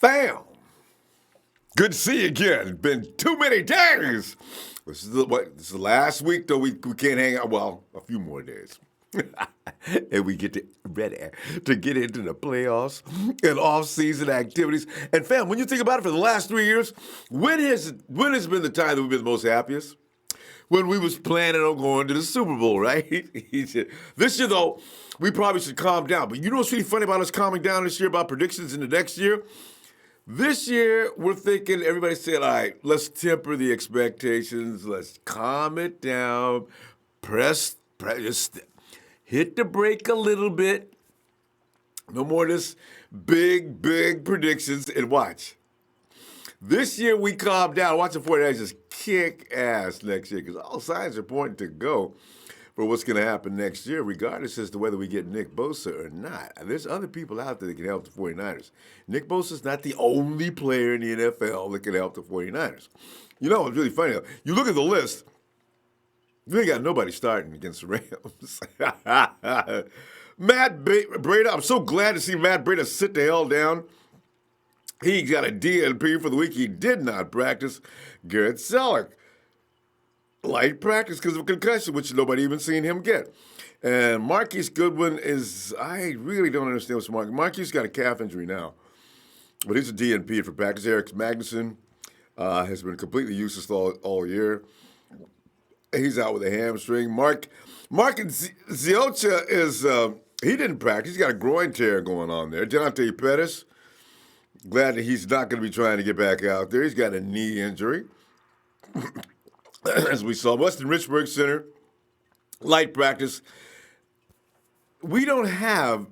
Fam, good to see you again. Been too many days. This is the last week though. We can't hang out. Well, a few more days, and we get ready to get into the playoffs and off-season activities. And fam, when you think about it, for the last 3 years, when has been the time that we've been the most happiest? When we was planning on going to the Super Bowl, right? This year, though, we probably should calm down. But you know what's really funny about us calming down this year about predictions in the next year? This year, we're thinking, everybody said, all right, let's temper the expectations. Let's calm it down. Just hit the brake a little bit. No more of this big predictions. And watch. This year, we calmed down. Watch the 49ers just kick ass next year because all signs are pointing to go for what's going to happen next year, regardless as to whether we get Nick Bosa or not. And there's other people out there that can help the 49ers. Nick Bosa's not the only player in the NFL that can help the 49ers. You know what's really funny? You look at the list, you ain't got nobody starting against the Rams. Matt Breida, I'm so glad to see Matt Breida sit the hell down. He got a DNP for the week. He did not practice. Garrett Selleck, light practice because of a concussion, which nobody even seen him get. And Marquise Goodwin I really don't understand what's Marquise got a calf injury now, but he's a DNP for practice. Eric Magnuson has been completely useless all year. He's out with a hamstring. Mark Ziocha he didn't practice. He's got a groin tear going on there. Dante Pettis, glad that he's not going to be trying to get back out there. He's got a knee injury. As we saw, Weston Richburg Center, light practice. We don't have,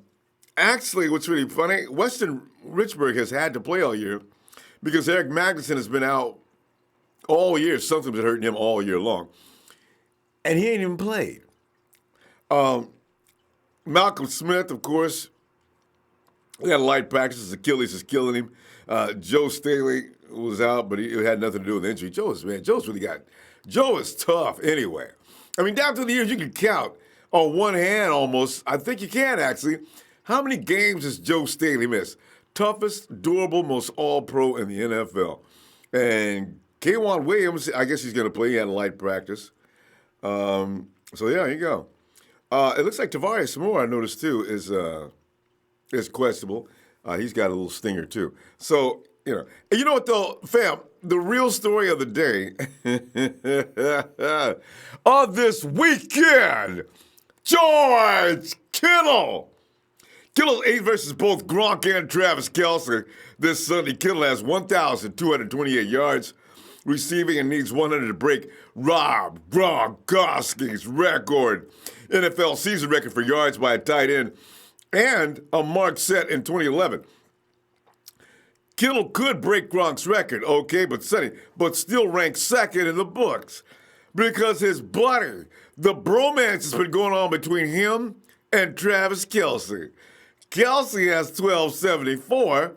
actually, what's really funny, Weston Richburg has had to play all year because Eric Magnuson has been out all year. Something's been hurting him all year long. And he ain't even played. Malcolm Smith, of course, he had a light practice. His Achilles is killing him. Joe Staley was out, but it had nothing to do with the injury. Joe is tough anyway. I mean, down through the years, you can count on one hand almost. I think you can, actually. How many games has Joe Staley missed? Toughest, durable, most all-pro in the NFL. And K'Wan Williams, I guess he's going to play. He had a light practice. So, yeah, here you go. It looks like Tavares Moore, I noticed, too, is questionable. He's got a little stinger, too. So, and you know what, though, fam? The real story of the day of this weekend, George Kittle. Kittle's 8 versus both Gronk and Travis Kelce this Sunday. Kittle has 1,228 yards receiving and needs 100 to break Rob Gronkowski's record. NFL season record for yards by a tight end and a mark set in 2011. Kittle could break Gronk's record, okay, but still ranks second in the books because his buddy, the bromance has been going on between him and Travis Kelce. Kelce has 1,274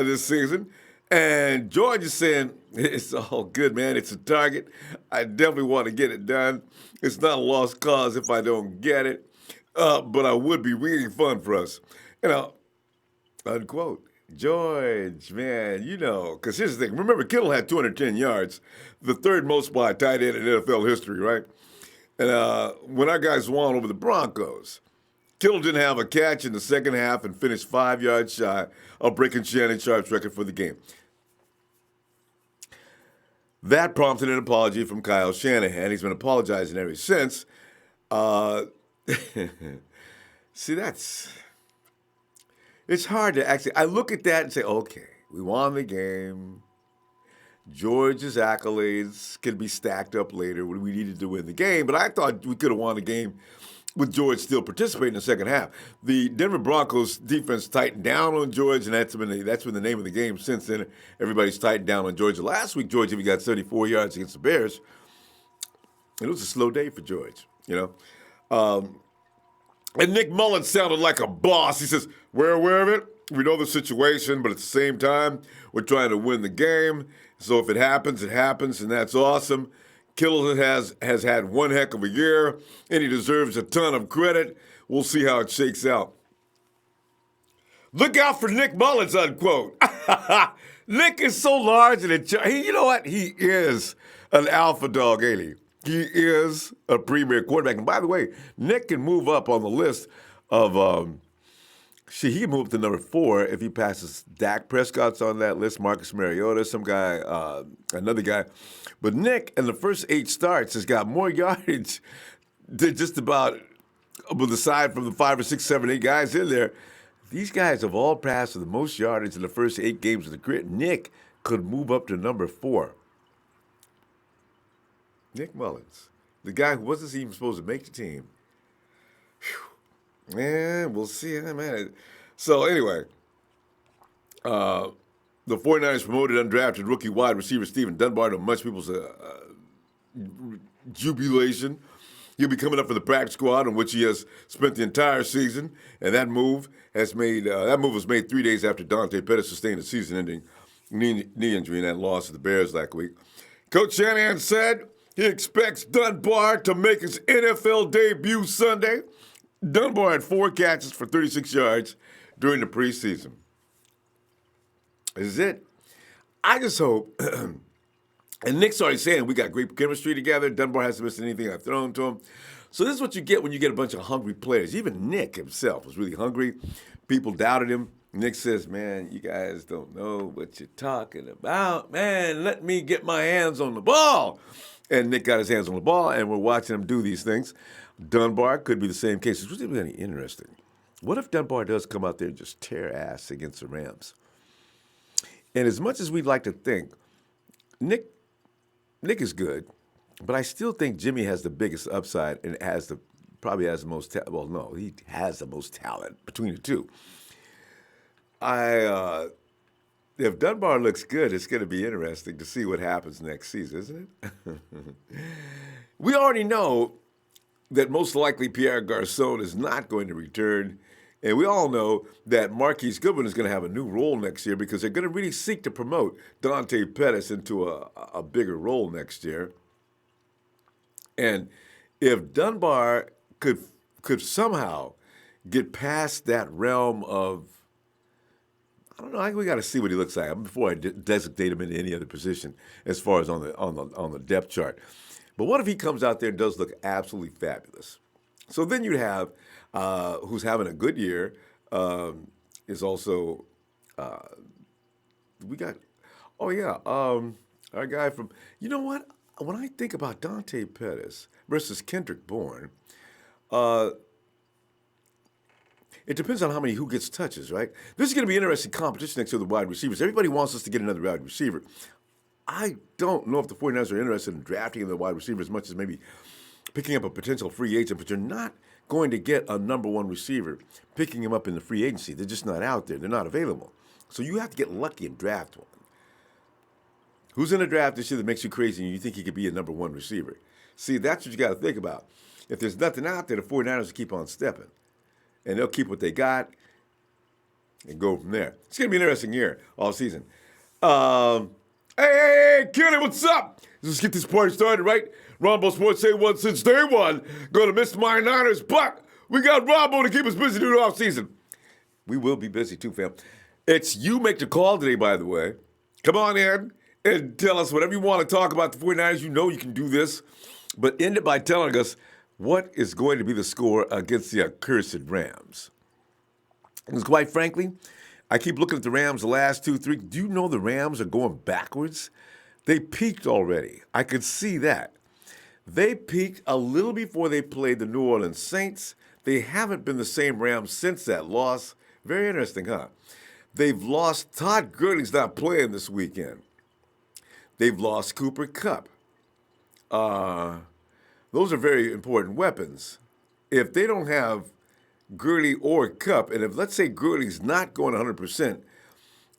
this season, and George is saying, it's all good, man. It's a target. I definitely want to get it done. It's not a lost cause if I don't get it, but I would be really fun for us. Unquote. George, man, because here's the thing. Remember, Kittle had 210 yards, the third most by a tight end in NFL history, right? And when our guys won over the Broncos, Kittle didn't have a catch in the second half and finished 5 yards shy of breaking Shannon Sharp's record for the game. That prompted an apology from Kyle Shanahan. He's been apologizing ever since. See, it's hard to actually, I look at that and say, okay, we won the game. George's accolades can be stacked up later when we needed to win the game, but I thought we could have won the game with George still participating in the second half. The Denver Broncos defense tightened down on George, and that's been the name of the game since then. Everybody's tightened down on George. Last week, George even got 34 yards against the Bears. It was a slow day for George, And Nick Mullins sounded like a boss. He says, we're aware of it. We know the situation, but at the same time, we're trying to win the game. So if it happens, and that's awesome. Kittle has had one heck of a year, and he deserves a ton of credit. We'll see how it shakes out. Look out for Nick Mullins, unquote. Nick is so large and you know what? He is an alpha dog, ain't he? He is a premier quarterback. And by the way, Nick can move up on the list of he can move up to number 4 if he passes Dak Prescott's on that list, Marcus Mariota, some guy, another guy. But Nick, in the first 8 starts, has got more yardage than just about, aside from the 5 or 6, 7, 8 guys in there. These guys have all passed for the most yardage in the first 8 games of the career. Nick could move up to number 4. Nick Mullins, the guy who wasn't even supposed to make the team. Whew. Man, we'll see. Man. So anyway, the 49ers promoted undrafted rookie wide receiver Steven Dunbar to much people's jubilation. He'll be coming up for the practice squad, in which he has spent the entire season, and that move was made 3 days after Dante Pettis sustained a season-ending knee injury in that loss to the Bears last week. Coach Shanahan said he expects Dunbar to make his NFL debut Sunday. Dunbar had 4 catches for 36 yards during the preseason. This is it. I just hope, and Nick's already saying we got great chemistry together. Dunbar hasn't missed anything I've thrown to him. So this is what you get when you get a bunch of hungry players. Even Nick himself was really hungry. People doubted him. Nick says, man, you guys don't know what you're talking about. Man, let me get my hands on the ball. And Nick got his hands on the ball, and we're watching him do these things. Dunbar could be the same case. It's really interesting. What if Dunbar does come out there and just tear ass against the Rams? And as much as we'd like to think, Nick is good, but I still think Jimmy has the biggest upside and probably has the most he has the most talent between the two. If Dunbar looks good, it's going to be interesting to see what happens next season, isn't it? We already know that most likely Pierre Garçon is not going to return. And we all know that Marquise Goodwin is going to have a new role next year because they're going to really seek to promote Dante Pettis into a bigger role next year. And if Dunbar could somehow get past that realm of, I don't know, we got to see what he looks like before I designate him into any other position as far as on the depth chart. But what if he comes out there and does look absolutely fabulous? So then you'd have who's having a good year is also our guy from, you know what? When I think about Dante Pettis versus Kendrick Bourne, it depends on who gets touches, right? This is going to be interesting competition next to the wide receivers. Everybody wants us to get another wide receiver. I don't know if the 49ers are interested in drafting the wide receiver as much as maybe picking up a potential free agent, but you're not going to get a number 1 receiver picking him up in the free agency. They're just not out there. They're not available. So you have to get lucky and draft one. Who's in the draft this year that makes you crazy and you think he could be a number 1 receiver? See, that's what you got to think about. If there's nothing out there, the 49ers will keep on stepping. And they'll keep what they got and go from there. It's going to be an interesting year all season. Hey, Kenny, what's up? Let's get this party started, right? Ronbo Sports Say One since day one. Gonna miss my Niners, but we got Ronbo to keep us busy during the offseason. We will be busy too, fam. It's you make the call today, by the way. Come on in and tell us whatever you want to talk about the 49ers. You know you can do this. But end it by telling us what is going to be the score against the accursed Rams. Because quite frankly, I keep looking at the Rams the last 2, 3. Do you know the Rams are going backwards? They peaked already. I could see that. They peaked a little before they played the New Orleans Saints. They haven't been the same Rams since that loss. Very interesting, huh? They've lost. Todd Gurley's not playing this weekend. They've lost Cooper Kupp. Those are very important weapons. If they don't have Gurley or Kupp, and if, let's say, Gurley's not going 100%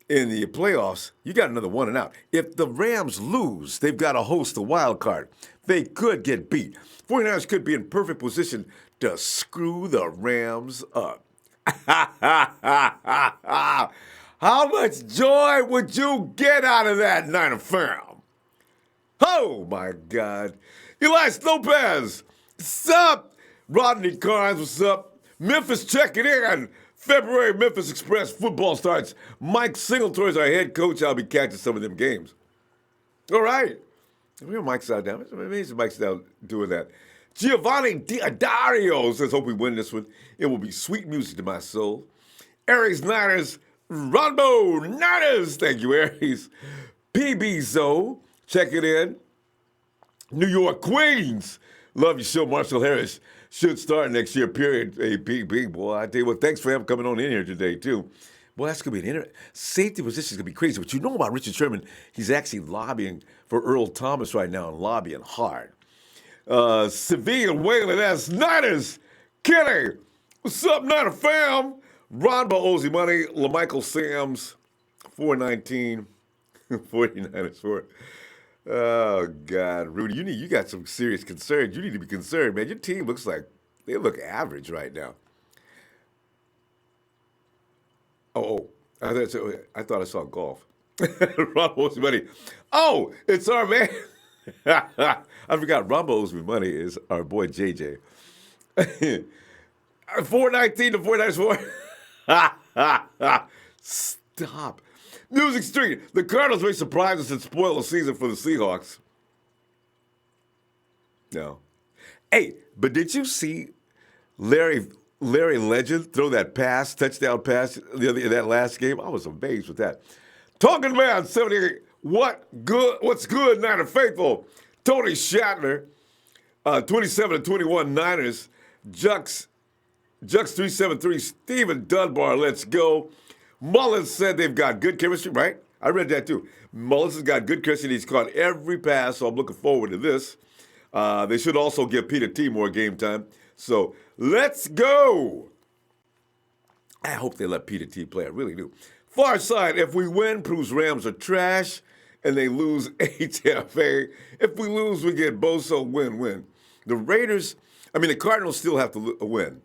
in the playoffs, you got another 1 and out. If the Rams lose, they've got to host the wild card. They could get beat. 49ers could be in perfect position to screw the Rams up. How much joy would you get out of that, Niner fam? Oh, my God. Elias Lopez, what's up? Rodney Carnes, what's up? Memphis checking in. February Memphis Express football starts. Mike Singletore's our head coach. I'll be catching some of them games. All right. Real Mike's out now. It's amazing Mike's out doing that. Giovanni Dario says, hope we win this one. It will be sweet music to my soul. Aries Niners, Ronbo Niners. Thank you, Aries. PB Zo, check it in. New York Queens. Love your show. Marshall Harris should start next year, period. Hey, PB, boy, I tell you what, thanks for him coming on in here today, too. Boy, that's going to be safety position is going to be crazy. But you know about Richard Sherman, he's actually lobbying for Earl Thomas right now and lobbying hard. Seville Whalen asks, Niners, Kenny, what's up, Niner fam? Ronbo owes you money. LaMichael Sams, 419, 49ers for. Oh, God. Rudy, you got some serious concerns. You need to be concerned, man. Your team looks like they look average right now. Oh, I thought I saw golf. Ronbo owes me money. Oh, it's our man. I forgot Ronbo owes me money is our boy JJ. 419 to 494. Stop. Music Street. The Cardinals may surprise us and spoil the season for the Seahawks. No. Hey, but did you see Larry Legend throw that touchdown pass in that last game? I was amazed with that. Talking Man 78. What's good, Niner faithful? Tony Shatner, 27-21 Niners. Jux 373. Steven Dunbar, let's go. Mullins said they've got good chemistry, right? I read that too. Mullins has got good chemistry. He's caught every pass, so I'm looking forward to this. They should also give Peter T more game time. So let's go. I hope they let Peter T play. I really do. Far side, if we win, proves Rams are trash, and they lose HFA. If we lose, we get Boso win-win. The Cardinals still have to win.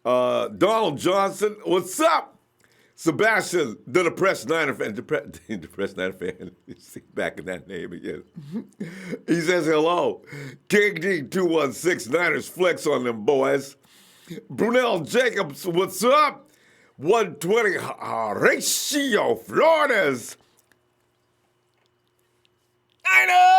Donald Johnson, what's up? Sebastian, the depressed Niner fan. Depressed Niner fan. See back in that name again. He says hello. KD216 Niners flex on them boys. Brunel Jacobs, what's up? 120 Horatio Flores. Niners!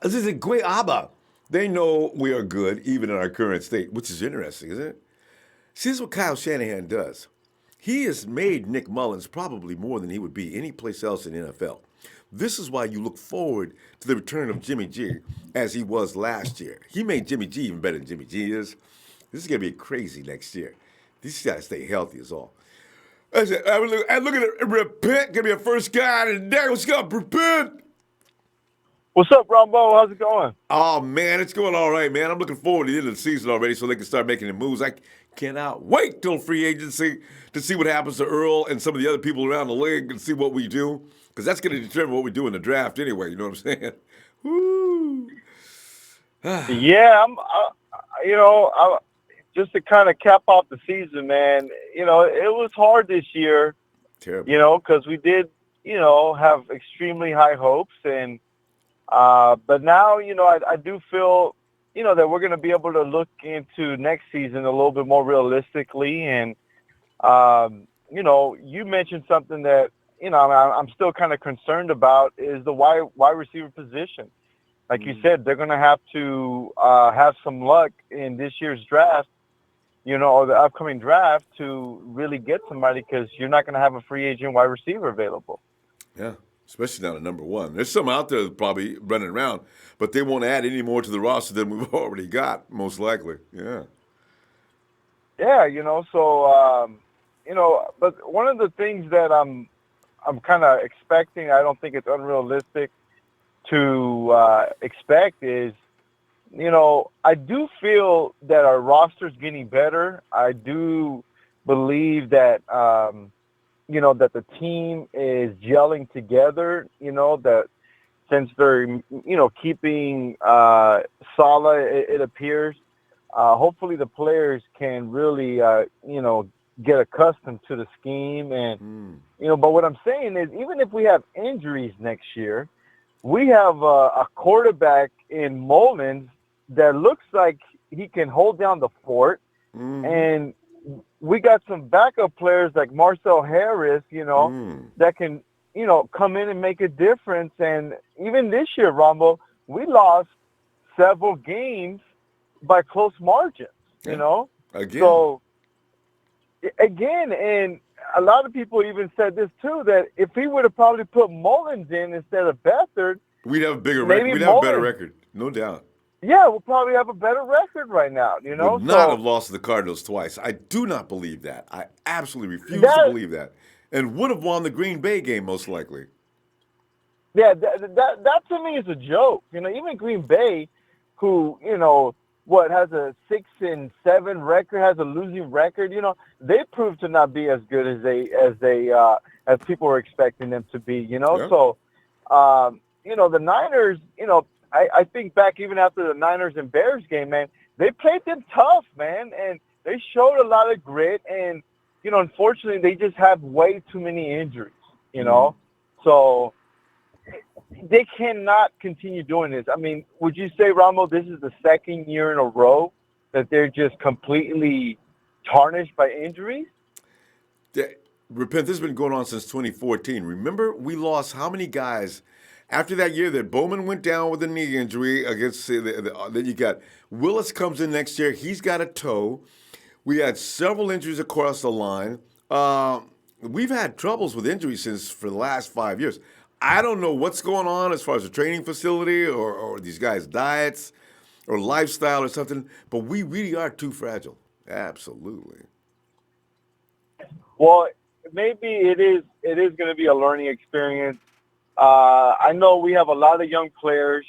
This is Guayaba. They know we are good, even in our current state, which is interesting, isn't it? See, this is what Kyle Shanahan does. He has made Nick Mullins probably more than he would be any place else in the NFL. This is why you look forward to the return of Jimmy G as he was last year. He made Jimmy G even better than Jimmy G is. This is going to be crazy next year. These guys stay healthy is all. I look at it, Repent, give me a first guy today. What's up, Repent? What's up, Ronbo? How's it going? Oh, man, it's going all right, man. I'm looking forward to the end of the season already so they can start making the moves. I cannot wait till free agency to see what happens to Earl and some of the other people around the league and see what we do, because that's going to determine what we do in the draft anyway, you know what I'm saying? Woo! Yeah, just to kind of cap off the season, man, it was hard this year, terrible. Because we did, have extremely high hopes. And but now, I do feel, that we're going to be able to look into next season a little bit more realistically. And, you mentioned something that, I'm still kind of concerned about is the wide receiver position. Like you said, they're going to have to have some luck in this year's draft, or the upcoming draft to really get somebody, because you're not going to have a free agent wide receiver available. Yeah, especially now at number one. There's some out there probably running around, but they won't add any more to the roster than we've already got, most likely. Yeah. Yeah, but one of the things that I'm kind of expecting, I don't think it's unrealistic to expect is, I do feel that our roster's getting better. I do believe that, that the team is gelling together, that since they're, keeping Saleh, it appears, hopefully the players can really, get accustomed to the scheme. And, but what I'm saying is, even if we have injuries next year, we have a quarterback in Mullins that looks like he can hold down the fort. Mm-hmm. And we got some backup players like Marcel Harris, that can, come in and make a difference. And even this year, Ronbo, we lost several games by close margins, Yeah. Again. So, again, and a lot of people even said this too, that if he would have probably put Mullins in instead of Beathard, We'd have a bigger record. maybe We'd have a better Mullins, record, no doubt. yeah, we'll probably have a better record right now, Would not have So lost to the Cardinals twice. I do not believe that. I absolutely refuse to that, believe that. And would have won the Green Bay game most likely. yeah, that to me is a joke. Even Green Bay, who has a 6-7 record, has a losing record. They proved to not be as good as people were expecting them to be. Yeah. So the Niners. I think back even after the Niners and Bears game, man, they played them tough, man, and they showed a lot of grit. And unfortunately, they just have way too many injuries. So they cannot continue doing this. I mean, would you say, Ronbo, this is the second year in a row that they're just completely tarnished by injuries? Repent, this has been going on since 2014. Remember, we lost how many guys after that year that Bowman went down with a knee injury against then you got Willis comes in next year. He's got a toe. We had several injuries across the line. We've had troubles with injuries for the last 5 years. I don't know what's going on as far as the training facility or these guys' diets or lifestyle or something, but we really are too fragile. Absolutely. Well, maybe it is going to be a learning experience. I know we have a lot of young players.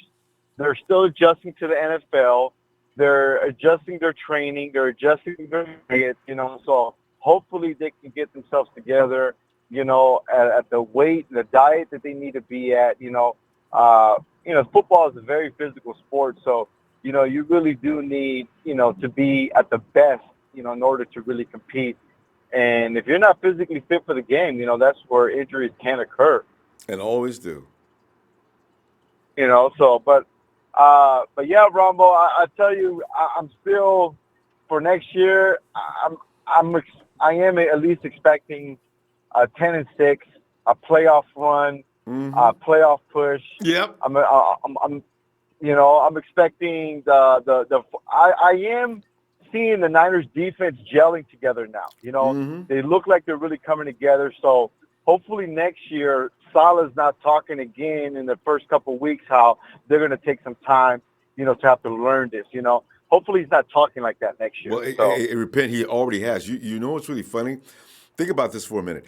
They're still adjusting to the NFL. They're adjusting their training. They're adjusting their diet, So hopefully they can get themselves together, at the weight and the diet that they need to be at. Football is a very physical sport. So, you really do need, to be at the best, in order to really compete. And if you're not physically fit for the game, that's where injuries can occur. And always do. But yeah, Ronbo, I tell you, I'm still for next year. I am at least expecting 10-6, a playoff run, a playoff push. Yep. I'm expecting I am seeing the Niners defense gelling together now. They look like they're really coming together. So hopefully next year, Saleh's not talking again in the first couple of weeks how they're going to take some time, to have to learn this. Hopefully he's not talking like that next year. Well, repent, he already has. You know what's really funny? Think about this for a minute.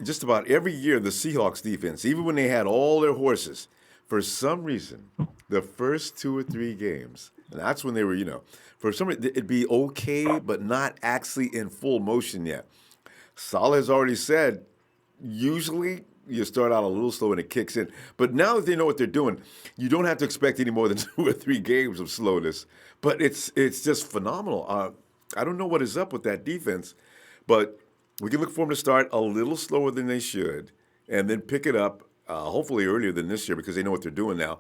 Just about every year, the Seahawks defense, even when they had all their horses, for some reason, the first 2 or 3 games, and that's when they were, for some reason, it'd be okay, but not actually in full motion yet. Saleh has already said, usually you start out a little slow and it kicks in. But now that they know what they're doing, you don't have to expect any more than 2 or 3 games of slowness. But it's just phenomenal. I don't know what is up with that defense, but we can look for them to start a little slower than they should and then pick it up, hopefully earlier than this year because they know what they're doing now,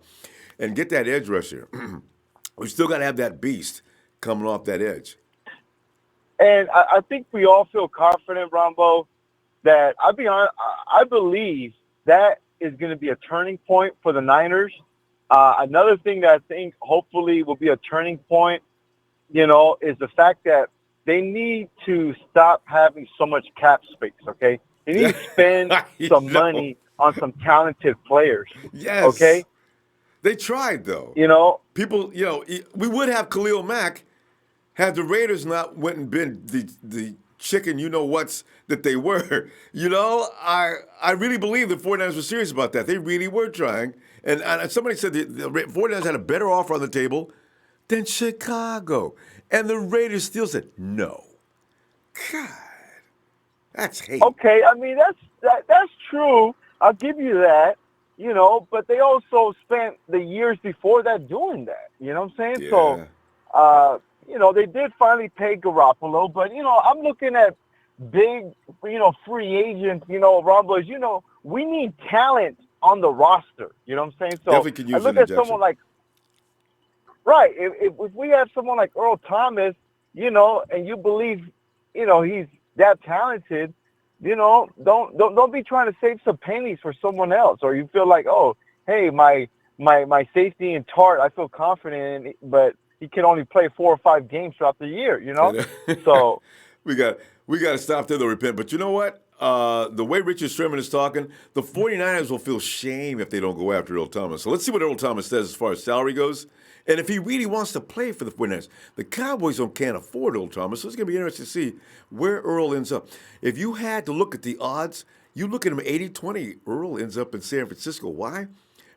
and get that edge rusher. We still got to have that beast coming off that edge. And I think we all feel confident, Ronbo, that I'll be honest, I believe that is going to be a turning point for the Niners. Another thing that I think hopefully will be a turning point, is the fact that they need to stop having so much cap space, okay? They need to spend some money on some talented players. Yes. Okay? They tried, though. People, we would have Khalil Mack had the Raiders not went and been the chicken you-know-whats that they were. I really believe the 49ers were serious about that. They really were trying. And somebody said the 49ers had a better offer on the table than Chicago. And the Raiders still said, no. God, that's hate. Okay, I mean, that's true. I'll give you that, but they also spent the years before that doing that. You know what I'm saying? Yeah. So, they did finally pay Garoppolo, but, I'm looking at big, free agents, Rombo's, we need talent on the roster. You know what I'm saying? So definitely can use I look at someone like, right. If we have someone like Earl Thomas, and you believe, he's that talented, don't be trying to save some pennies for someone else, or you feel like, oh, hey, my safety in Tart, I feel confident in, but he can only play 4 or 5 games throughout the year, So we got we got to stop there, though, repent. But you know what? The way Richard Sherman is talking, the 49ers will feel shame if they don't go after Earl Thomas. So let's see what Earl Thomas says as far as salary goes. And if he really wants to play for the 49ers, the Cowboys can't afford Earl Thomas. So it's going to be interesting to see where Earl ends up. If you had to look at the odds, you look at him 80-20, Earl ends up in San Francisco. Why?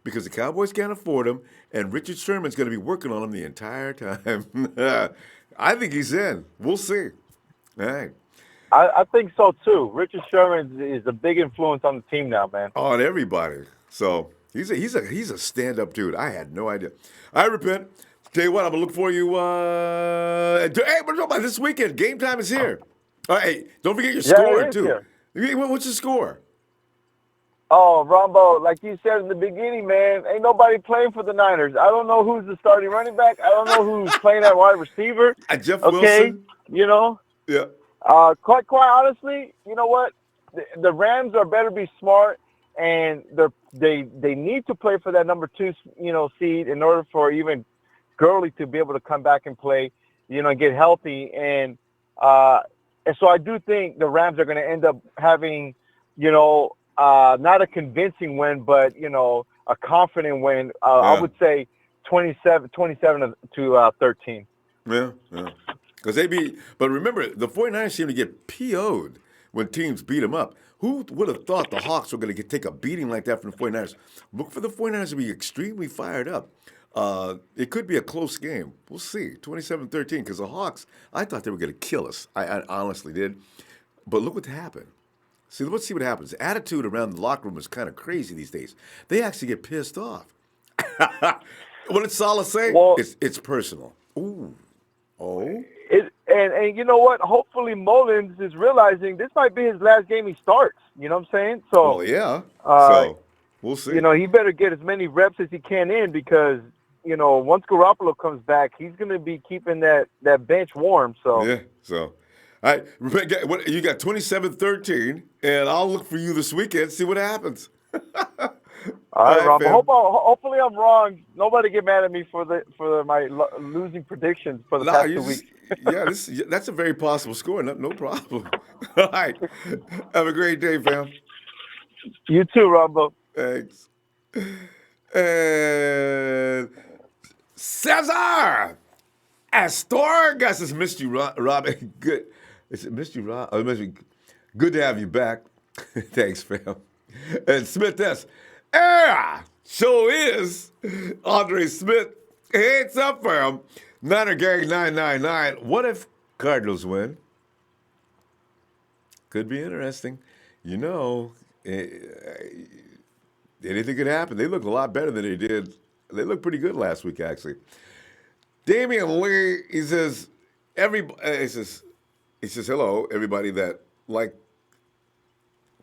Because the Cowboys can't afford him, and Richard Sherman's going to be working on him the entire time. I think he's in. We'll see. All right. I think so too. Richard Sherman is a big influence on the team now, man. On everybody. So he's a stand-up dude. I had no idea. I repent. Tell you what, I'm gonna look for you. Hey, what about this weekend? Game time is here. All right, hey, don't forget your score too. Here. What's your score? Oh, Ronbo, like you said in the beginning, man, ain't nobody playing for the Niners. I don't know who's the starting running back. I don't know who's playing at wide receiver. Jeff Wilson. Yeah. Quite honestly, you know what? The Rams are better be smart, and they need to play for that number 2, seed in order for even Gurley to be able to come back and play, and get healthy. And so I do think the Rams are going to end up having, not a convincing win, but a confident win. I would say 27 to 13. Yeah. Because but remember, the 49ers seem to get PO'd when teams beat them up. Who would have thought the Hawks were going to take a beating like that from the 49ers? Look for the 49ers to be extremely fired up. It could be a close game. We'll see. 27-13, because the Hawks, I thought they were going to kill us. I honestly did. But look what happened. Let's see what happens. The attitude around the locker room is kind of crazy these days. They actually get pissed off. What did Saleh say? Well, it's personal. Ooh. Oh. And you know what? Hopefully Mullins is realizing this might be his last game he starts. You know what I'm saying? So, yeah. So we'll see. He better get as many reps as he can in, because, once Garoppolo comes back, he's going to be keeping that bench warm. So yeah. So. All right, you got 27-13, and I'll look for you this weekend. See what happens. All right, Ron. Hopefully I'm wrong. Nobody get mad at me for my losing predictions for the past 2 weeks. That's a very possible score. No problem. All right. Have a great day, fam. You too, Ronbo. Thanks. And Cesar Astorgas has missed you, Robin. Good. Missed you, Rob. I missed you. Good to have you back. Thanks, fam. And Smith S. So is Andre Smith. Hey, it's up, fam. Niner Gang 999. What if Cardinals win? Could be interesting. Anything could happen. They look a lot better than they did. They looked pretty good last week, actually. Damian Lee, he says, hello, everybody that, like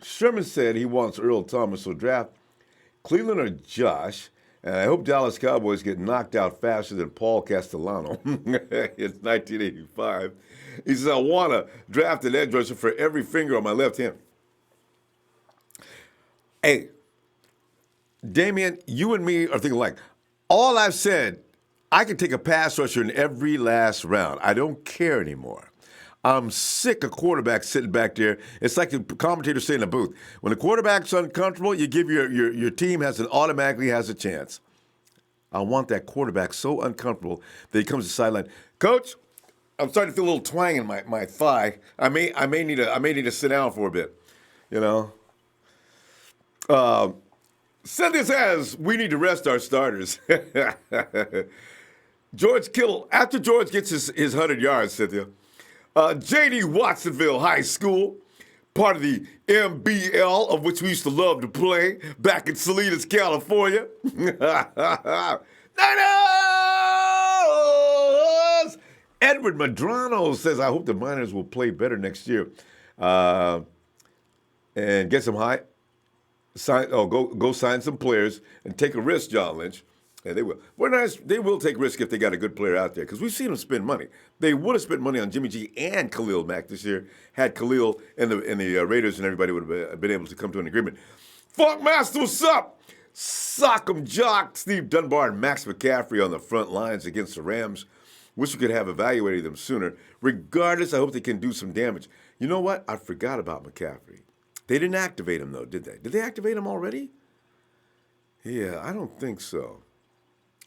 Sherman said, he wants Earl Thomas to draft Cleveland or Josh, and I hope Dallas Cowboys get knocked out faster than Paul Castellano in 1985. He says, I want to draft an edge rusher for every finger on my left hand. Hey, Damian, you and me are thinking like, all I've said, I can take a pass rusher in every last round. I don't care anymore. I'm sick of quarterbacks sitting back there. It's like the commentator saying in the booth. When the quarterback's uncomfortable, you give your team automatically has a chance. I want that quarterback so uncomfortable that he comes to the sideline. Coach, I'm starting to feel a little twang in my thigh. I may need to sit down for a bit. Cynthia says we need to rest our starters. George Kittle, after George gets his 100 yards, Cynthia, J.D. Watsonville High School, part of the MBL, of which we used to love to play back in Salinas, California. Niners! Edward Madrano says, I hope the Miners will play better next year. And get some go sign some players and take a risk, John Lynch. Yeah, they will. Well, nice. They will take risk if they got a good player out there because we've seen them spend money. They would have spent money on Jimmy G and Khalil Mack this year had Khalil and the Raiders and everybody would have been able to come to an agreement. Funkmaster, what's up? Sock'em Jock, Steve Dunbar, and Max McCaffrey on the front lines against the Rams. Wish we could have evaluated them sooner. Regardless, I hope they can do some damage. You know what? I forgot about McCaffrey. They didn't activate him, though, did they? Did they activate him already? Yeah, I don't think so.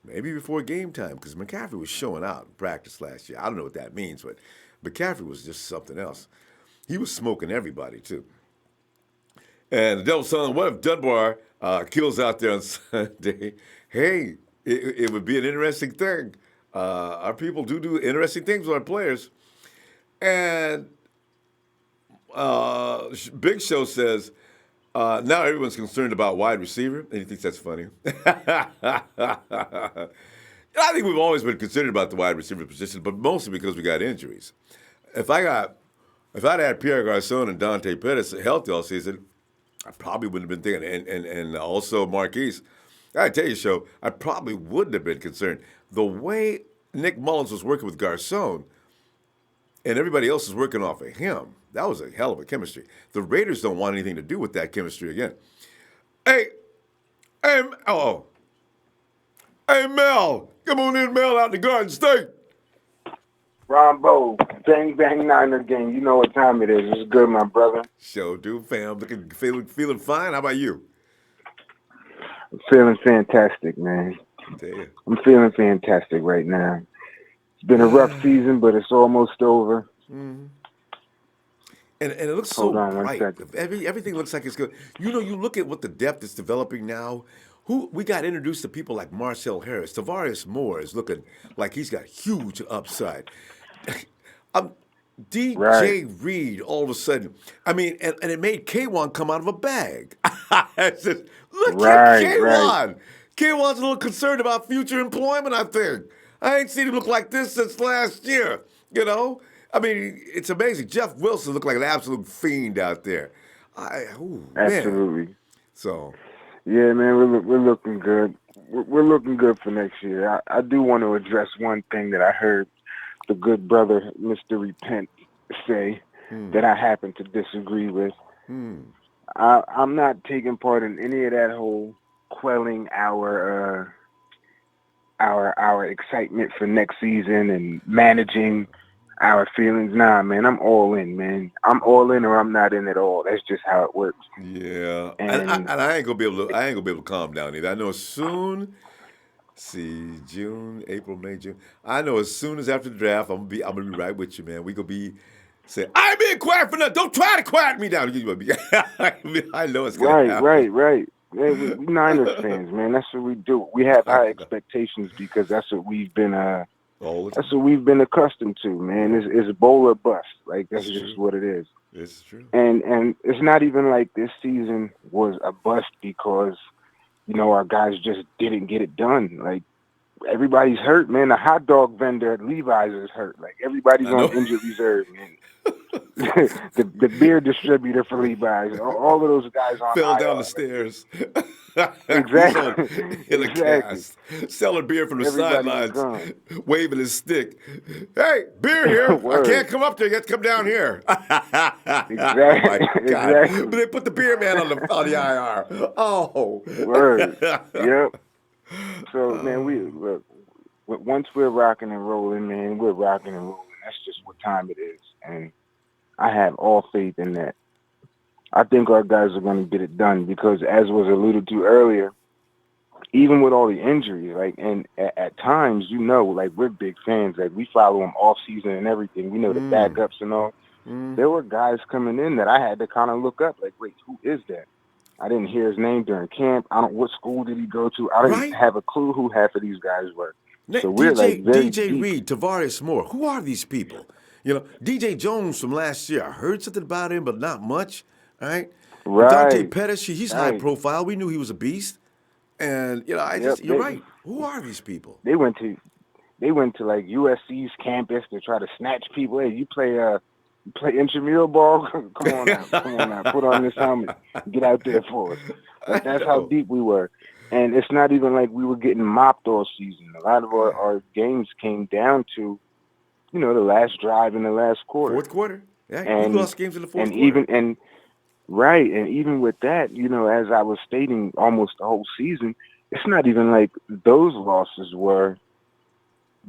Maybe before game time, because McCaffrey was showing out in practice last year. I don't know what that means, but McCaffrey was just something else. He was smoking everybody, too. And the Devil's Son, what if Dunbar kills out there on Sunday? Hey, it would be an interesting thing. Our people do interesting things with our players. And Big Show says, now everyone's concerned about wide receiver, and he thinks that's funny. I think we've always been concerned about the wide receiver position, but mostly because we got injuries. If I'd had Pierre Garçon and Dante Pettis healthy all season, I probably wouldn't have been thinking, and also Marquise. I tell you, Show, I probably wouldn't have been concerned. The way Nick Mullins was working with Garçon, and everybody else is working off of him, that was a hell of a chemistry. The Raiders don't want anything to do with that chemistry again. Hey, Mel, come on in, Mel, out in the Garden State. Ronbo, bang bang Niner gang. You know what time it is. It's good, my brother. Show do, fam. Feeling fine. How about you? I'm feeling fantastic, man. Damn. I'm feeling fantastic right now. It's been a rough season, but it's almost over. Mm-hmm. And it looks so Hold on bright. 1 second. Everything looks like it's good. You know, you look at what the depth is developing now. We got introduced to people like Marcel Harris. Tavares Moore is looking like he's got huge upside. DJ Right. Reed, all of a sudden, I mean, and it made K1 come out of a bag. It's just, look at K1. Right. K1's a little concerned about future employment, I think. I ain't seen him look like this since last year, you know? I mean, it's amazing. Jeff Wilson looked like an absolute fiend out there. Absolutely. Man. So. Yeah, man, we're looking good. We're looking good for next year. I do want to address one thing that I heard the good brother, Mr. Repent, say that I happen to disagree with. I'm not taking part in any of that whole quelling our excitement for next season and managing our feelings. Nah, man, I'm all in, man. I'm all in or I'm not in at all. That's just how it works. Yeah, and I ain't gonna be able to calm down either. I know soon. See, June, April, May, June. I know as soon as after the draft, I'm gonna be right with you, man. We gonna be saying, I ain't being quiet for nothing. Don't try to quiet me down. I know it's gonna happen. Right. Man, we Niners fans, man. That's what we do. We have high expectations because that's what we've been. That's what we've been accustomed to, man. It's a bowl or bust. Like that's just what it is. It's true. And it's not even like this season was a bust because, you know, our guys just didn't get it done. Like everybody's hurt, man. The hot dog vendor at Levi's is hurt. Like everybody's on injured reserve, man. the beer distributor for Levi's, all of those guys on fell IR. down the stairs. Exactly. In the cast, selling beer from the sidelines, waving his stick. Hey, beer here. I can't come up there. You have to come down here. Exactly. But they put the beer man on the IR. Oh. Word. Yep. So, man, once we're rocking and rolling, man, we're rocking and rolling. That's just what time it is. And I have all faith in that. I think our guys are going to get it done because, as was alluded to earlier, even with all the injuries, like, and at times, you know, like, we're big fans. Like, we follow them off season and everything. We know the backups and all. There were guys coming in that I had to kind of look up. Like, wait, who is that? I didn't hear his name during camp. What school did he go to? I didn't have a clue who half of these guys were. So we're like DJ Reed, Tavares Moore. Who are these people? You know, DJ Jones from last year. I heard something about him, but not much. All right. Dante Pettis, he's high profile. We knew he was a beast. And you know, you're right. Who are these people? They went to like USC's campus to try to snatch people. Hey, you play intramural ball? Come on now. Put on this helmet. Get out there for us. Like, that's how deep we were. And it's not even like we were getting mopped all season. A lot of our games came down to, the last drive in the last quarter. Fourth quarter. Yeah, you And lost games in the fourth and quarter. even with that, as I was stating almost the whole season, it's not even like those losses were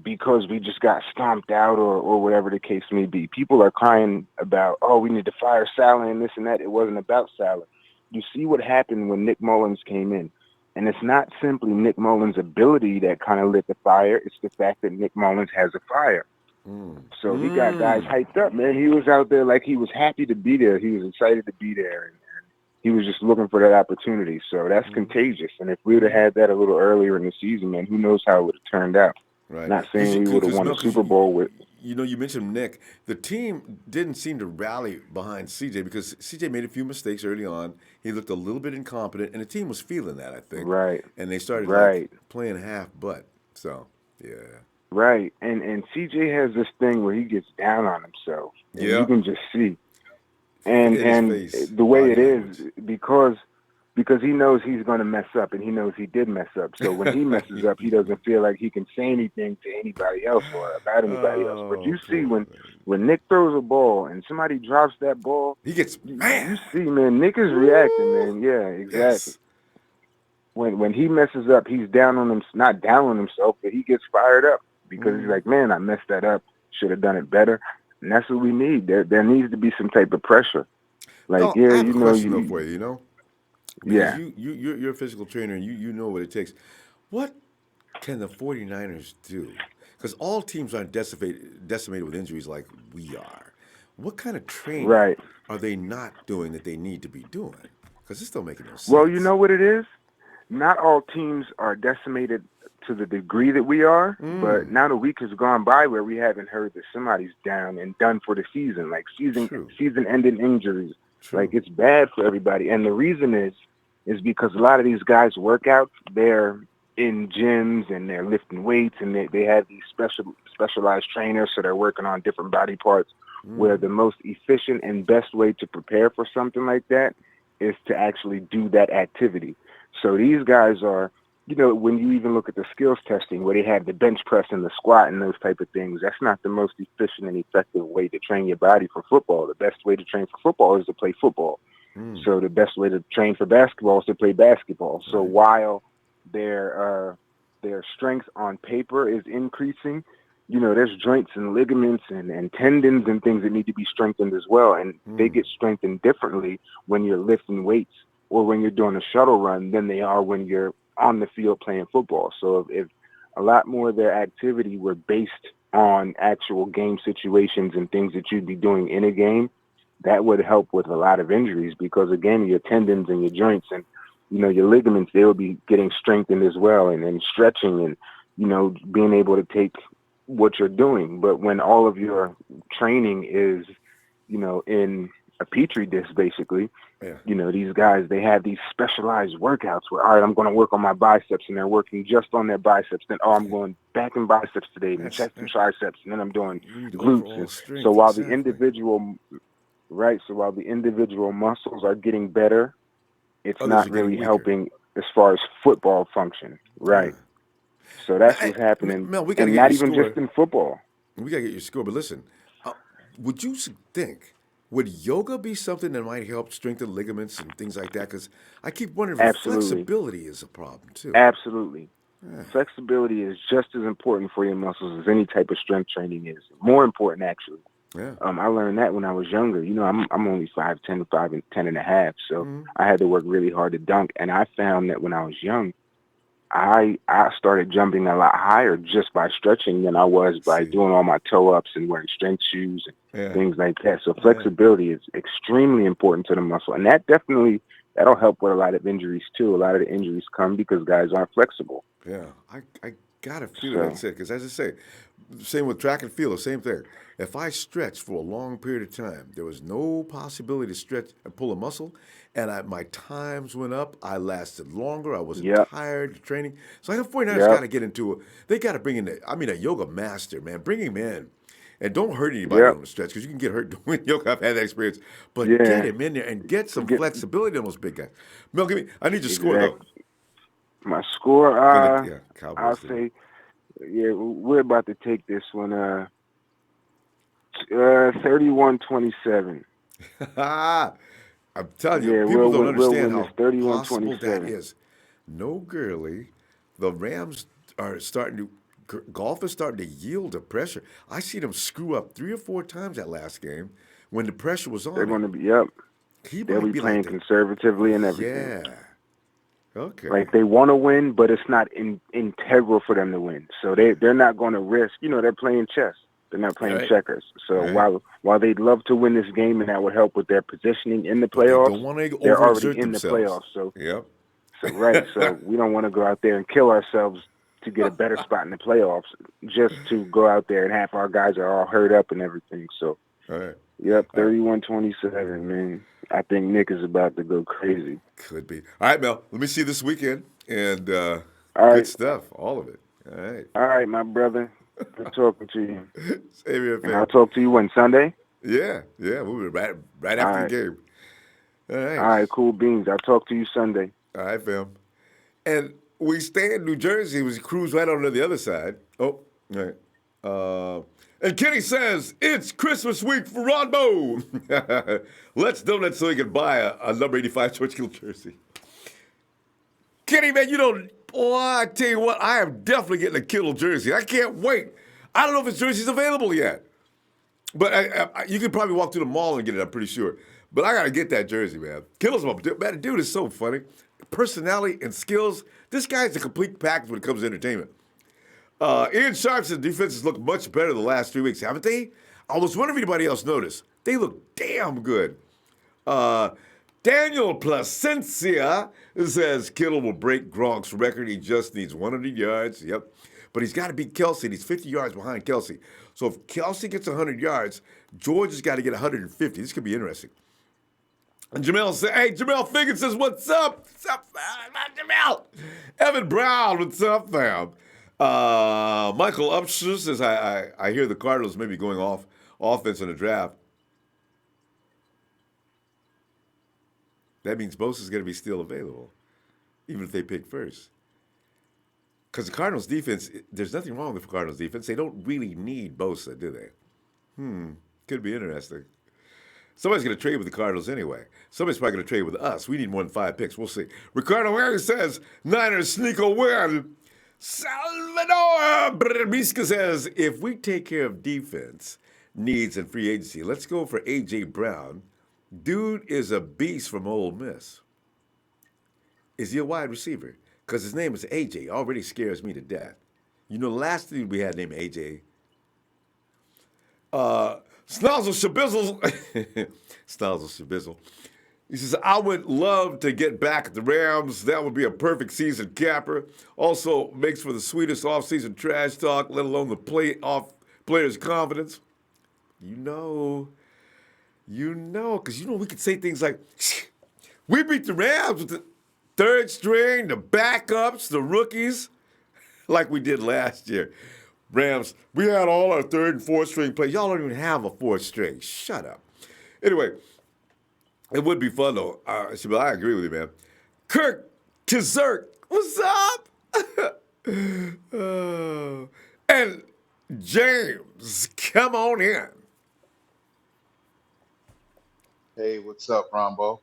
because we just got stomped out or whatever the case may be. People are crying about, oh, we need to fire Saleh and this and that. It wasn't about Saleh. You see what happened when Nick Mullins came in. And it's not simply Nick Mullins' ability that kind of lit the fire. It's the fact that Nick Mullins has a fire. So he got guys hyped up, man. He was out there like he was happy to be there. He was excited to be there. And he was just looking for that opportunity. So that's contagious. And if we would have had that a little earlier in the season, man, who knows how it would have turned out. Right. Not saying we would have won a Super Bowl with. You mentioned Nick. The team didn't seem to rally behind CJ because CJ made a few mistakes early on. He looked a little bit incompetent, and the team was feeling that, I think. Right. And they started like playing half butt. So, yeah. Right. And CJ has this thing where he gets down on himself. And you can just see. And the way it is, because he knows he's going to mess up, and he knows he did mess up. So when he messes up, he doesn't feel like he can say anything to anybody else or about anybody else. But you see when Nick throws a ball and somebody drops that ball, he gets mad. You see, man, Nick is reacting, man. Yeah, exactly. Yes. When he messes up, he's down on him, not down on himself, but he gets fired up because he's like, man, I messed that up. Should have done it better. And that's what we need. There needs to be some type of pressure. Like, I have a question though for you, Because you're a physical trainer and you know what it takes. What can the 49ers do? Because all teams aren't decimated with injuries like we are. What kind of training are they not doing that they need to be doing? Because it's still making no sense. Well, you know what it is? Not all teams are decimated to the degree that we are, but now the week has gone by where we haven't heard that somebody's down and done for the season, like season-ending injuries. True. Like, it's bad for everybody. And the reason is because a lot of these guys work out. They're in gyms and they're lifting weights, and they have these specialized trainers, so they're working on different body parts, where the most efficient and best way to prepare for something like that is to actually do that activity. So these guys are, when you even look at the skills testing where they have the bench press and the squat and those type of things, that's not the most efficient and effective way to train your body for football. The best way to train for football is to play football. So the best way to train for basketball is to play basketball. So while their strength on paper is increasing, there's joints and ligaments and tendons and things that need to be strengthened as well. And they get strengthened differently when you're lifting weights or when you're doing a shuttle run than they are when you're on the field playing football. So if a lot more of their activity were based on actual game situations and things that you'd be doing in a game, that would help with a lot of injuries because, again, your tendons and your joints and, your ligaments, they will be getting strengthened as well and stretching and, being able to take what you're doing. But when all of your training is, in a petri dish, basically, these guys, they have these specialized workouts where, all right, I'm going to work on my biceps, and they're working just on their biceps. Then, I'm going back and biceps today, and chest and triceps, and then I'm doing glutes. So while the individual muscles are getting better, it's not really helping as far as football function. Right. So that's what's happening. Mel, we gotta and get not your even score. just in football. We got to get your score. But listen, would you think, would yoga be something that might help strengthen ligaments and things like that? Because I keep wondering if flexibility is a problem too. Absolutely. Yeah. Flexibility is just as important for your muscles as any type of strength training is. More important, actually. Yeah. I learned that when I was younger. I'm only 5'10", 5'10 and a half, so I had to work really hard to dunk. And I found that when I was young, I started jumping a lot higher just by stretching than I was by doing all my toe-ups and wearing strength shoes and things like that. So flexibility is extremely important to the muscle. And that'll help with a lot of injuries, too. A lot of the injuries come because guys aren't flexible. Yeah, I got to feel that's it. Because as I say, same with track and field, the same thing. If I stretched for a long period of time, there was no possibility to stretch and pull a muscle, and my times went up. I lasted longer. I wasn't tired training. So I think 49ers got to get into it. They got to bring in a yoga master, man. Bring him in. And don't hurt anybody on the stretch because you can get hurt doing yoga. I've had that experience. But get him in there and get some flexibility on those big guys. Mel, I need your score, though. My score, Cowboys. I'll say, yeah, we're about to take this one, 31-27. I'm telling you, Yeah, people don't we'll understand win this how possible that 31-27. is. No, Gurley, the Rams are starting to. Golf is starting to yield to pressure. I seen him screw up 3 or 4 times that last game when the pressure was They're on going him. to be, yep. He They'll might be be like playing that. conservatively and everything. Yeah. Okay. Like they want to win, but it's not integral for them to win. So they're not going to risk. They're playing chess. They're not playing Right. checkers. So Right. while they'd love to win this game and that would help with their positioning in the But they playoffs, don't want to they're already overexert in the themselves. playoffs. So Yep. right. So we don't want to go out there and kill ourselves to get a better spot in the playoffs just to go out there and half our guys are all hurt up and everything. So All right. yep, All right. 31-27, man. I think Nick is about to go crazy. Could be. All right, Mel. Let me see you this weekend. And All good right. stuff. All of it. All right. All right, my brother. Good talking to you. Same here, And I'll fam. talk to you when Sunday. Yeah. We'll be right All after the right. game. All All right. right, cool beans. I'll talk to you Sunday. All right, fam. And we stay in New Jersey. We cruise right on to the other side. Oh, all right. And Kenny says, it's Christmas week for Ronbo. Let's donate so he can buy a number 85 Churchill jersey. Kenny, man, boy, I tell you what, I am definitely getting a Kittle jersey. I can't wait. I don't know if his jersey's available yet. But you can probably walk through the mall and get it, I'm pretty sure. But I got to get that jersey, man. Kittle's man, the dude is so funny. Personality and skills. This guy's a complete package when it comes to entertainment. Ian Sharp says defenses look much better the last 3 weeks, haven't they? I was wondering if anybody else noticed. They look damn good. Daniel Placencia says Kittle will break Gronk's record. He just needs 100 yards. Yep. But he's got to beat Kelsey. He's 50 yards behind Kelsey. So if Kelsey gets 100 yards, George has got to get 150. This could be interesting. And Jamel says, hey, Jamel Figgins says, what's up? What's up, fam? Jamel. Evan Brown, what's up, fam? Michael Upshur says, I hear the Cardinals may be going off offense in the draft. That means Bosa's going to be still available, even if they pick first. Because the Cardinals' defense, there's nothing wrong with the Cardinals' defense. They don't really need Bosa, do they? Could be interesting. Somebody's going to trade with the Cardinals anyway. Somebody's probably going to trade with us. We need more than 5 picks. We'll see. Ricardo Harris says, Niners sneak a win. Salvador Bremisca says, if we take care of defense, needs, and free agency, let's go for A.J. Brown. Dude is a beast from Ole Miss. Is he a wide receiver? Because his name is A.J. Already scares me to death. The last dude we had named A.J. Snozzle Shabizzle. Snozzle Shabizzle. He says, I would love to get back at the Rams. That would be a perfect season capper. Also makes for the sweetest offseason trash talk, let alone the players' confidence. Because we could say things like, we beat the Rams with the third string, the backups, the rookies, like we did last year. Rams, we had all our third and fourth string players. Y'all don't even have a fourth string. Shut up. Anyway, it would be fun, though. I agree with you, man. Kirk Kizert, what's up? And James, come on in. Hey, what's up, Ronbo?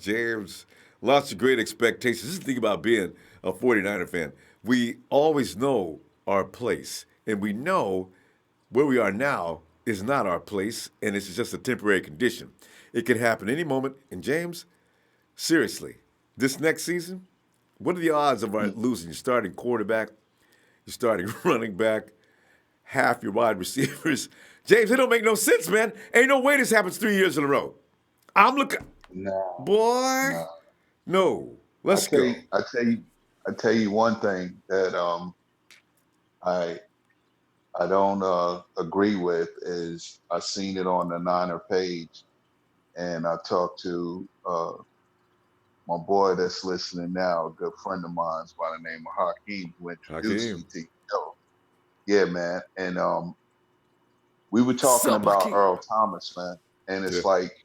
James, lots of great expectations. This is the thing about being a 49er fan. We always know our place, and we know where we are now is not our place, and it's just a temporary condition. It could happen any moment. And James, seriously, this next season, what are the odds of our losing your starting quarterback, your starting running back, half your wide receivers? James, it don't make no sense, man. Ain't no way this happens 3 years in a row. I'm looking. No, Boy, no. Let's go. I tell you one thing that I don't agree with is I seen it on the Niner page, and I talked to my boy that's listening now, a good friend of mine by the name of Hakeem, who introduced me to you. Yeah, man, and we were talking Sup, about Hakeem? Earl Thomas, man, and it's Yeah. like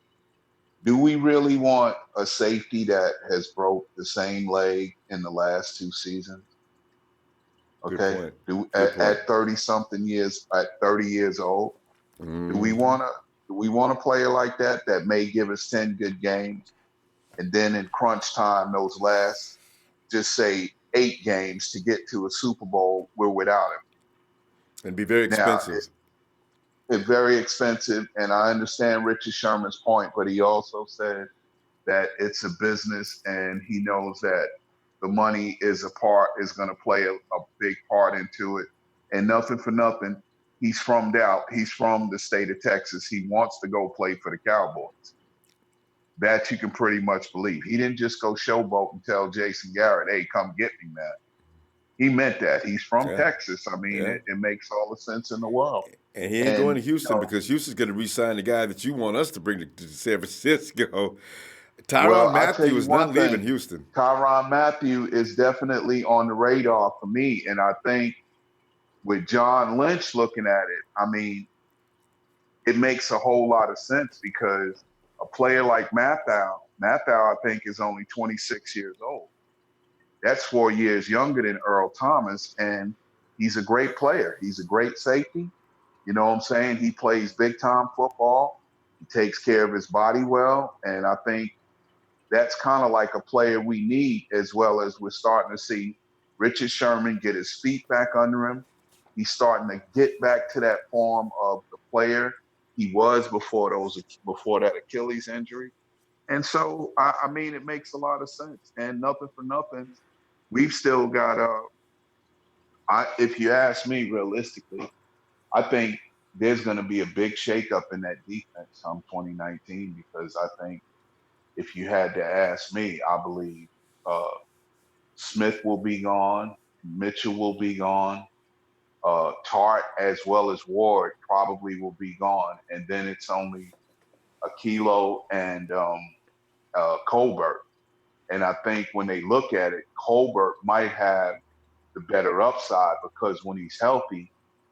Do we really want a safety that has broke the same leg in the last 2 seasons? Good Okay. point. Do Good point. at 30 something years, at 30 years old, do we Mm-hmm. want to a player like that that may give us 10 good games, and then in crunch time, those last, just say 8 games to get to a Super Bowl, we're without him. And be very Now, expensive. it's very expensive, and I understand Richard Sherman's point, but he also said that it's a business, and he knows that the money is going to play a big part into it. And nothing for nothing, he's from the state of Texas. He wants to go play for the Cowboys. That you can pretty much believe. He didn't just go showboat and tell Jason Garrett, "Hey, come get me, man." He meant that. He's from Yeah. Texas. I mean, Yeah. it makes all the sense in the world. And he ain't going And to Houston because Houston's going to re-sign the guy that you want us to bring to San Francisco. well, Tyrann I tell Mathieu you is one not leaving thing, Houston. Tyrann Mathieu is definitely on the radar for me. And I think with John Lynch looking at it, I mean, it makes a whole lot of sense because a player like Mathau, I think, is only 26 years old. That's 4 years younger than Earl Thomas, and he's a great player. He's a great safety. You know what I'm saying? He plays big time football. He takes care of his body well, and I think that's kind of like a player we need, as well as we're starting to see Richard Sherman get his feet back under him. He's starting to get back to that form of the player he was before that Achilles injury. And so, I mean, it makes a lot of sense. And nothing for nothing, we've still got if you ask me realistically, I think there's going to be a big shakeup in that defense come 2019 because I think if you had to ask me, I believe uh, Smith will be gone, Mitchell will be gone, Tart as well as Ward probably will be gone, and then it's only Akilo and Colbert. And I think when they look at it, Colbert might have the better upside because when he's healthy,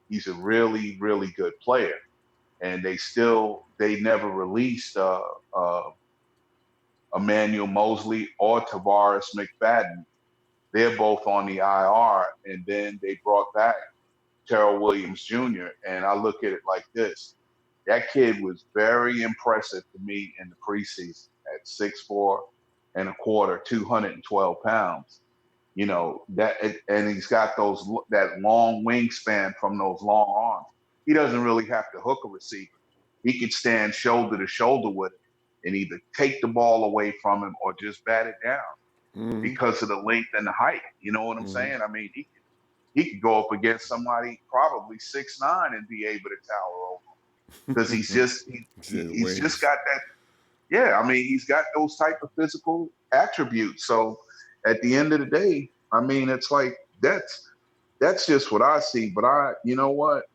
he's a really, really good player. And they never released Emmanuel Mosley or Tavares McFadden. They're both on the IR, and then they brought back Terrell Williams Jr. And I look at it like this: that kid was very impressive to me in the preseason at 6'4" and a quarter, 212 pounds. You know that, and he's got that long wingspan from those long arms. He doesn't really have to hook a receiver. He could stand shoulder to shoulder with him and either take the ball away from him or just bat it down Mm-hmm. because of the length and the height. You know what I'm Mm-hmm. saying? I mean, he could go up against somebody probably 6'9" and be able to tower over because he's just Wings. got that. Yeah, I mean, he's got those type of physical attributes. So at the end of the day, I mean, it's like that's just what I see. But you know what?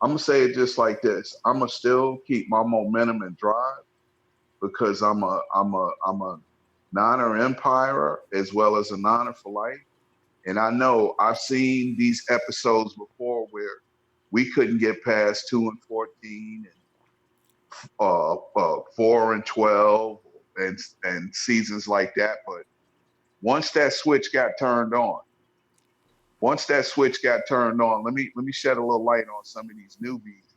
I'm gonna say it just like this. I'm gonna still keep my momentum and drive because I'm a Niner Empire as well as a Niner for life. And I know I've seen these episodes before where we couldn't get past 2-14 and 4-12 and seasons like that. But once that switch got turned on, let me shed a little light on some of these newbies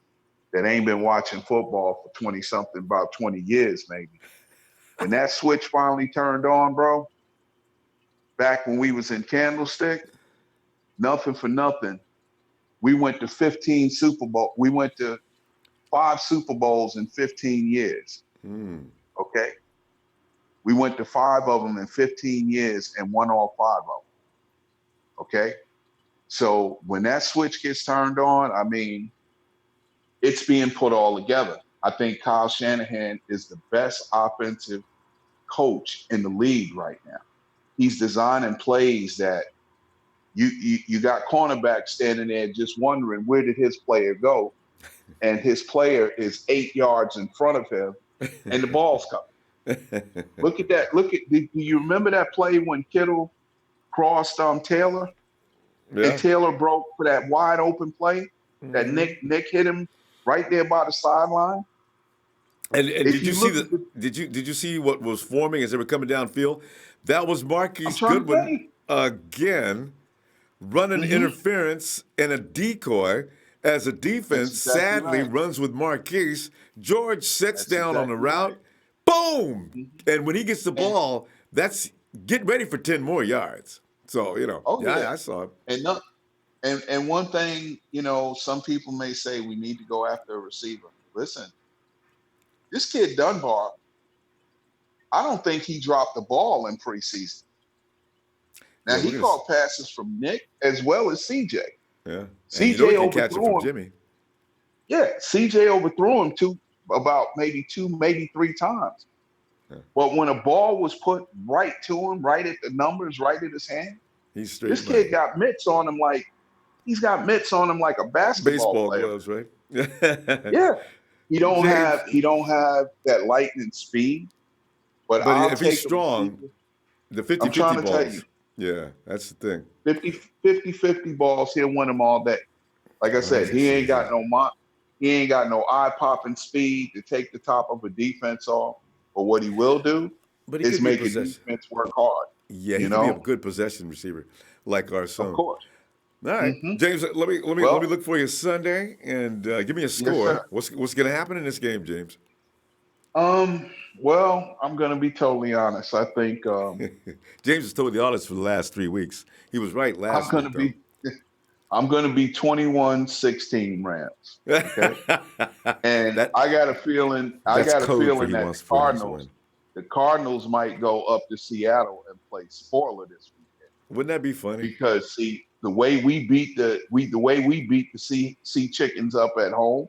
that ain't been watching football for 20 something, about 20 years maybe. When that switch finally turned on, bro, back when we was in Candlestick, nothing for nothing. We went to 15 Super Bowl. We went to 5 Super Bowls in 15 years. Mm. Okay. We went to 5 of them in 15 years and won all 5 of them. Okay. So when that switch gets turned on, I mean, it's being put all together. I think Kyle Shanahan is the best offensive coach in the league right now. He's designing plays that you got cornerbacks standing there just wondering where did his player go, and his player is 8 yards in front of him, and the ball's coming. Look at that. Do you remember that play when Kittle crossed Taylor, and Yeah. Taylor broke for that wide open play that Mm-hmm. Nick hit him right there by the sideline? And If did you you see look the at the, did you see what was forming as they were coming downfield? That was I'm Marquise trying to tell Goodwin you. again running Hmm. interference and a decoy as a That's defense exactly sadly right. runs with Marquise. George sits That's down on the exactly right. route, boom! Hmm. And when he gets the And ball, that's get ready for 10 more yards. So, oh yeah, yeah, I saw it. and no, and one thing, some people may say we need to go after a receiver. Listen, this kid Dunbar, I don't think he dropped the ball in preseason. Now Yeah, we're he going to, caught passes from Nick as well as CJ. yeah. And you know he CJ can catch it from overthrew him. Jimmy. Yeah, CJ overthrew him about maybe two, maybe three times. Yeah. But when a ball was put right to him, right at the numbers, right at his hand, He's this straight kid money. got mitts on him like he's got mitts on him like a basketball Baseball player. gloves, right? Yeah. James, He don't have that lightning speed, but but I'll if he's take a strong, receiver. the I'm 50-50 trying to tell you, balls, yeah, that's the thing. 50 balls, he'll win them all day. Like I Oh, said, he's explosive. he ain't got no eye popping speed to take the top of a defense off. But what he will do But he is could be a make a possession. defense work hard. Yeah, he You could be a know, good possession receiver, like of Garçon. course. All right, Hmm. James, let me Well, look for you Sunday and give me a yes, score. sir. What's going to happen in this game, James? Um, well, I'm gonna be totally honest. I think James has told the audience for the last 3 weeks. He was right I'm last gonna week, though. be I'm gonna be 21-16 Rams. Okay. And that I that's got a code for feeling he that wants 49ers to win. The Cardinals might go up to Seattle and play spoiler this weekend Wouldn't that be funny? because see the way we beat the sea chickens up at home.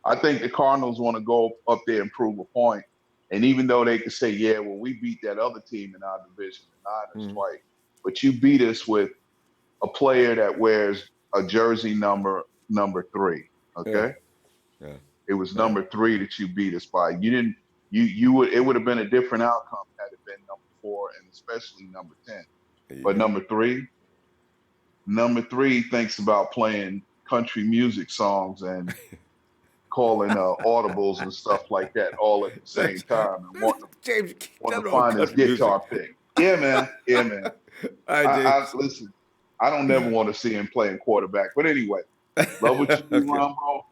I think the Cardinals want to go up there and prove a point. And even though they could say, yeah, well, we beat that other team in our division, the Niners, Mhm. twice, but you beat us with a player that wears a jersey number 3. Yeah, Okay. yeah. It was All right. number 3 that you beat us by. You didn't. You would. It would have been a different outcome had it been number 4 and especially number 10. There you But go. number three thinks about playing country music songs and calling audibles and stuff like that all at the same time and James, wanting that to all find his country music. guitar pick. Yeah, man. Yeah, man. All right, I James. listen. I don't never want to see him playing quarterback. But anyway, love what you do, Okay. Ronbo.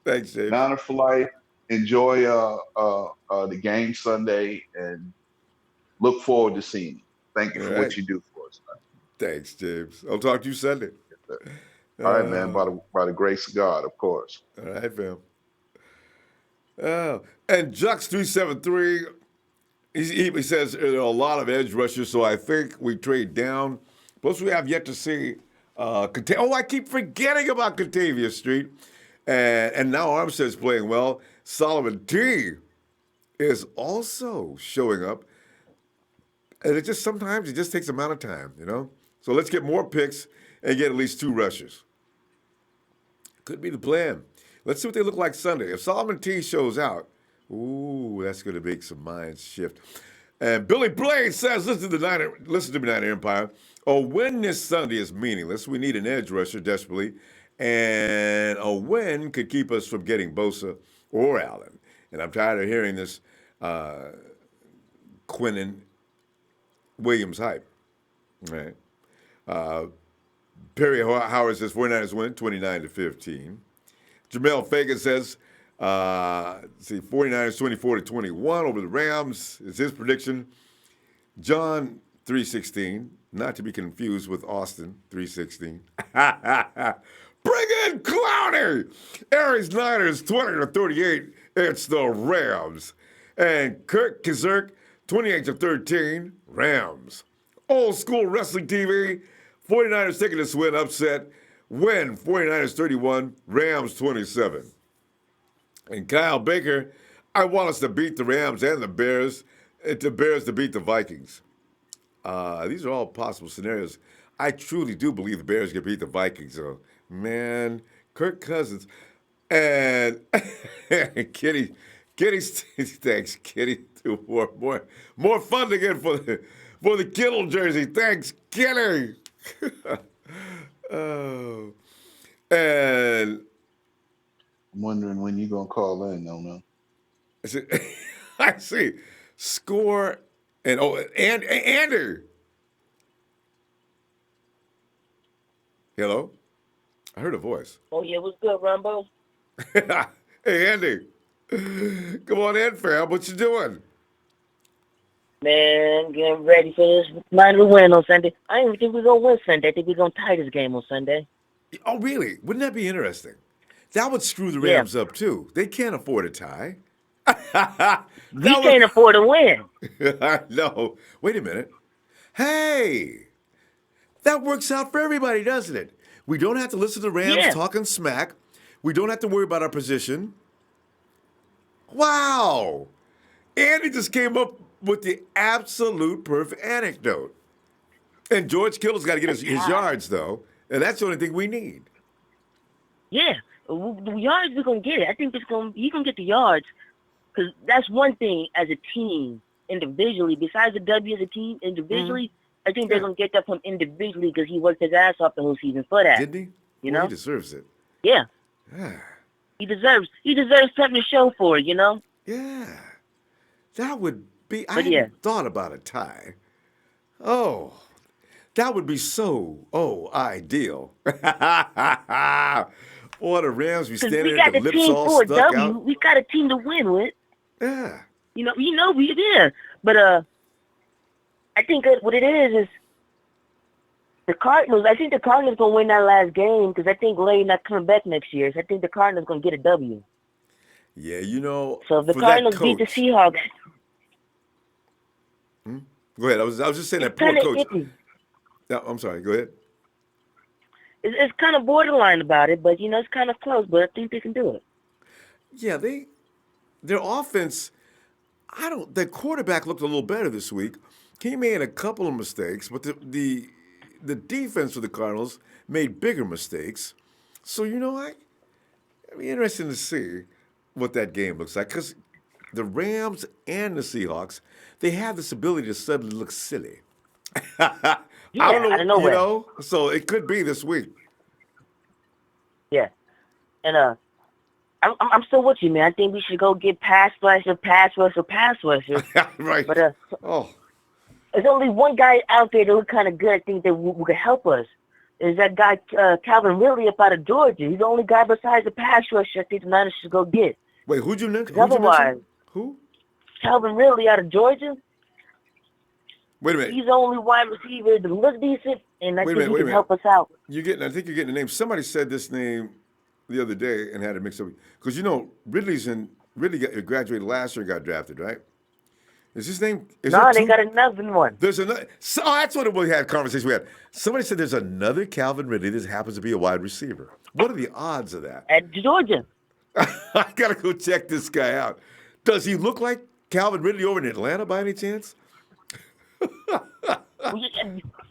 Thanks, James. Niner for life. Enjoy the game Sunday and look forward to seeing you. Thank you All for right. what you do for us, Thanks, James. I'll talk to you Sunday. man. All right, man. Uh, By the grace of God, of course. all right, fam. And Jux373, he says there are a lot of edge rushers, so I think we trade down. Plus, we have yet to see. I keep forgetting about Catavia Street. And now Armstead's playing well. Solomon T is also showing up. And sometimes it just takes amount of time. So let's get more picks and get at least 2 rushers. Could be the plan. Let's see what they look like Sunday. If Solomon T shows out, ooh, that's going to make some minds shift. And Billy Blaze says, listen to me, Niner Empire. A win this Sunday is meaningless. We need an edge rusher desperately. And a win could keep us from getting Bosa or Allen. And I'm tired of hearing this Quinnen Williams hype. All right. Perry Howard says 49ers win 29-15. Jamel Fagan says, 49ers 24-21 over the Rams is his prediction. John 3:16, not to be confused with Austin 3:16. Bring in Clowney! Aries Niners 20-38. It's the Rams. And Kirk Kazirk 28-13. Rams. Old School Wrestling TV. 49ers taking this win upset. Win 49ers 31, Rams 27. And Kyle Baker, I want us to beat the Rams and the Bears, and the Bears to beat the Vikings. These are all possible scenarios. I truly do believe the Bears can beat the Vikings, though. Man, Kirk Cousins and Kitty, thanks, Kitty. More fun to get for the Kittle jersey. Thanks, Kitty. Oh, and I'm wondering when you're gonna call in, no. Is it, I see. Score and Andy. Hello? I heard a voice. Oh, yeah, what's good, Ronbo? Hey, Andy. Come on in, fam. What you doing? Man, getting ready for this minor win on Sunday. I didn't even think we were going to win Sunday. I think we're going to tie this game on Sunday. Oh, really? Wouldn't that be interesting? That would screw the Yeah. Rams up, too. They can't afford a tie. We can't afford to win. No. Wait a minute. Hey, that works out for everybody, doesn't it? We don't have to listen to the Rams Yeah. talking smack. We don't have to worry about our position. Wow. Andy just came up with the absolute perfect anecdote. And George Kittle's got to get his yards, though. And that's the only thing we need. Yeah, the yards, we're going to get it. I think he's going to get the yards. Because that's one thing as a team, individually, besides the W as a team, individually, I think they're going to get that from individually because he worked his ass off the whole season for that. Didn't he? You Well, know? he deserves it. Yeah. He deserves something to show for it, you know? Yeah. That would be, I But hadn't thought about a tie. Oh, that would be so, ideal. Or the Rams be Because standing we there got with the the lips team all for a stuck W. out. We got a team to win with. Yeah. You know we did. But I think that what it is the Cardinals. I think the Cardinals gonna win that last game because I think Larry not coming back next year. So I think the Cardinals gonna get a W. Yeah, you know, So if the for Cardinals that beat the coach. Seahawks, Go ahead. I was just saying that it's poor kind of coach. iffy. No, I'm sorry. Go ahead. It's kind of borderline about it, but it's kind of close. But I think they can do it. Yeah, their offense. The quarterback looked a little better this week. He made a couple of mistakes, but the defense for the Cardinals made bigger mistakes. So it'd be interesting to see what that game looks like because the Rams and the Seahawks, they have this ability to suddenly look silly. I Yeah, don't know, out of nowhere. so it could be this week. Yeah, and I'm still with you, man. I think we should go get pass rusher. Right. But Oh, there's only one guy out there that look kind of good. I think that who could help us. Is that guy Calvin Ridley up out of Georgia? He's the only guy besides the pass rusher I think the Niners should go get. wait, who'd you mention? Otherwise, Who? Calvin Ridley out of Georgia, Wait a minute. he's the only wide receiver that looks decent, and I Wait a think minute, he can help us out. I think you're getting the name. Somebody said this name the other day and had it mixed up. Because Ridley graduated last year and got drafted, right? Is his name? Is No, there they two? got another one. There's another. So, that's what we had conversation we had. Somebody said there's another Calvin Ridley that happens to be a wide receiver. What are the odds of that? At Georgia. I gotta go check this guy out. Does he look like Calvin Ridley over in Atlanta by any chance?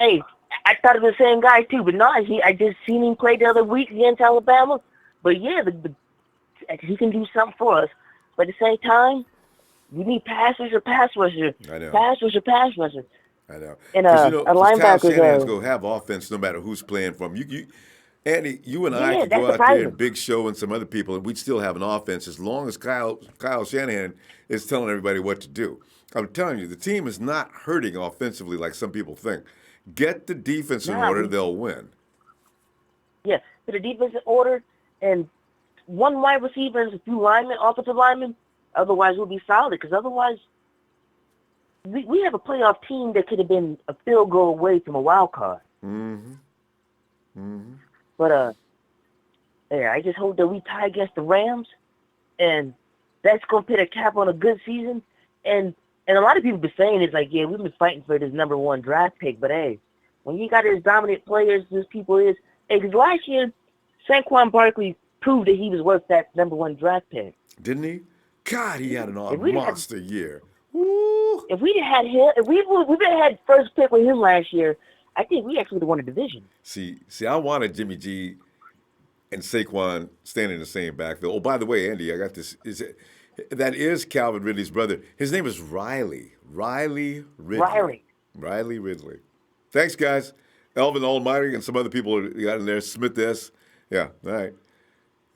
Hey, I thought it was the same guy too, but no, I just seen him play the other week against Alabama. But yeah, he can do something for us. But at the same time, we need pass rusher. I know. Pass rusher. I know. And 'Cause, a Kyle linebacker. Shanahan's going to have offense no matter who's playing for him. Andy, you and I Yeah, could that's go out there surprising. and Big Show and some other people, and we'd still have an offense as long as Kyle Shanahan is telling everybody what to do. I'm telling you, the team is not hurting offensively like some people think. Get the defense in order, they'll win. Yeah, to the defensive order and one wide receiver and a few linemen, offensive linemen. Otherwise, we'll be solid. Because otherwise, we have a playoff team that could have been a field goal away from a wild card. But yeah, I just hope that we tie against the Rams, and that's gonna put a cap on a good season. And a lot of people been saying it's like, yeah, we've been fighting for this number one draft pick, but hey, when you got as dominant players as people is, because last year Saquon Barkley proved that he was worth that number one draft pick. Didn't he? God, he had an we'd monster year. Woo! If we'd had him, if we'd had first pick with him last year, I think we actually would have won the division. See, I wanted Jimmy G and Saquon standing in the same backfield. Oh, by the way, Andy, I got this. That is Calvin Ridley's brother. His name is Riley. Riley Ridley. Riley Ridley. Thanks, guys. Elvin Almighty and some other people got in there. Smith S. Yeah, all right.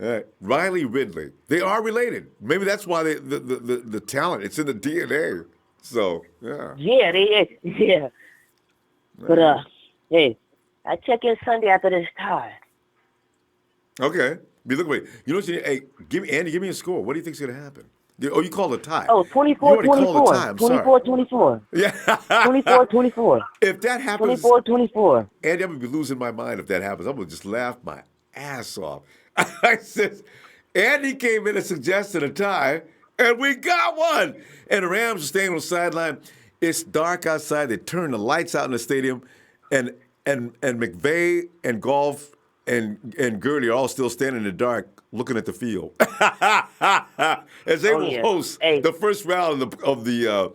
All right. Riley Ridley. They are related. Maybe that's why the talent, it's in the DNA. So, yeah. Yeah, yeah. But hey, I check in Sunday after this tie. Okay. Be looking. Wait. You know what you need? Hey, give me a score. What do you think's gonna happen? Oh, you called a tie. Oh, You already 24-24. called a tie. I'm sorry. 24-24. Yeah. 24-24. If that happens, 24-24. Andy, I'm gonna be losing my mind if that happens. I'm gonna just laugh my ass off. I said, Andy came in and suggested a tie, and we got one. And the Rams are staying on the sideline. It's dark outside. They turn the lights out in the stadium, and McVay and Golf and Gurley are all still standing in the dark, looking at the field as they will host the first round of the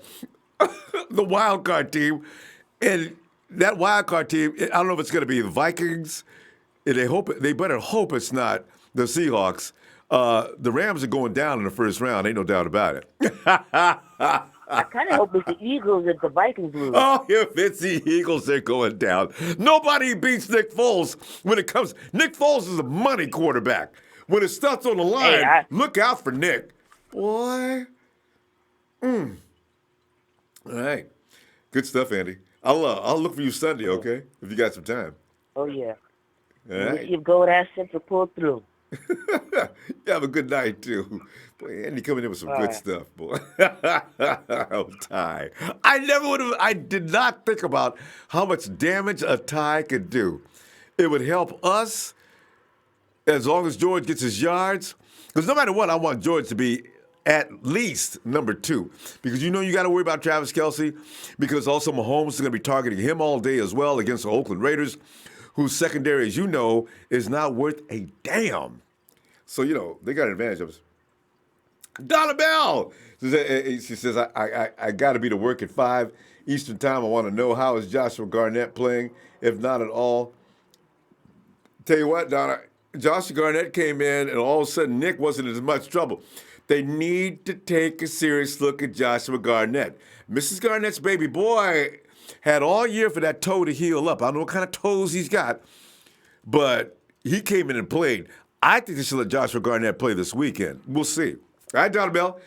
the wild card team. And that wild card team, I don't know if it's going to be the Vikings. They better hope it's not the Seahawks. The Rams are going down in the first round. Ain't no doubt about it. I kind of hope it's the Eagles if the Vikings lose. Oh, if it's the Eagles, they're going down. Nobody beats Nick Foles when it comes. Nick Foles is a money quarterback. When it stuff's on the line, look out for Nick. Boy. All right. Good stuff, Andy. I'll look for you Sunday, okay? If you got some time. Oh, yeah. All right. Let's see if Gold Ass Central pull through. You have a good night, too. Boy, Andy coming in with some good stuff, boy. Oh, tie. I did not think about how much damage a tie could do. It would help us as long as George gets his yards. Because no matter what, I want George to be at least number 2. Because you got to worry about Travis Kelce. Because also Mahomes is going to be targeting him all day as well against the Oakland Raiders, whose secondary, as you know, is not worth a damn. So, they got an advantage of us. Donna Bell! She says, I got to be to work at 5 Eastern time. I want to know, how is Joshua Garnett playing, if not at all. Tell you what, Donna, Joshua Garnett came in, and all of a sudden Nick wasn't in as much trouble. They need to take a serious look at Joshua Garnett. Mrs. Garnett's baby boy had all year for that toe to heal up. I don't know what kind of toes he's got, but he came in and played. I think they should let Joshua Garnett play this weekend. We'll see. All right, Donna Bell,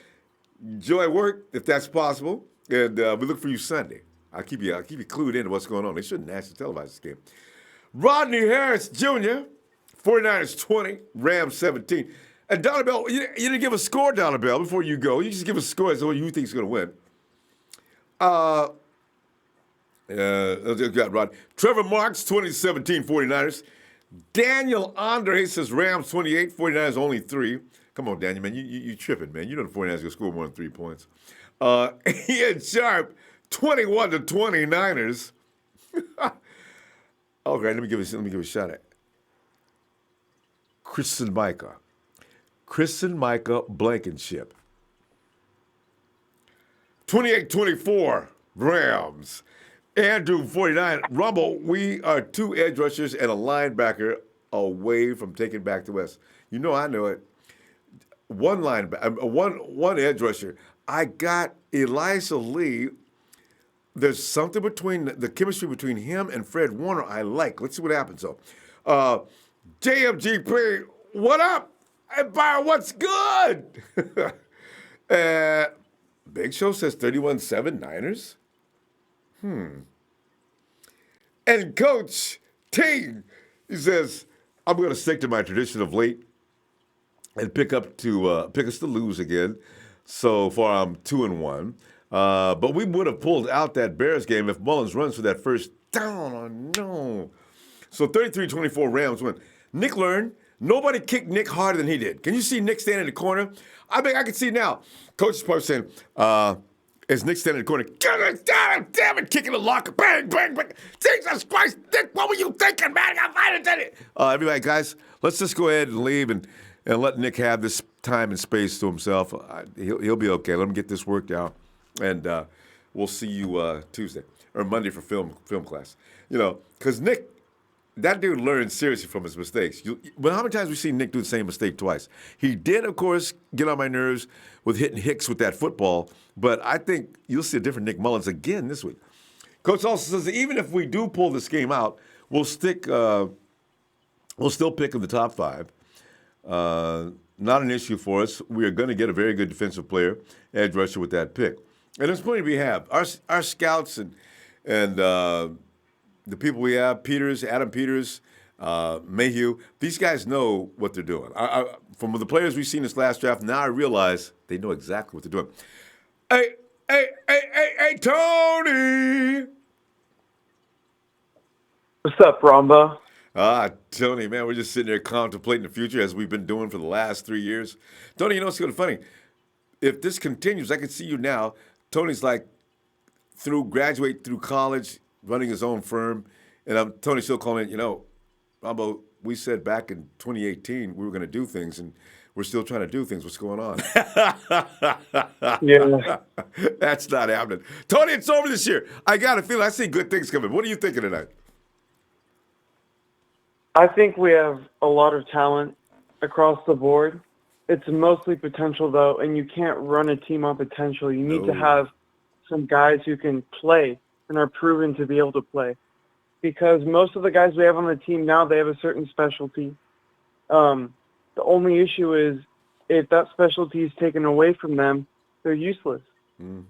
enjoy work if that's possible, and we look for you Sunday. I'll keep you clued in to what's going on. They shouldn't nationally televise this game. Rodney Harris Jr., 49ers 20, Rams 17. And Donna Bell, you didn't give a score, Donna Bell, before you go. You just give a score as to what you think is going to win. Got Rod. Trevor Marks, 2017 49ers. Daniel Andre says Rams 28, 49ers only 3. Come on, Daniel, man. You tripping, man. You know the 49ers going to score more than 3 points. Ian Sharp, 21 to 29ers. Okay, let me give a shot at Christian Micah Blankenship. 28-24, Rams. Andrew, 49. Ronbo, we are 2 edge rushers and a linebacker away from taking back the West. I know it. One edge rusher. I got Elisha Lee. There's something between the chemistry between him and Fred Warner I like. Let's see what happens, though. JMGP, what up? Hey, Byron, what's good? Big Show says 31-7 Niners. And Coach T, he says, I'm going to stick to my tradition of late and pick us to lose again. So far, I'm 2-1. But we would have pulled out that Bears game if Mullins runs for that first down. Oh, no. So 33-24 Rams win. Nick learned. Nobody kicked Nick harder than he did. Can you see Nick standing in the corner? I can see now. Coach is probably saying, as Nick standing in the corner, damn it, kicking the locker, bang, bang, bang. Jesus Christ, Nick, what were you thinking, man? I did it. Everybody, guys, let's just go ahead and leave and let Nick have this time and space to himself. He'll be okay. Let him get this worked out. And we'll see you Tuesday or Monday for film class. Because Nick, that dude learns seriously from his mistakes. Well, how many times have we seen Nick do the same mistake twice? He did, of course, get on my nerves with hitting Hicks with that football, but I think you'll see a different Nick Mullins again this week. Coach also says that even if we do pull this game out, we'll still pick in the top 5. Not an issue for us. We are going to get a very good defensive player, edge rusher with that pick. And there's plenty we have. Our scouts and the people we have, Adam Peters, Mayhew, these guys know what they're doing. From the players we've seen this last draft, now I realize they know exactly what they're doing. Hey, Tony! What's up, Ronbo? Tony, man, we're just sitting there contemplating the future as we've been doing for the last 3 years. Tony, you know what's kind of funny? If this continues, I can see you now. Tony's like graduate through college, running his own firm, and Tony's still calling it, Ronbo, we said back in 2018 we were going to do things, and we're still trying to do things. What's going on? Yeah. That's not happening. Tony, it's over this year. I got a feeling I see good things coming. What are you thinking tonight? I think we have a lot of talent across the board. It's mostly potential, though, and you can't run a team on potential. You need to have some guys who can play and are proven to be able to play. Because most of the guys we have on the team now, they have a certain specialty. The only issue is if that specialty is taken away from them, they're useless. Mm-hmm.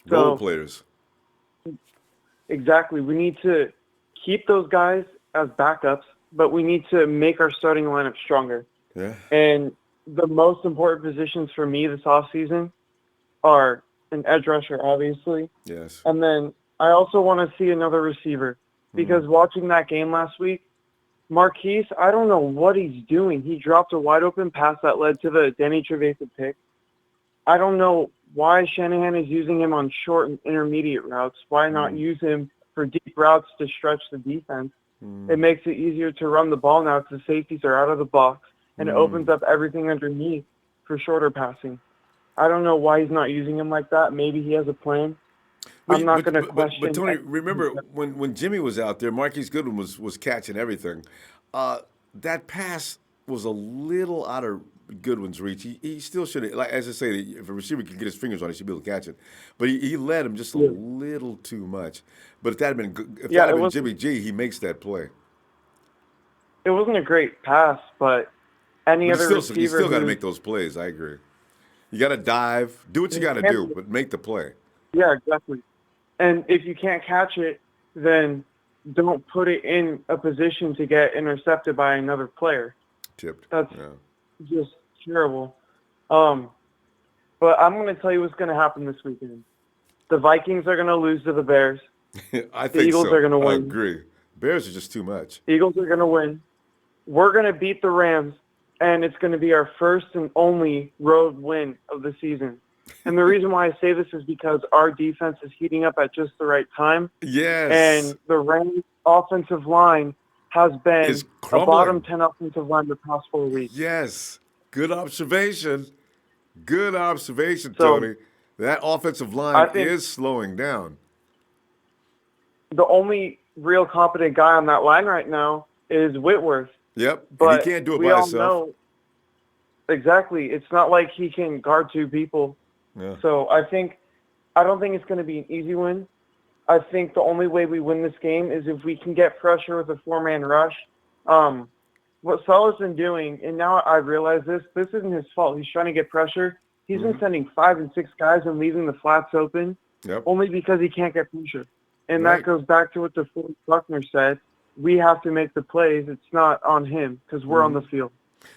Role players. Exactly. We need to keep those guys as backups, but we need to make our starting lineup stronger. Yeah. And the most important positions for me this offseason are an edge rusher, obviously. Yes. And then I also want to see another receiver because watching that game last week, Marquise, I don't know what he's doing. He dropped a wide open pass that led to the Denny Trevathan pick. I don't know why Shanahan is using him on short and intermediate routes. Why not use him for deep routes to stretch the defense? It makes it easier to run the ball now because the safeties are out of the box, and it opens up everything underneath for shorter passing. I don't know why he's not using him like that. Maybe he has a plan. I'm not going to question. But Tony, remember when Jimmy was out there, Marquise Goodwin was catching everything. That pass was a little out of Goodwin's reach. He still should have, like as I say, if a receiver can get his fingers on it, he should be able to catch it. But he led him just a little too much. But if that had been Jimmy G, he makes that play. It wasn't a great pass, but other receiver. You still got to make those plays. I agree. You got to dive, do what you got to do, but make the play. Yeah, exactly. And if you can't catch it, then don't put it in a position to get intercepted by another player. Tipped. That's just terrible. But I'm going to tell you what's going to happen this weekend. The Vikings are going to lose to the Bears. I think the Eagles are going to win. I agree. Bears are just too much. Eagles are going to win. We're going to beat the Rams, and it's going to be our first and only road win of the season. And the reason why I say this is because our defense is heating up at just the right time. Yes. And the Rams' offensive line has been a bottom 10 offensive line the past 4 weeks. Yes. Good observation. Tony. That offensive line is slowing down. The only real competent guy on that line right now is Whitworth. Yep. But and he can't do it by himself. Exactly. It's not like he can guard two people. Yeah. So I don't think it's going to be an easy win. I think the only way we win this game is if we can get pressure with a four-man rush. What Salah's been doing, and now I realize this isn't his fault. He's trying to get pressure. He's been sending 5 and 6 guys and leaving the flats open only because he can't get pressure. And that goes back to what the Buckner said. We have to make the plays. It's not on him because we're on the field.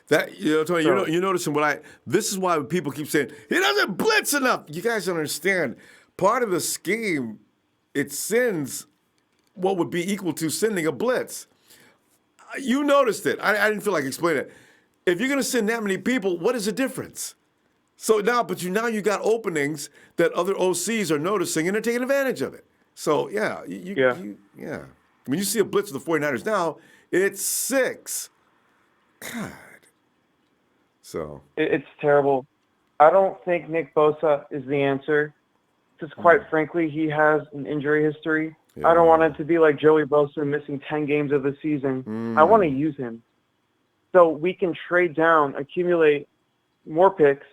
That Tony, you're noticing this is why people keep saying he doesn't blitz enough. You guys don't understand. Part of the scheme, it sends what would be equal to sending a blitz. You noticed it. I didn't feel like explaining it. If you're going to send that many people, what is the difference? So now you got openings that other OCs are noticing and they're taking advantage of it. So yeah. When you see a blitz of the 49ers now, it's 6. God. So it's terrible. I don't think Nick Bosa is the answer. Because quite frankly, he has an injury history. Yeah. I don't want it to be like Joey Bosa missing 10 games of the season. I want to use him. So we can trade down, accumulate more picks,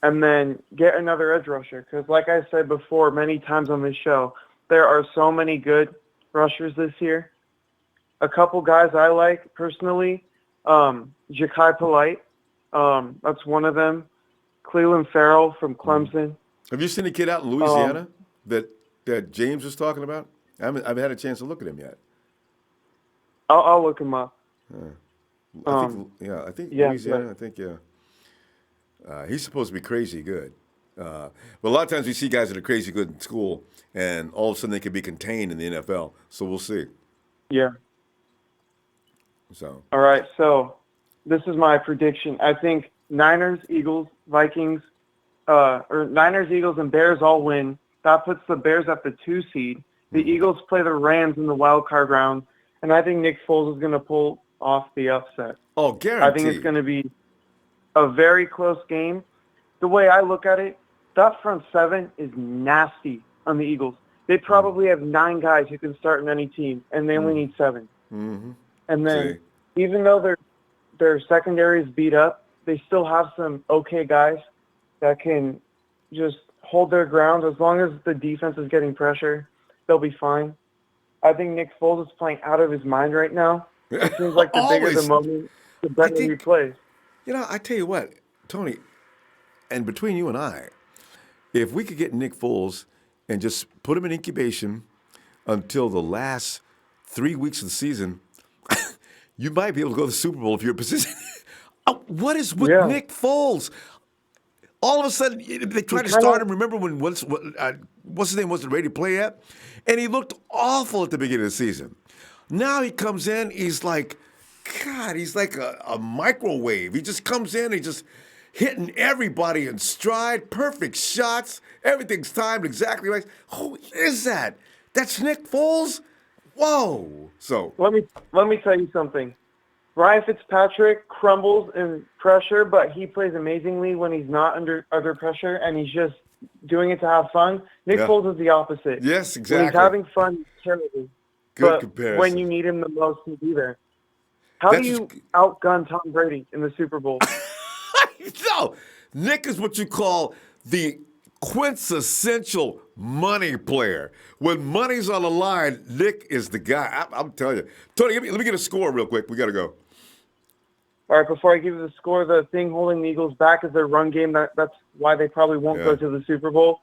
and then get another edge rusher. Because like I said before many times on this show, there are so many good rushers this year. A couple guys I like personally, Ja'Kai Polite. That's one of them. Cleveland Farrell from Clemson. Have you seen the kid out in Louisiana that James was talking about? I haven't had a chance to look at him yet. I'll look him up. I think Louisiana. I think he's supposed to be crazy good. But a lot of times we see guys that are crazy good in school, and all of a sudden they can be contained in the NFL. So we'll see. Yeah. So. All right. So this is my prediction. I think Niners, Eagles, Vikings, or Niners, Eagles, and Bears all win. That puts the Bears at the 2 seed. The Eagles play the Rams in the wild card round, and I think Nick Foles is going to pull off the upset. Oh, guaranteed. I think it's going to be a very close game. The way I look at it, that front seven is nasty on the Eagles. They probably have 9 guys who can start in any team, and they only need 7. Mm-hmm. And then even though their secondary is beat up, they still have some okay guys that can just hold their ground. As long as the defense is getting pressure, they'll be fine. I think Nick Foles is playing out of his mind right now. It seems like the bigger the moment, the better he plays. You know, I tell you what, Tony, and between you and I, if we could get Nick Foles and just put him in incubation until the last 3 weeks of the season, you might be able to go to the Super Bowl if you're in position. What is with Nick Foles? All of a sudden, they tried to start him. Remember when what's his name wasn't ready to play yet? And he looked awful at the beginning of the season. Now he comes in, he's like, God, he's like a microwave. He just comes in, he's just hitting everybody in stride, perfect shots, everything's timed exactly right. Who is that? That's Nick Foles? Whoa. So let me tell you something. Ryan Fitzpatrick crumbles in pressure, but he plays amazingly when he's not under pressure, and he's just doing it to have fun. Nick Foles is the opposite. Yes, exactly. When he's having fun, he's terrible. Good comparison. When you need him the most, he'll be there. How do you outgun Tom Brady in the Super Bowl? No, Nick is what you call the quintessential money player. When money's on the line, Nick is the guy. I'm telling you. Tony, let me get a score real quick. We got to go. All right, before I give you the score, the thing holding the Eagles back is their run game. That's why they probably won't go to the Super Bowl.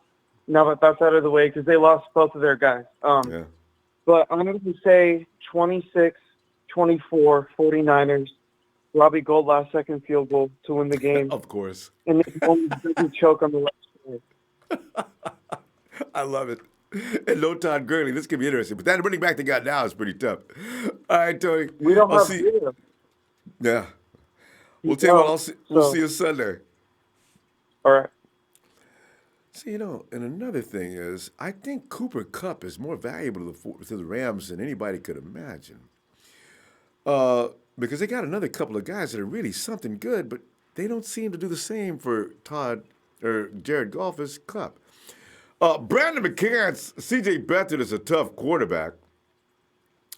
Now that that's out of the way, because they lost both of their guys. But I'm going to say 26-24 49ers. Robbie Gould last second field goal to win the game. Of course. And Nick Foles doesn't choke on the left side. I love it. And no Todd Gurley. This could be interesting. But that running back they got now is pretty tough. All right, Tony. We don't have video. Yeah. We'll tell you what, we'll see you Sunday. All right. See, and another thing is, I think Cooper Kupp is more valuable to the Rams than anybody could imagine. Because they got another couple of guys that are really something good, but they don't seem to do the same for Jared Goff's Kupp. Brandon McCann's C.J. Beathard is a tough quarterback.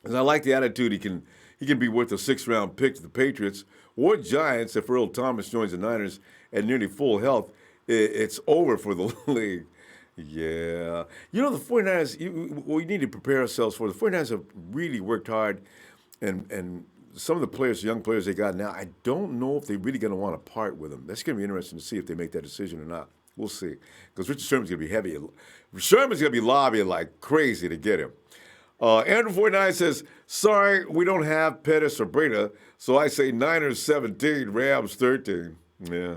And I like the attitude he can be worth a 6th-round pick to the Patriots or Giants if Earl Thomas joins the Niners at nearly full health. It's over for the league. Yeah. The 49ers, we need to prepare ourselves for. The 49ers have really worked hard, and some of the young players they got now, I don't know if they're really going to want to part with them. That's going to be interesting to see if they make that decision or not. We'll see. Because Richard Sherman's going to be heavy. Sherman's going to be lobbying like crazy to get him. Andrew 49 says, sorry, we don't have Pettis or Breida, so I say Niners 17, Rams 13. Yeah.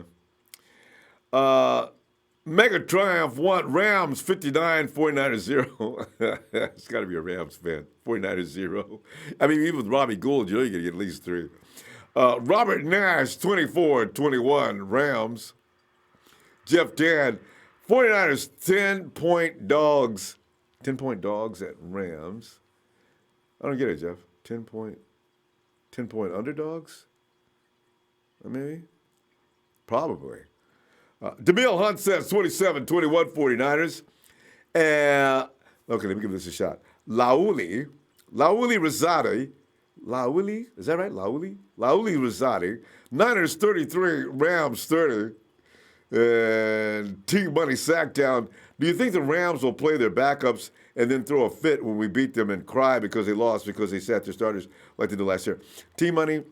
Mega Triumph 1, Rams 59, 49ers 0. It's got to be a Rams fan. 49ers 0. I mean, even with Robbie Gould, you're going to get at least 3. Robert Nash 24-21, Rams. Jeff Dan, 49ers 10-point dogs. 10-point dogs at Rams. I don't get it, Jeff. 10-point underdogs? Maybe? Probably. DeMille Hunt says 27-21 49ers. Okay, let me give this a shot. Lauli Rosati. Lauli, is that right? Lauli Rosati. Niners 33, Rams 30. And T-Money Sacktown. Do you think the Rams will play their backups and then throw a fit when we beat them and cry because they lost because they sat their starters like they did last year? T-Money,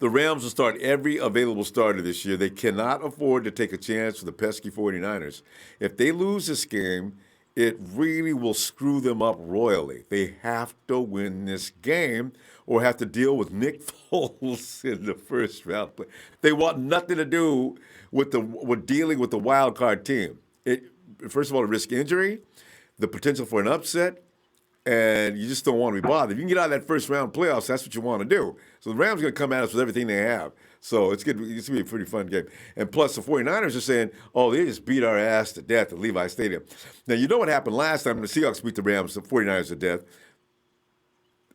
The Rams will start every available starter this year. They cannot afford to take a chance with the pesky 49ers. If they lose this game, it really will screw them up royally. They have to win this game or have to deal with Nick Foles in the first round. They want nothing to do with dealing with the wild card team. First of all, to risk injury, the potential for an upset, and you just don't want to be bothered. If you can get out of that first round playoffs, that's what you want to do. So the Rams are going to come at us with everything they have. So it's going to be a pretty fun game. And plus, the 49ers are saying, oh, they just beat our ass to death at Levi Stadium. Now, you know what happened last time? The Seahawks beat the Rams, the 49ers to death.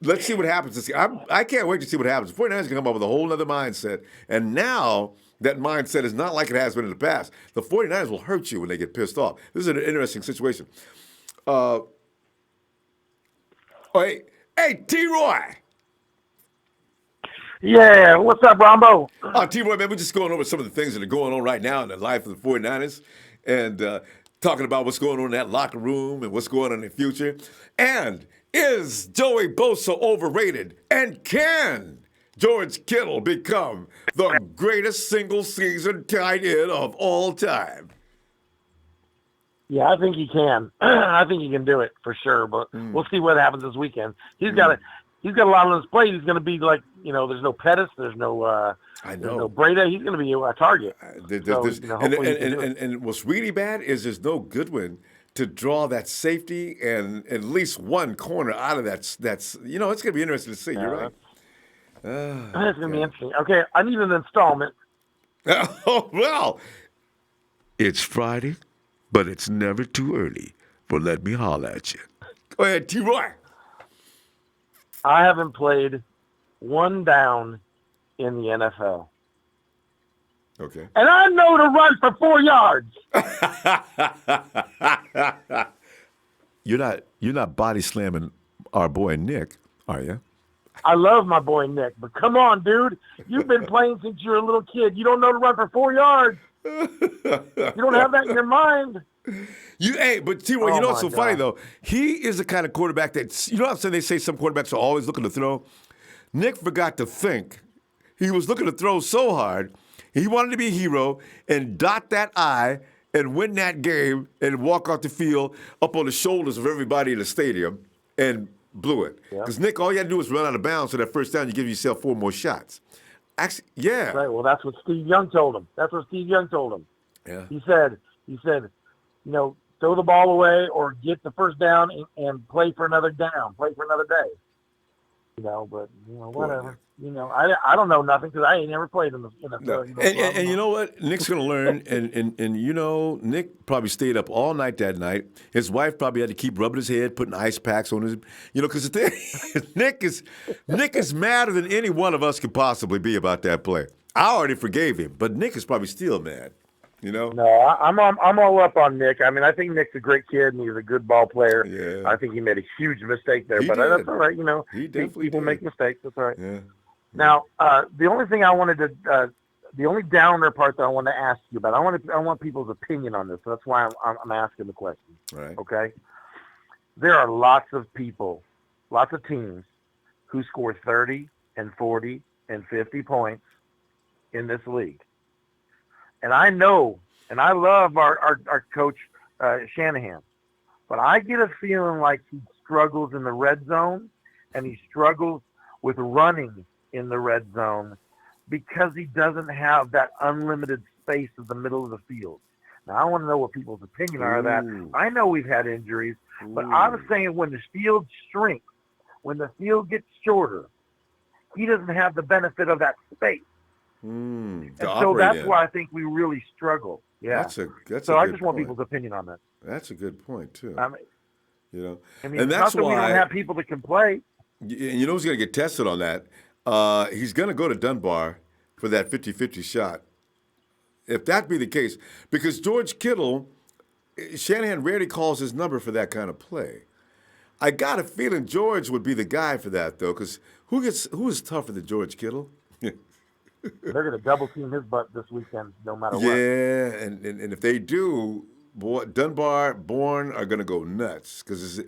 Let's see what happens. I can't wait to see what happens. The 49ers are going to come up with a whole other mindset. And now that mindset is not like it has been in the past. The 49ers will hurt you when they get pissed off. This is an interesting situation. Hey, T-Roy. Yeah, what's up, Ronbo? T-Roy, man, we're just going over some of the things that are going on right now in the life of the 49ers and talking about what's going on in that locker room and what's going on in the future. And is Joey Bosa overrated? And can George Kittle become the greatest single-season tight end of all time? Yeah, I think he can. I think he can do it for sure, but we'll see what happens this weekend. He's got a lot on his plate. He's going to be like, there's no Pettis, there's no there's no Breida. He's going to be a target. And what's really bad is there's no Goodwin to draw that safety and at least one corner out of that. That's it's going to be interesting to see. You're right. It's going to be interesting. Okay, I need an installment. Oh, well, it's Friday, but it's never too early for Let Me Holler at You. Go ahead, T-Roy. I haven't played one down in the NFL. Okay. And I know to run for 4 yards. You're not body slamming our boy Nick, are you? I love my boy Nick, but come on, dude. You've been playing since you were a little kid. You don't know to run for 4 yards. You don't have that in your mind. But T-Roy, what's so funny, though? He is the kind of quarterback that, you know what I'm saying? They say some quarterbacks are always looking to throw. Nick forgot to think. He was looking to throw so hard. He wanted to be a hero and dot that I and win that game and walk off the field up on the shoulders of everybody in the stadium and blew it. Because, Nick, all you had to do was run out of bounds so that first down you give yourself 4 more shots. Actually, yeah. Right, well, that's what Steve Young told him. Yeah. He said, throw the ball away or get the first down and play for another down, play for another day. Whatever. I don't know nothing because I ain't never played in the And you know what? Nick's going to learn. And Nick probably stayed up all night that night. His wife probably had to keep rubbing his head, putting ice packs on his, because the thing, Nick is madder than any one of us could possibly be about that play. I already forgave him, but Nick is probably still mad. No, I'm all up on Nick. I mean, I think Nick's a great kid and he's a good ball player. Yeah. I think he made a huge mistake there, that's all right. He definitely people make mistakes. That's all right. Yeah. Now, the only thing I wanted to, the only downer part that I want to ask you about, I want people's opinion on this. So that's why I'm asking the question. Right. Okay. There are lots of people, lots of teams who score 30 and 40 and 50 points in this league. And I know, and I love our coach, Shanahan, but I get a feeling like he struggles in the red zone and he struggles with running in the red zone because he doesn't have that unlimited space in the middle of the field. Now, I want to know what people's opinion are of that. I know we've had injuries, but I was saying when the field shrinks, when the field gets shorter, he doesn't have the benefit of that space. And so that's why I think we really struggle. Yeah. That's so I just want people's opinion on that. That's a good point too. I mean, and that's not that why we don't have people that can play. And you know who's going to get tested on that? He's going to go to Dunbar for that 50-50 shot. If that be the case, because George Kittle, Shanahan rarely calls his number for that kind of play. I got a feeling George would be the guy for that though, because who is tougher than George Kittle? They're going to double team his butt this weekend, no matter what. Yeah, and if they do, Dunbar, Bourne are going to go nuts because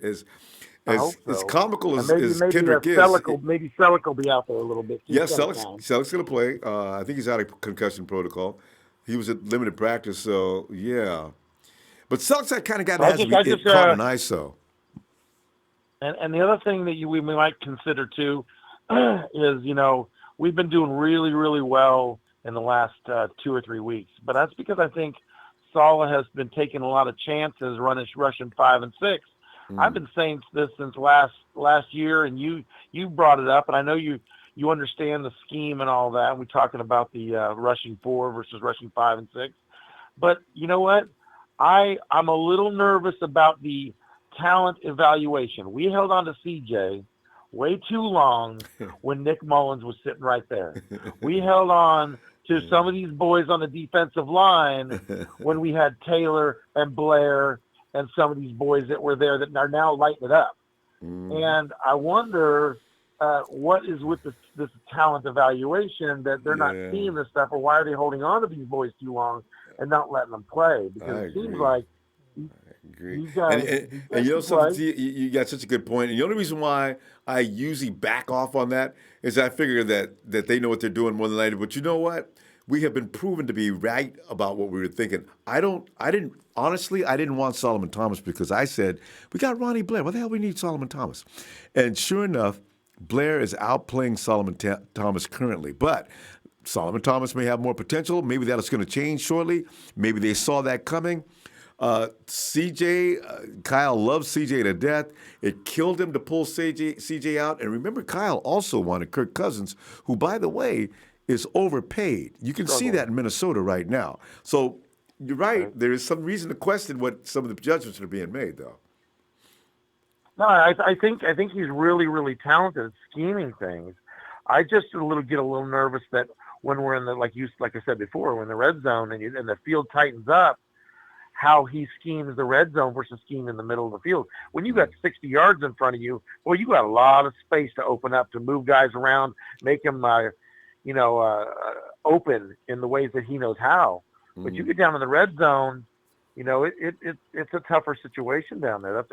I hope As so. comical And as maybe Kendrick is, Selleck will be out there a little bit too. yes, He's got time. Selleck's going to play. I think he's out of concussion protocol. He was at limited practice, so yeah. But Selleck's that kind of guy that has to be caught in an ISO. And the other thing that we might consider too is, we've been doing really, really well in the last 2 or 3 weeks. But that's because I think Saleh has been taking a lot of chances rushing 5 and 6. I've been saying this since last year, and you brought it up, and I know you understand the scheme and all that. We're talking about the rushing 4 versus rushing 5 and 6. But you know what? I'm a little nervous about the talent evaluation. We held on to CJ way too long when Nick Mullins was sitting right there. We held on to some of these boys on the defensive line when we had Taylor and Blair and some of these boys that were there that are now lighting it up. And I wonder what is with this talent evaluation that they're not seeing this stuff, or why are they holding on to these boys too long and not letting them play? Because it seems like agree. And you know something, you got such a good point. And the only reason why I usually back off on that is I figure that they know what they're doing more than I do. But you know what? We have been proven to be right about what we were thinking. I didn't want Solomon Thomas because I said, we got Ronnie Blair. Why the hell we need Solomon Thomas? And sure enough, Blair is outplaying Solomon Thomas currently. But Solomon Thomas may have more potential. Maybe that's going to change shortly. Maybe they saw that coming. Kyle loves CJ to death. It killed him to pull CJ out. And remember, Kyle also wanted Kirk Cousins, who, by the way, is overpaid. You can see that in Minnesota right now. So you're right. There is some reason to question what some of the judgments are being made, though. No, I think he's really, really talented at scheming things. I just get a little nervous that when we're in the like I said before, we're in the red zone and the field tightens up, how he schemes the red zone versus scheming in the middle of the field. When you got 60 yards in front of you, well, you got a lot of space to open up, to move guys around, make them open in the ways that he knows how. But you get down in the red zone, it's a tougher situation down there.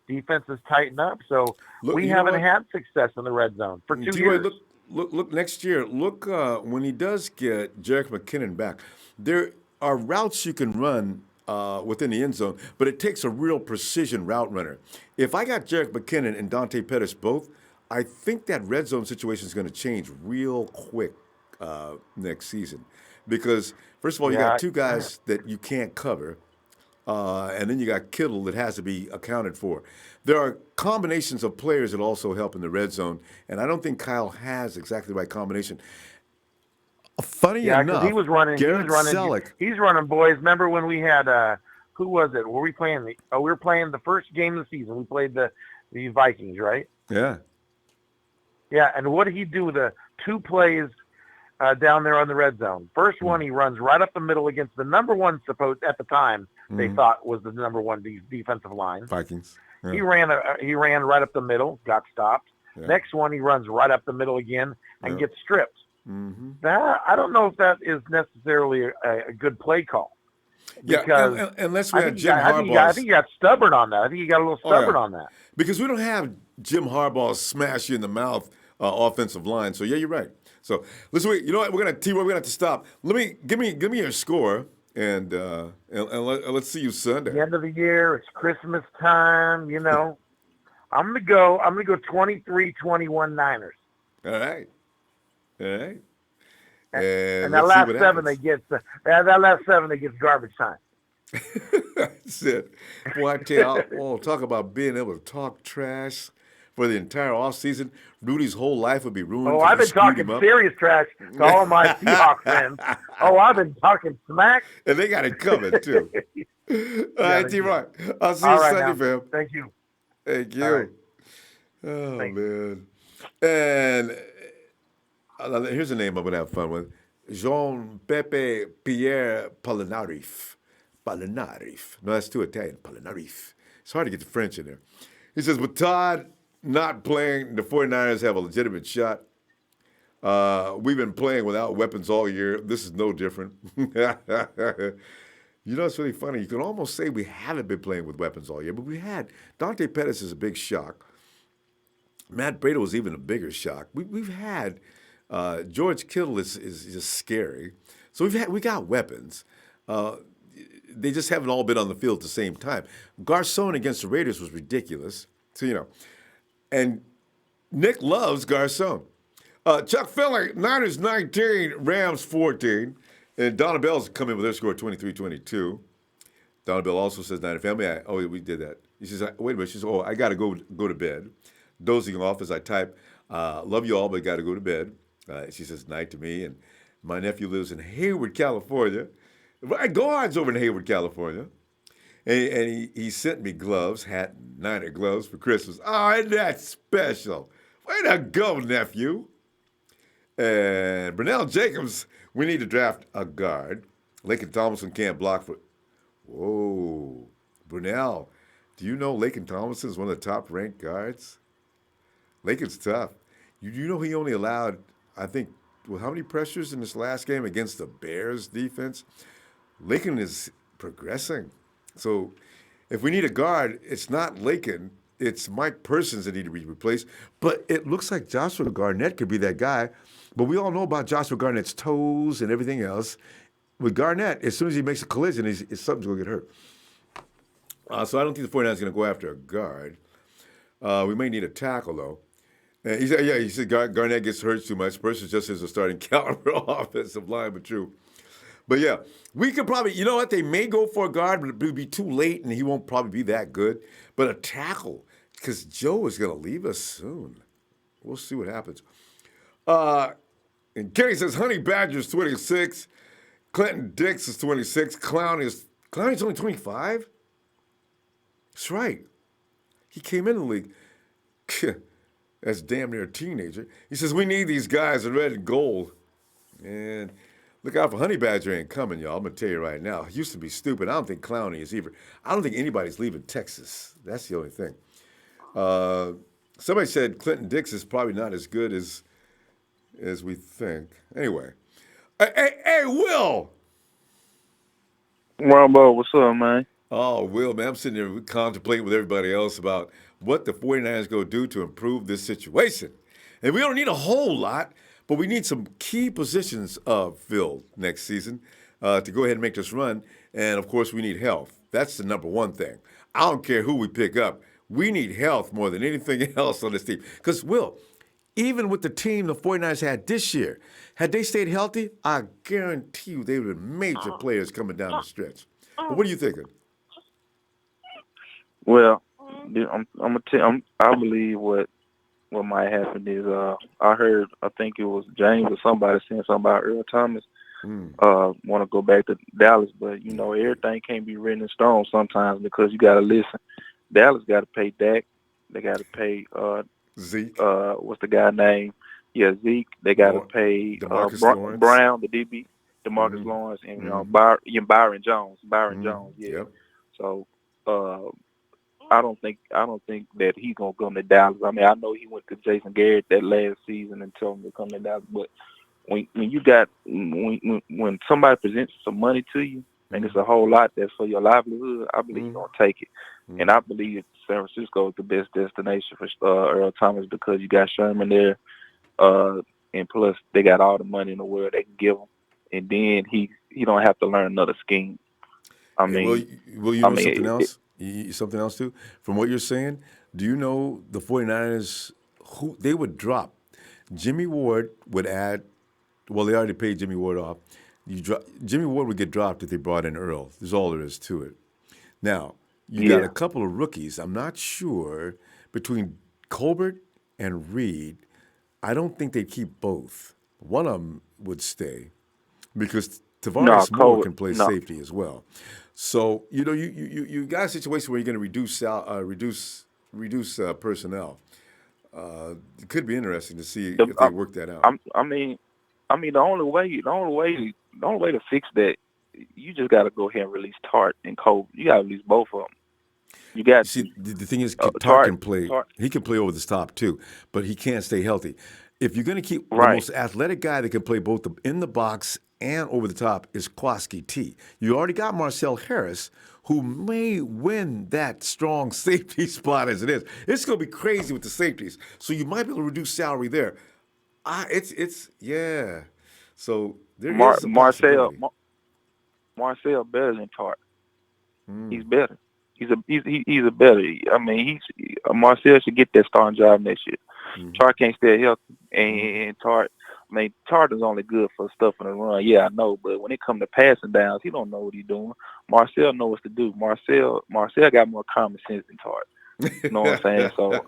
Defenses tighten up, so we haven't had success in the red zone for 2 years. Look next year. Look when he does get Jerick McKinnon back. There are routes you can run within the end zone, but it takes a real precision route runner. If I got Jerick McKinnon and Dante Pettis both, I think that red zone situation is going to change real quick next season. Because, first of all, you got two guys that you can't cover, and then you got Kittle that has to be accounted for. There are combinations of players that also help in the red zone, and I don't think Kyle has exactly the right combination. Funny enough, he was running. Selleck. He's running, boys. Remember when we had who was it? Were we playing? We were playing the first game of the season. We played the Vikings, right? Yeah. Yeah, and what did he do with the 2 plays down there on the red zone? First one, he runs right up the middle against the number one, at the time they thought was the number one defensive line. Vikings. Yeah. He ran right up the middle, got stopped. Yeah. Next one, he runs right up the middle again and gets stripped. That, I don't know if that is necessarily a good play call. Yeah, unless we had Jim Harbaugh. I think he got stubborn on that. I think he got a little stubborn on that. Because we don't have Jim Harbaugh smash you in the mouth offensive line. So, yeah, you're right. So, listen, you know what? We're going to have to stop. Give me your score, and let's see you Sunday. The end of the year, it's Christmas time, I'm going to go 23-21 Niners. All right. And that last 7 they get garbage time. That's it. Boy, I tell you, talk about being able to talk trash for the entire offseason. Rudy's whole life would be ruined. Oh, I've been talking serious trash to all my Seahawks friends. Oh, I've been talking smack. And they got it covered, too. All right, T-Roy. I'll see you Sunday, fam. Thank you. Thank you. Right. Oh, thanks. Man. And here's a name I'm going to have fun with. Jean-Pepe Pierre Polinareff. No, that's too Italian. Polinareff. It's hard to get the French in there. He says, with Todd not playing, the 49ers have a legitimate shot. We've been playing without weapons all year. This is no different. You know, it's really funny. You can almost say we haven't been playing with weapons all year, but we had. Dante Pettis is a big shock. Matt Breida was even a bigger shock. We've had George Kittle is just scary. So we got weapons. They just haven't all been on the field at the same time. Garçon against the Raiders was ridiculous. So and Nick loves Garçon. Chuck Philly, Niners 19, Rams 14. And Donna Bell's coming with their score 23-22. Donna Bell also says Niner family. We did that. She says, wait a minute. She says, I got to go to bed. Dozing off as I type, love you all, but got to go to bed. She says night to me. And my nephew lives in Hayward, California. My guard's over in Hayward, California. And he sent me gloves, hat and Niner gloves for Christmas. Oh, isn't that special? Way to go, nephew. And Brunell Jacobs, we need to draft a guard. Laken Tomlinson can't block for. Whoa. Brunell, do you know Laken Tomlinson is one of the top ranked guards? Laken's tough. You know he only allowed, I think, how many pressures in this last game against the Bears defense? Laken is progressing. So if we need a guard, it's not Laken. It's Mike Persons that need to be replaced. But it looks like Joshua Garnett could be that guy. But we all know about Joshua Garnett's toes and everything else. With Garnett, as soon as he makes a collision, something's going to get hurt. So I don't think the 49ers are going to go after a guard. We may need a tackle, though. And he said Garnett gets hurt too much. Persons just as a starting caliber offensive line, but true. But yeah, we could probably, you know what, they may go for a guard, but it would be too late and he won't probably be that good. But a tackle, because Joe is going to leave us soon. We'll see what happens. And Kenny says Honey Badger's 26. Clinton Dix is 26. Clowney's only 25? That's right. He came in the league. That's damn near a teenager. He says, we need these guys in red and gold. And look out for Honey Badger ain't coming, y'all. I'm going to tell you right now. He used to be stupid. I don't think Clowney is either. I don't think anybody's leaving Texas. That's the only thing. Somebody said Clinton Dix is probably not as good as we think. Anyway. Hey, Will! Ronbo, what's up, man? Oh, Will, man, I'm sitting there contemplating with everybody else about what the 49ers going to do to improve this situation. And we don't need a whole lot, but we need some key positions filled next season to go ahead and make this run. And, of course, we need health. That's the number one thing. I don't care who we pick up. We need health more than anything else on this team. Because, Will, even with the team the 49ers had this year, had they stayed healthy, I guarantee you they would have been major players coming down the stretch. But what are you thinking? Well, I believe what might happen is I heard, I think it was James or somebody saying something about Earl Thomas want to go back to Dallas, but everything can't be written in stone sometimes because you got to listen. Dallas got to pay Dak, they got to pay Zeke. What's the guy name? Yeah, Zeke. They got to pay Brown, the DB, DeMarcus Lawrence, and Byron Jones. Jones, yeah. Yep. So I don't think that he's gonna come to Dallas. I mean, I know he went to Jason Garrett that last season and told him to come to Dallas, but when somebody presents some money to you and it's a whole lot that's for your livelihood, I believe you're gonna take it. And I believe San Francisco is the best destination for Earl Thomas because you got Sherman there, and plus they got all the money in the world they can give him, and then he don't have to learn another scheme. I mean, something else? Something else too? From what you're saying, do you know the 49ers, who they would drop? Jimmy Ward would add, well, they already paid Jimmy Ward off. Jimmy Ward would get dropped if they brought in Earl. There's all there is to it. Now, you got a couple of rookies. I'm not sure between Colbert and Reed. I don't think they'd keep both. One of them would stay because Tavares Moore can play safety as well. So you got a situation where you're going to reduce personnel. It could be interesting to see if they work that out. I mean, the only way to fix that, you just got to go ahead and release Tart and Cole. You got to release both of them. The thing is, Tart can play. He can play over the top too, but he can't stay healthy. If you're going to keep the most athletic guy that can play both in the box and over the top is Kwaski T. You already got Marcel Harris, who may win that strong safety spot as it is. It's going to be crazy with the safeties. So you might be able to reduce salary there. Yeah. So there is a possibility. Marcel better than Tart. He's better. He's a better. I mean, Marcel should get that starting job next year. Tart can't stay healthy, and Tart. I mean, Tart is only good for stuff in the run. Yeah, I know, but when it comes to passing downs, he don't know what he's doing. Marcel knows what to do. Marcel got more common sense than Tart. You know what I'm saying? So